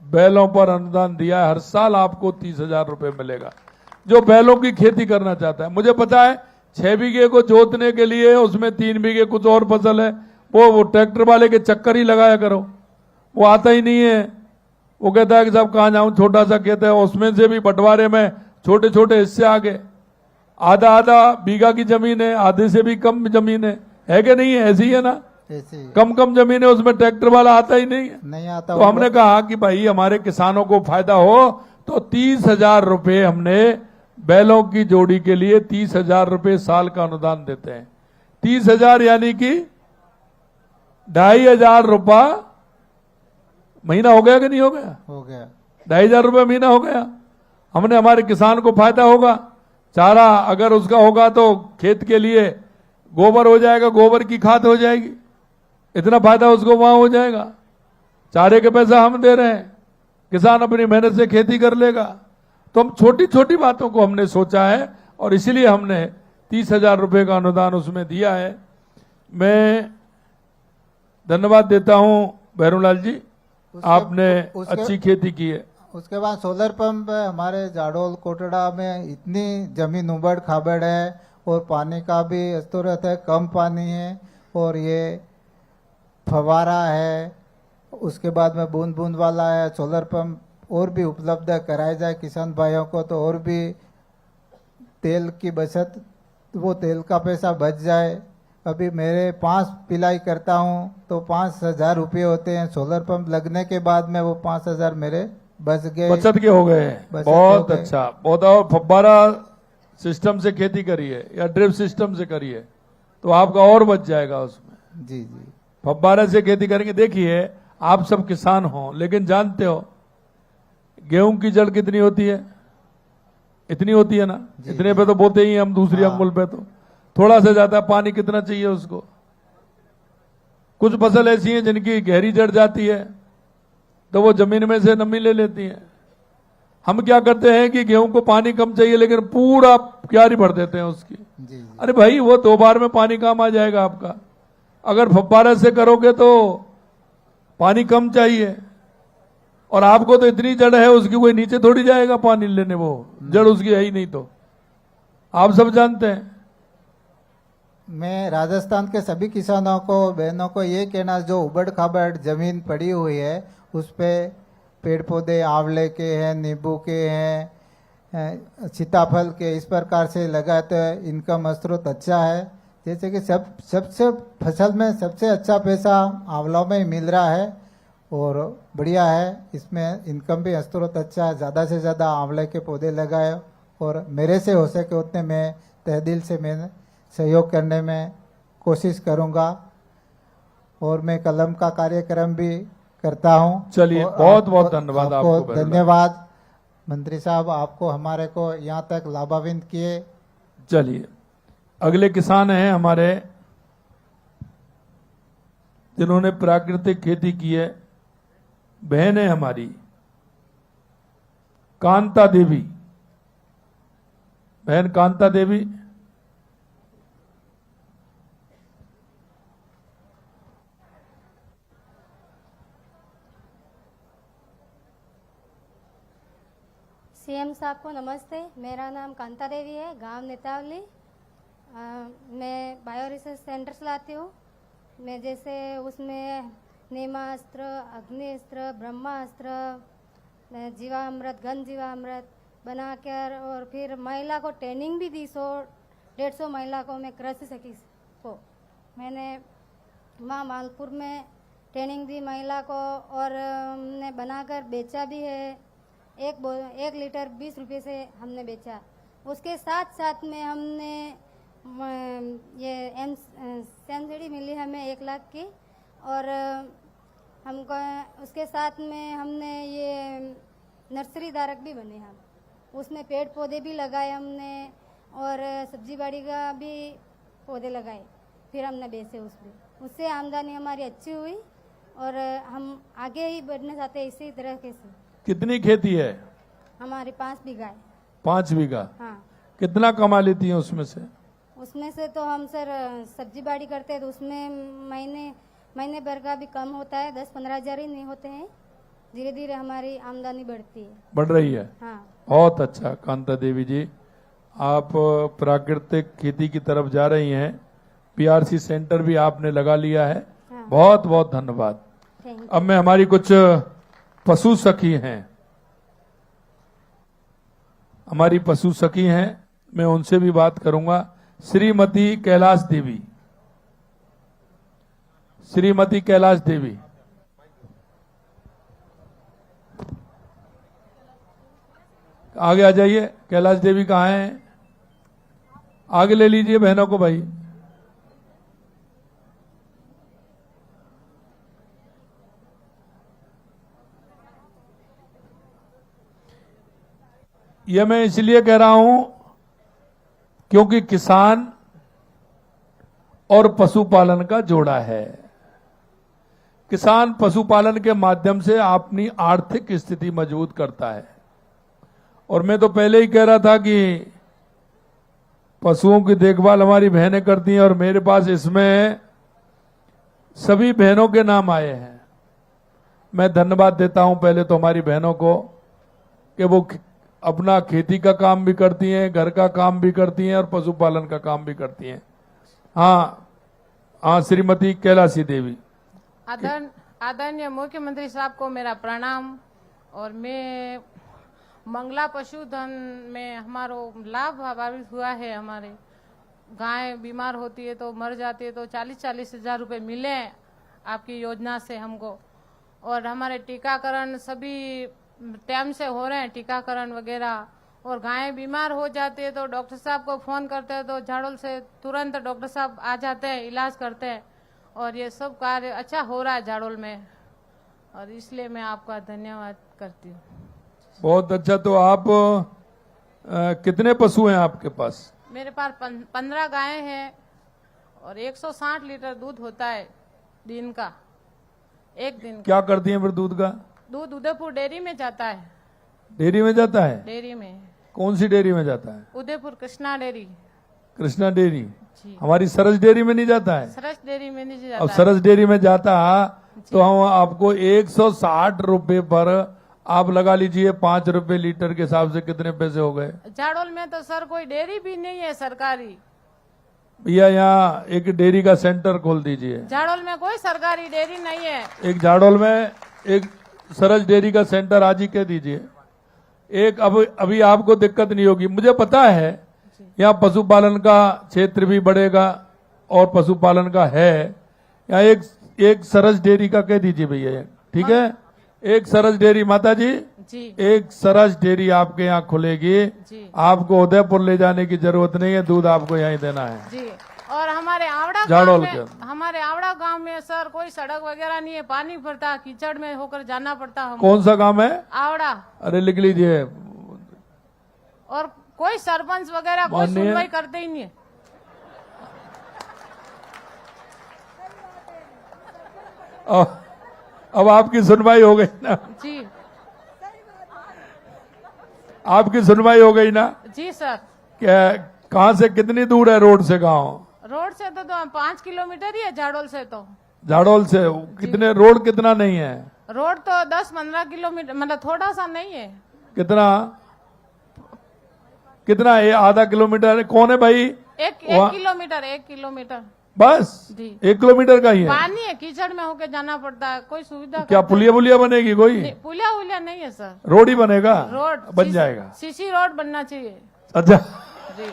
S1: बैलों पर अनुदान दिया। हर साल आपको 30,000 रुपए मिलेगा जो बैलों की खेती करना चाहता है। मुझे पता है 6 बीघे को जोतने के लिए उसमें 3 बीघे कुछ और फसल है, वो ट्रैक्टर वाले के चक्कर ही लगाया करो, वो आता ही नहीं है। वो कहता है कि साहब कहाँ जाऊं, छोटा सा खेत है, उसमें से भी बंटवारे में छोटे छोटे हिस्से आ गए। आधा बीघा की जमीन है, आधे से भी कम जमीन है कि नहीं है? ऐसी ही है ना?
S10: ऐसे ही।
S1: कम जमीन है, उसमें ट्रैक्टर वाला आता ही नहीं है।
S10: नहीं आता।
S1: तो हमने कहा कि भाई हमारे किसानों को फायदा हो, तो 30,000 रुपए हमने बैलों की जोड़ी के लिए 30,000 रुपए साल का अनुदान देते हैं। 30,000 यानी कि 2,500 रुपया महीना हो गया कि नहीं हो गया?
S10: हो गया।
S1: 2,500 रुपये महीना हो गया। हमने, हमारे किसान को फायदा होगा। चारा अगर उसका होगा तो खेत के लिए गोबर हो जाएगा, गोबर की खाद हो जाएगी, इतना फायदा उसको वहां हो जाएगा। चारे के पैसा हम दे रहे हैं, किसान अपनी मेहनत से खेती कर लेगा। तो हम छोटी छोटी बातों को हमने सोचा है और इसीलिए हमने 30,000 रुपये का अनुदान उसमें दिया है। मैं धन्यवाद देता हूं भैरूलाल जी, आपने अच्छी खेती की है।
S10: उसके बाद सोलर पंप हमारे जाडोल कोटड़ा में इतनी जमीन उबड़ खाबड़ है और पानी का भी ज़रूरत है, कम पानी है। और ये फवारा है, उसके बाद में बूंद बूंद वाला है। सोलर पंप और भी उपलब्ध कराया जाए किसान भाइयों को, तो और भी तेल की बचत, वो तेल का पैसा बच जाए। अभी मेरे 5 पिलाई करता हूँ तो 5,000 रुपये होते हैं। सोलर पंप लगने के बाद में वो 5,000 मेरे बच गए,
S1: बचत के हो गए। बहुत अच्छा, बहुत। और फब्बारा सिस्टम से खेती करिए या ड्रिप सिस्टम से करिए तो आपका और बच जाएगा उसमें।
S10: जी जी।
S1: फब्बारा से खेती करेंगे। देखिए, आप सब किसान हो, लेकिन जानते हो गेहूं की जड़ कितनी होती है? इतनी होती है ना? इतने पे तो बोते ही हम, दूसरी अंगुल पे तो थोड़ा सा ज्यादा। पानी कितना चाहिए उसको? कुछ फसल ऐसी हैं जिनकी गहरी जड़ जाती है तो वो जमीन में से नमी ले लेती है। हम क्या करते हैं कि गेहूं को पानी कम चाहिए लेकिन पूरा क्यारी भर देते हैं उसकी।
S10: जी।
S1: अरे भाई, वो 2 बार में पानी काम आ जाएगा आपका। अगर फब्बारा से करोगे तो पानी कम चाहिए, और आपको तो इतनी जड़ है उसकी, कोई नीचे थोड़ी जाएगा पानी लेने, वो जड़ उसकी है ही नहीं। तो आप सब जानते हैं।
S10: मैं राजस्थान के सभी किसानों को, बहनों को ये कहना, जो उबड़ खाबड़ जमीन पड़ी हुई है उस पे पेड़ पौधे आंवले के हैं, नींबू के हैं, सीताफल के, इस प्रकार से लगाते हैं। इनकम स्रोत अच्छा है। जैसे कि सबसे फसल में सबसे अच्छा पैसा आंवलों में ही मिल रहा है और बढ़िया है। इसमें इनकम भी स्रोत अच्छा है। ज़्यादा से ज़्यादा आंवले के पौधे लगाए और मेरे से हो सके उतने मैं तहे दिल से मैं सहयोग करने में कोशिश करूँगा। और मैं कलम का कार्यक्रम भी करता हूँ।
S1: चलिए,
S10: और
S1: बहुत बहुत धन्यवाद आपको भैरूलाल।
S10: धन्यवाद मंत्री साहब, आपको हमारे को यहाँ तक लाभान्वित किए।
S1: चलिए, अगले किसान हैं हमारे जिन्होंने प्राकृतिक खेती की है, बहन है हमारी कांता देवी। बहन कांता देवी,
S6: सीएम साहब को नमस्ते। मेरा नाम कांता देवी है, गांव नेतावली। मैं बायो रिसर्च सेंटर चलाती हूँ। मैं जैसे उसमें नेमास्त्र, अग्निस्त्र, ब्रह्मास्त्र, जीवामृत, घन जीवामृत बनाकर, और फिर महिला को ट्रेनिंग भी दी। 100-150 महिला को मैं कृषि सखी को मैंने वहाँ मालपुर में ट्रेनिंग दी महिला को, और हमने बनाकर बेचा भी है। 1 लीटर 20 रुपये से हमने बेचा। उसके साथ साथ में हमने ये सब्सिडी मिली हमें 1 लाख की, और हमको उसके साथ में हमने ये नर्सरी धारक भी बने हम। उसमें पेड़ पौधे भी लगाए हमने, और सब्जी बाड़ी का भी पौधे लगाए, फिर हमने बेचे उससे आमदनी हमारी अच्छी हुई, और हम आगे ही बढ़ना चाहते हैं इसी तरह के से।
S1: कितनी खेती है?
S6: हमारी 5 बीघा है।
S1: 5 बीघा।
S6: हाँ,
S1: कितना कमा लेती हैं उसमें से?
S6: उसमें से तो हम सर सब्जी बाड़ी करते हैं तो उसमें महीने भर का भी कम होता है, 10-15 हज़ार ही नहीं होते हैं। धीरे धीरे हमारी आमदनी बढ़ती है,
S1: बढ़ रही है।
S6: हाँ।
S1: बहुत अच्छा कांता देवी जी, आप प्राकृतिक खेती की तरफ जा रही हैं। पीआरसी सेंटर भी आपने लगा लिया है।
S6: हाँ।
S1: बहुत बहुत धन्यवाद।
S6: Thank you.
S1: अब मैं हमारी कुछ पशु सखी हैं, हमारी पशु सखी हैं, मैं उनसे भी बात करूंगा। श्रीमती कैलाश देवी, श्रीमती कैलाश देवी, आगे आ जाइए। कैलाश देवी कहाँ हैं? आगे ले लीजिए बहनों को भाई। यह मैं इसलिए कह रहा हूं क्योंकि किसान और पशुपालन का जोड़ा है। किसान पशुपालन के माध्यम से अपनी आर्थिक स्थिति मजबूत करता है। और मैं तो पहले ही कह रहा था कि पशुओं की देखभाल हमारी बहनें करती हैं, और मेरे पास इसमें सभी बहनों के नाम आए हैं। मैं धन्यवाद देता हूं पहले तो हमारी बहनों को कि वो अपना खेती का काम भी करती हैं, घर का काम भी करती हैं और पशुपालन का काम भी करती हैं। हाँ, श्रीमती कैलाशी देवी।
S11: आदरणीय मुख्यमंत्री साहब को मेरा प्रणाम। और मैं मंगला पशुधन में हमारो लाभ प्रभावित हुआ है। हमारे गाय बीमार होती है तो मर जाती है तो 40-40 हज़ार रुपये मिले आपकी योजना से हमको। और हमारे टीकाकरण सभी टाइम से हो रहे हैं, टीकाकरण वगैरह। और गायें बीमार हो जाती है तो डॉक्टर साहब को फ़ोन करते हैं तो झाड़ोल से तुरंत डॉक्टर साहब आ जाते हैं, इलाज करते हैं। और ये सब कार्य अच्छा हो रहा है झाड़ोल में, और इसलिए मैं आपका धन्यवाद करती हूँ।
S1: बहुत अच्छा। तो आप कितने पशु हैं आपके पास?
S11: मेरे पास 15 गायें हैं और 160 लीटर दूध होता है दिन का, एक दिन का।
S1: क्या करती हैं फिर दूध का?
S11: दूध उदयपुर डेयरी में जाता है।
S1: डेयरी में जाता है?
S11: डेयरी में।
S1: कौन सी डेयरी में जाता है?
S11: उदयपुर कृष्णा डेयरी।
S1: कृष्णा डेयरी।
S11: जी।
S1: हमारी सरस डेयरी में नहीं जाता है?
S11: सरस डेयरी में नहीं जाता।
S1: अब सरस डेयरी में जाता तो हम आपको 160 रुपए पर आप लगा लीजिए, 5 रुपए लीटर के हिसाब से कितने पैसे हो गए?
S11: झाड़ोल में तो सर कोई डेयरी भी नहीं है सरकारी।
S1: भैया यहाँ एक डेयरी का सेंटर खोल दीजिए।
S11: झाड़ोल में कोई सरकारी डेयरी नहीं है।
S1: एक झाड़ोल में एक सरस डेयरी का सेंटर आज ही कह दीजिए। एक अभी आपको दिक्कत नहीं होगी। मुझे पता है यहाँ पशुपालन का क्षेत्र भी बढ़ेगा और पशुपालन का है। यहाँ एक सरस डेयरी का कह दीजिए भैया, ठीक है? एक सरस डेयरी माता जी, एक सरस डेयरी आपके यहाँ खुलेगी। आपको उदयपुर ले जाने की जरूरत नहीं है, दूध आपको यहीं देना है।
S11: जी। और हमारे आवड़ा
S1: झाड़ोल
S11: गांव
S1: के
S11: में हमारे आवड़ा गांव में सर कोई सड़क वगैरह नहीं है, पानी भरता, कीचड़ में होकर जाना पड़ता हम।
S1: कौन सा काम है?
S11: आवड़ा।
S1: अरे लिख लीजिए।
S11: और कोई सरपंच वगैरह कोई
S1: माननीय-
S11: सुनवाई करते ही नहीं है।
S1: अब आपकी सुनवाई हो गई ना?
S11: जी
S1: आपकी सुनवाई हो गई ना?
S11: जी सर।
S1: क्या कहाँ से कितनी दूर है रोड से गांव?
S11: रोड से तो 5 किलोमीटर ही है झाड़ोल से। तो
S1: झाड़ोल से कितने? रोड कितना नहीं है?
S11: रोड तो 10-15 किलोमीटर, मतलब थोड़ा सा नहीं है।
S1: कितना कितना है? आधा किलोमीटर? कौन है भाई?
S11: एक
S1: वहाँ-
S11: किलोमीटर, 1 किलोमीटर
S1: बस
S11: जी।
S1: 1 किलोमीटर का ही है?
S11: पानी है, कीचड़ में होकर जाना पड़ता है, कोई सुविधा
S1: क्या पुलिया बुलिया बनेगी कोई?
S11: पुलिया उलिया नहीं है सर।
S1: रोड ही बनेगा?
S11: रोड
S1: बन जाएगा।
S11: सीसी रोड बनना चाहिए
S1: अच्छा,
S11: जी।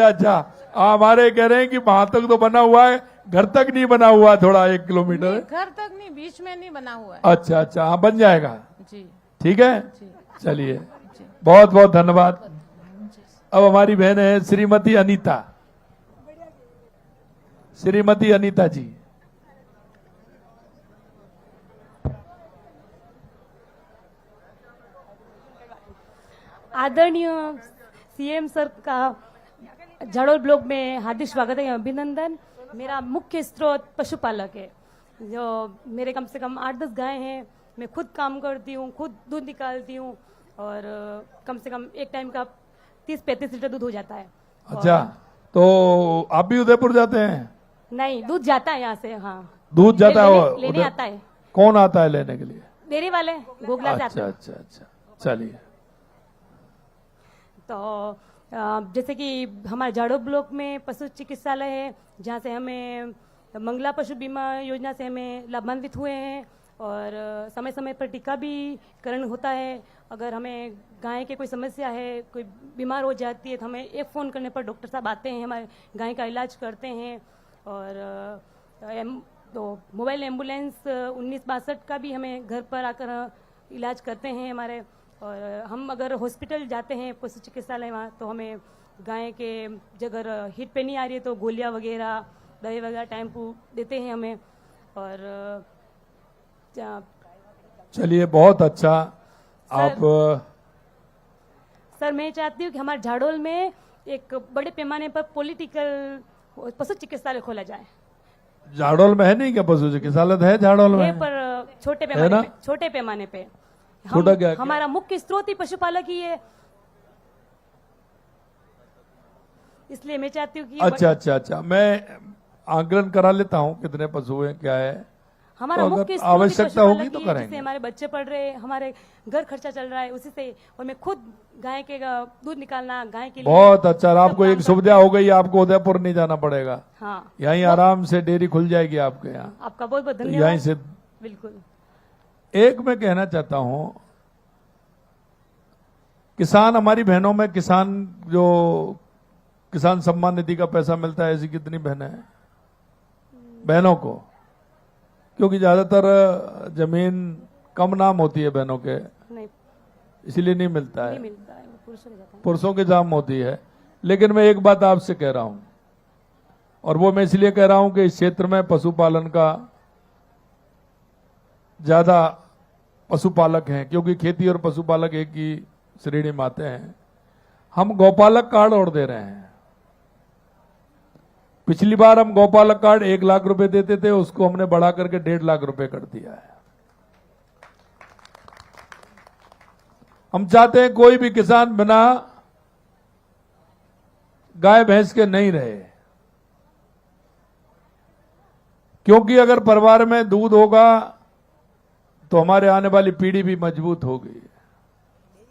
S1: अच्छा। हमारे कह रहे हैं कि वहां तक तो बना हुआ है, घर तक नहीं बना हुआ, थोड़ा 1 किलोमीटर।
S11: घर तक नहीं, बीच में नहीं बना हुआ है।
S1: अच्छा, हाँ बन जाएगा।
S11: जी
S1: ठीक है,
S11: जी
S1: चलिए, बहुत बहुत धन्यवाद। अब हमारी बहन है श्रीमती अनीता, श्रीमती अनीता जी।
S12: आदरणीय सीएम सर का झाड़ोल ब्लॉक में हार्दिक स्वागत है, अभिनंदन। मेरा मुख्य स्रोत पशुपालक है, जो मेरे कम से कम 8-10 गाय हैं। मैं खुद काम करती हूँ, खुद दूध निकालती हूँ, और कम से कम एक टाइम का 30-35 लीटर दूध हो जाता है।
S1: अच्छा, तो आप भी उदयपुर जाते हैं?
S12: नहीं, दूध जाता है यहाँ से। हाँ,
S1: दूध जाता है?
S12: लेने आता है।
S1: कौन आता है लेने के लिए?
S12: डेयरी वाले गोगला से आते हैं।
S1: अच्छा, चलिए।
S12: तो जैसे कि हमारे झाड़ोल ब्लॉक में पशु चिकित्सालय है, जहाँ से हमें मंगला पशु बीमा योजना से हमें लाभान्वित हुए हैं, और समय समय पर टीका भी करण होता है। अगर हमें गाय के कोई समस्या है, कोई बीमार हो जाती है, तो हमें एक फ़ोन करने पर डॉक्टर साहब आते हैं, हमारे गाय का इलाज करते हैं। और तो मोबाइल एम्बुलेंस 1962 का भी हमें घर पर आकर इलाज करते हैं हमारे। और हम अगर हॉस्पिटल जाते हैं पशु चिकित्सालय वहाँ, तो हमें गाय के अगर हिट पे नहीं आ रही है तो गोलियां वगैरह, दवाई वगैरह टाइम पे देते हैं हमें। और
S1: चलिए, बहुत अच्छा। आप
S12: सर, मैं चाहती हूँ कि हमारे झाड़ोल में एक बड़े पैमाने पर पॉलिटिकल पशु चिकित्सालय खोला जाए।
S1: झाड़ोल में है नहीं क्या पशु चिकित्सालय? है झाड़ोल में,
S12: पर छोटे
S1: है
S12: पैमाने
S1: ना?
S12: पे, छोटे पैमाने पे।
S1: छोटा क्या?
S12: हमारा मुख्य स्रोत ही पशुपालक ही है, इसलिए मैं चाहती हूँ कि
S1: अच्छा, मैं आंकलन करा लेता हूँ कितने पशु हैं, क्या है।
S12: हमारा
S1: तो अगर
S12: मुख्य स्रोत ही
S1: आवश्यकता
S12: पशुपालक
S1: होगी तो
S12: ही है,
S1: करेंगे।
S12: जिससे हमारे बच्चे पढ़ रहे हैं, हमारे घर खर्चा चल रहा है उसी से। और मैं खुद गाय के दूध निकालना, गाय के लिए
S1: बहुत अच्छा।
S12: सब
S1: आपको
S12: काम
S1: एक सुविधा हो गई, आपको उदयपुर नहीं जाना पड़ेगा।
S12: हाँ,
S1: यहीं आराम से डेयरी खुल जाएगी आपके यहाँ।
S12: आपका बहुत बहुत
S1: तो
S12: धन्यवाद।
S1: यहीं से
S12: बिल्कुल।
S1: एक मैं कहना चाहता हूँ, किसान, हमारी बहनों में किसान, जो किसान सम्मान निधि का पैसा मिलता है, ऐसी कितनी बहनें हैं? बहनों को, क्योंकि ज्यादातर जमीन कम नाम होती है बहनों के,
S12: नहीं,
S1: इसलिए नहीं मिलता
S12: नहीं
S1: है।
S12: मिलता है, पुरुषों को जाता है।
S1: पुरुषों की जाम होती है। लेकिन मैं एक बात आपसे कह रहा हूं, और वो मैं इसलिए कह रहा हूं कि इस क्षेत्र में पशुपालन का ज्यादा पशुपालक हैं, क्योंकि खेती और पशुपालक एक ही श्रेणी में आते हैं। हम गौपालक कार्ड और दे रहे हैं। पिछली बार हम गौपालक कार्ड 1 लाख रुपए देते थे, उसको हमने बढ़ा करके 1.5 लाख रुपए कर दिया है। हम चाहते हैं कोई भी किसान बिना गाय भैंस के नहीं रहे, क्योंकि अगर परिवार में दूध होगा तो हमारे आने वाली पीढ़ी भी मजबूत होगी।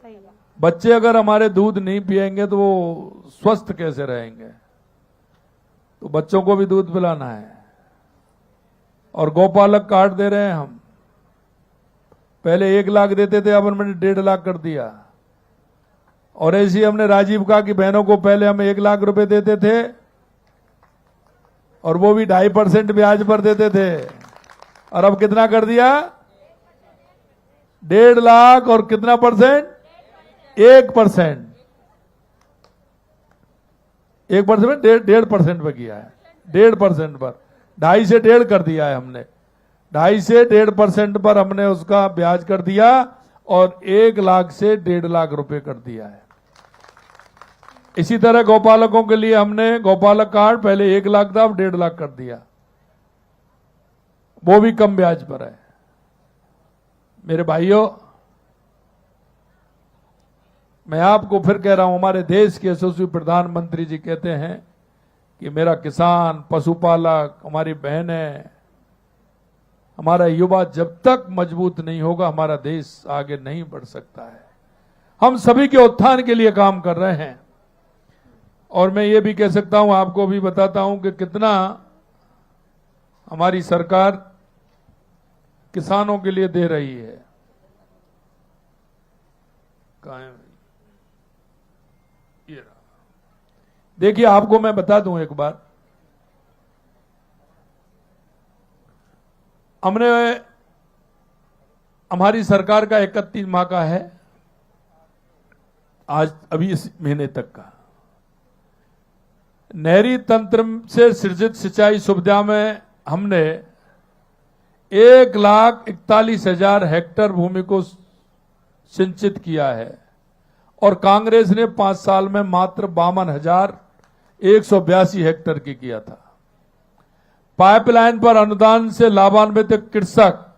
S12: सही है।
S1: बच्चे अगर हमारे दूध नहीं पिएंगे तो वो स्वस्थ कैसे रहेंगे? तो बच्चों को भी दूध पिलाना है, और गौपालक कार्ड दे रहे हैं हम। पहले 1 लाख देते थे, अब हमने 1.5 लाख कर दिया। और ऐसी हमने राजीव का की बहनों को पहले हम 1 लाख रुपए देते थे, और वो भी 2.5% ब्याज पर देते थे, और अब कितना कर दिया? 1.5 लाख और कितना परसेंट? 1%। 1% 1.5% पर किया है, 1.5% पर, 2.5 से 1.5 कर दिया है हमने, 2.5 से 1.5% पर हमने उसका ब्याज कर दिया और 1 लाख से 1.5 लाख रुपए कर दिया है। इसी तरह गौपालकों के लिए हमने गौपालक कार्ड पहले 1 लाख था, अब 1.5 लाख कर दिया, वो भी कम ब्याज पर है। मेरे भाइयों, मैं आपको फिर कह रहा हूं, हमारे देश के यशस्वी प्रधानमंत्री जी कहते हैं कि मेरा किसान, पशुपालक, हमारी बहनें, हमारा युवा जब तक मजबूत नहीं होगा हमारा देश आगे नहीं बढ़ सकता है। हम सभी के उत्थान के लिए काम कर रहे हैं। और मैं ये भी कह सकता हूं, आपको भी बताता हूं कि कितना हमारी सरकार किसानों के लिए दे रही है। ये देखिए, आपको मैं बता दूं एक बार, हमने, हमारी सरकार का 31 माह का है आज, अभी इस महीने तक का, नहरी तंत्र से सृजित सिंचाई सुविधा में हमने 1,41,000 हेक्टेयर भूमि को सिंचित किया है और कांग्रेस ने 5 साल में मात्र 52,182 हेक्टेयर की किया था। पाइपलाइन पर अनुदान से लाभान्वित कृषक,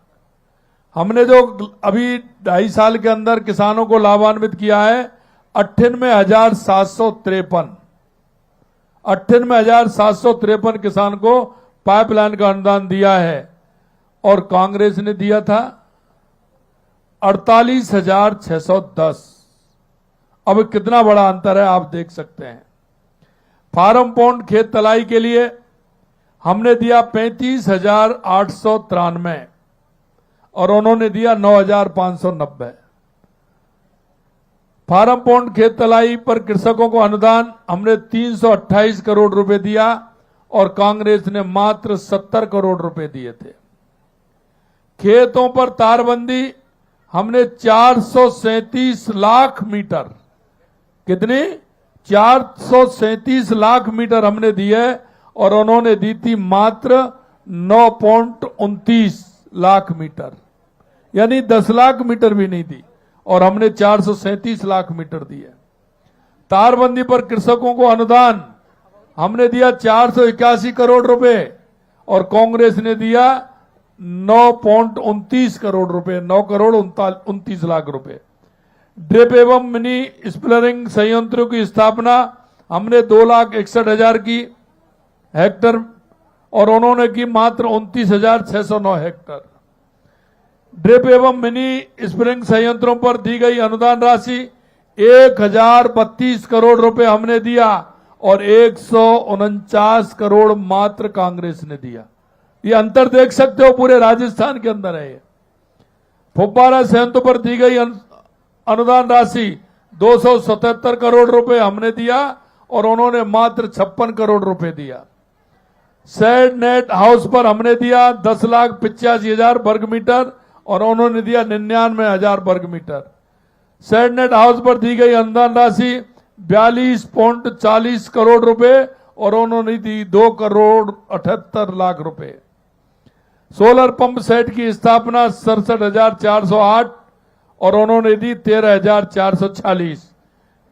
S1: हमने जो अभी 2.5 साल के अंदर किसानों को लाभान्वित किया है 98,753, 98,753 किसान को पाइपलाइन का अनुदान दिया है और कांग्रेस ने दिया था 48,610। अब कितना बड़ा अंतर है आप देख सकते हैं। फार्म पॉन्ड खेत तलाई के लिए हमने दिया 35,893 और उन्होंने दिया 9,590। फार्म पॉन्ड खेत तलाई पर कृषकों को अनुदान हमने 328 करोड़ रुपए दिया और कांग्रेस ने मात्र 70 करोड़ रुपए दिए थे। खेतों पर तारबंदी हमने 437 लाख मीटर, कितनी? 437 लाख मीटर हमने दिए और उन्होंने दी थी मात्र 9.29 लाख मीटर, यानी 10 लाख मीटर भी नहीं दी और हमने 437 लाख मीटर दिए। तारबंदी पर कृषकों को अनुदान हमने दिया 481 करोड़ रुपए और कांग्रेस ने दिया 9.29 करोड़ रुपए, 9 करोड़ 29 लाख रुपए। ड्रिप एवं मिनी स्प्रिंकलरिंग संयंत्रों की स्थापना हमने 2,61,000 की हेक्टर और उन्होंने की मात्र 29,609 हेक्टर। ड्रिप एवं मिनी स्प्रिंकलरिंग संयंत्रों पर दी गई अनुदान राशि 1,032 करोड़ रुपए हमने दिया और 149 करोड़ मात्र कांग्रेस ने दिया। ये अंतर देख सकते हो, पूरे राजस्थान के अंदर है। फुब्बारा संयंत्र पर दी गई अनुदान राशि 277 करोड़ रुपए हमने दिया और उन्होंने मात्र 56 करोड़ रुपए दिया। शेड नेट हाउस पर हमने दिया 10,85,000 वर्ग मीटर और उन्होंने दिया 99,000 वर्ग मीटर। शेड नेट हाउस पर दी गई अनुदान राशि 42.40 करोड़ रुपए और उन्होंने दी 2,78 लाख रुपए। सोलर पंप सेट की स्थापना 67,408 और उन्होंने दी 13,440।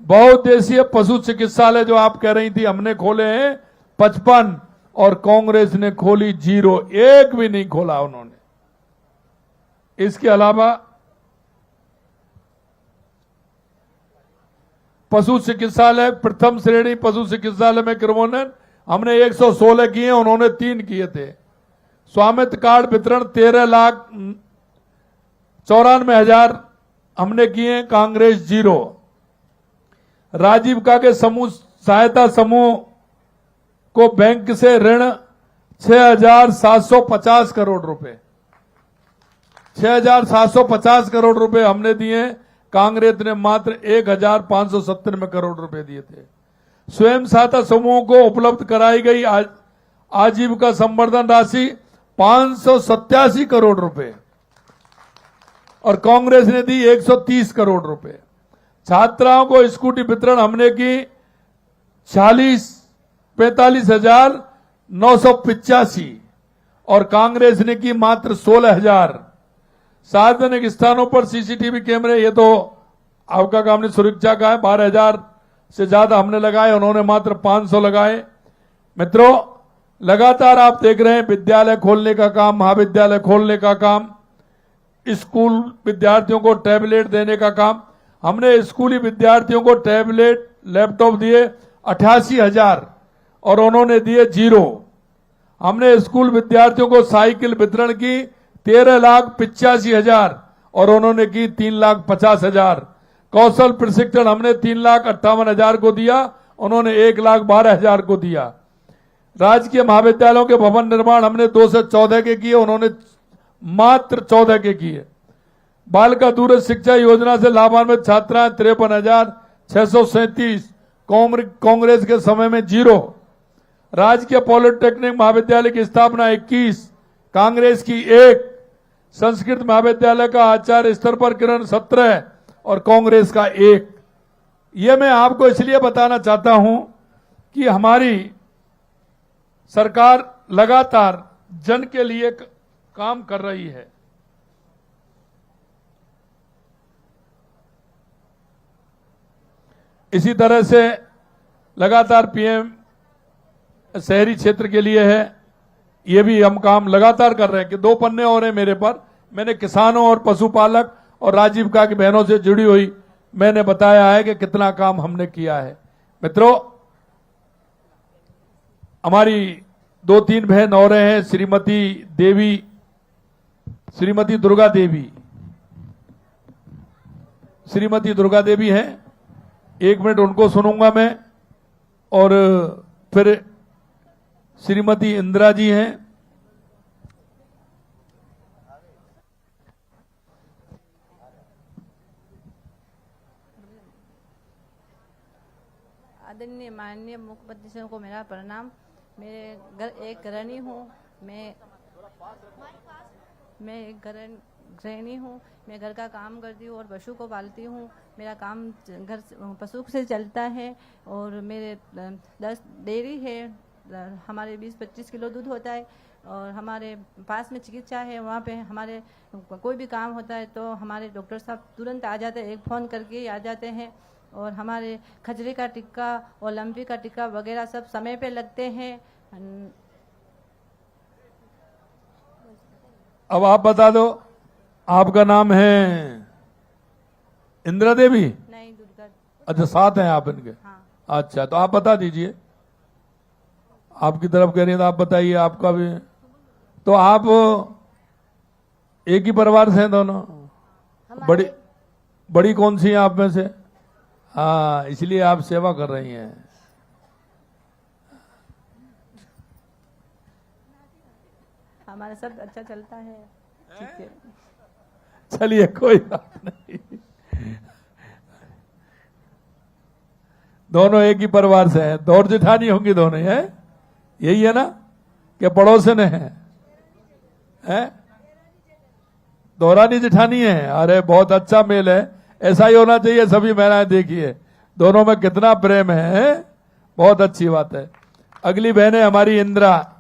S1: बहुउद्देशीय पशु चिकित्सालय जो आप कह रही थी हमने खोले हैं 55 और कांग्रेस ने खोली 0, एक भी नहीं खोला उन्होंने। इसके अलावा पशु चिकित्सालय, प्रथम श्रेणी पशु चिकित्सालय में क्रमोन्नयन हमने 116 किए, उन्होंने 3 किए थे। स्वामित्व कार्ड वितरण 13,94,000 हमने किए, कांग्रेस 0। राजीविका के समूह सहायता समूह को बैंक से ऋण 6,750 करोड़ रुपए, 6,750 करोड़ रुपए हमने दिए, कांग्रेस ने मात्र 1,570 करोड़ रुपए दिए थे। स्वयं सहायता समूहों को उपलब्ध कराई गई आजीविका संवर्धन राशि 587 करोड़ रुपए और कांग्रेस ने दी 130 करोड़ रुपए। छात्राओं को स्कूटी वितरण हमने की 45,985 और कांग्रेस ने की मात्र 16,000। सार्वजनिक स्थानों पर सीसीटीवी कैमरे, ये तो आपका काम नहीं, सुरक्षा का है, 12,000 से ज्यादा हमने लगाए, उन्होंने मात्र 500 लगाए। मित्रों, लगातार आप देख रहे हैं विद्यालय खोलने का काम, महाविद्यालय खोलने का काम, स्कूल विद्यार्थियों को टैबलेट देने का काम। हमने स्कूली विद्यार्थियों को टैबलेट लैपटॉप दिए 88,000 और उन्होंने दिए 0। हमने स्कूल विद्यार्थियों को साइकिल वितरण की 13,85,000 और उन्होंने की 3,50,000। कौशल प्रशिक्षण हमने 3,58,000 को दिया, उन्होंने 1,12,000 को दिया। राजकीय महाविद्यालयों के भवन निर्माण हमने 2 से 14 के किए, उन्होंने मात्र 14 के किए। बालिका दूरस्थ शिक्षा योजना से लाभान्वित छात्राएं 53,637, कांग्रेस के समय में 0। राजकीय पॉलिटेक्निक महाविद्यालय की स्थापना 21, कांग्रेस की 1। संस्कृत महाविद्यालय का आचार्य स्तर पर किरण 17 और कांग्रेस का 1। ये मैं आपको इसलिए बताना चाहता हूं कि हमारी सरकार लगातार जन के लिए काम कर रही है। इसी तरह से लगातार पीएम शहरी क्षेत्र के लिए है, ये भी हम काम लगातार कर रहे हैं कि 2 पन्ने और हैं मेरे पर। मैंने किसानों और पशुपालक और राजीविका की बहनों से जुड़ी हुई मैंने बताया है कि कितना काम हमने किया है। मित्रों, हमारी 2-3 बहन और हैं, श्रीमती दुर्गा देवी हैं। 1 मिनट उनको सुनूंगा मैं, और फिर श्रीमती इंदिरा जी हैं।
S6: आदरणीय माननीय मुख्यमंत्री जी को मेरा प्रणाम। मैं एक गृहिणी हूँ, मैं एक गृहिणी हूँ। मैं घर का काम करती हूँ और पशु को पालती हूँ। मेरा काम घर पशु से चलता है और मेरे 10 डेयरी है। हमारे 20-25 किलो दूध होता है और हमारे पास में चिकित्सा है। वहाँ पे हमारे कोई भी काम होता है तो हमारे डॉक्टर साहब तुरंत आ जाते हैं, एक फ़ोन करके आ जाते हैं। और हमारे खजरे का टिक्का और लंपी का टिक्का वगैरह सब समय पे लगते हैं।
S1: अब आप बता दो, आपका नाम है इंदिरा देवी?
S6: नहीं, दुर्गा।
S1: अच्छा, साथ हैं आप इनके?
S6: हाँ।
S1: अच्छा, तो आप बता दीजिए। आपकी तरफ कह रही है तो आप बताइए आपका भी। तो आप एक ही परिवार से हैं दोनों? बड़ी कौन सी है आप में से? हाँ, इसलिए आप सेवा कर रही हैं।
S6: हमारा सब अच्छा चलता है, ठीक है।
S1: चलिए, कोई बात नहीं। दोनों एक ही परिवार से हैं, दौड़ जेठानी होंगी दोनों, है यही है ना? कि पड़ोसन है? दोहरानी जेठानी है। अरे बहुत अच्छा मेल है, ऐसा ही होना चाहिए। सभी महिलाएं देखिए, दोनों में कितना प्रेम है, बहुत अच्छी बात है। अगली बहन है हमारी इंदिरा।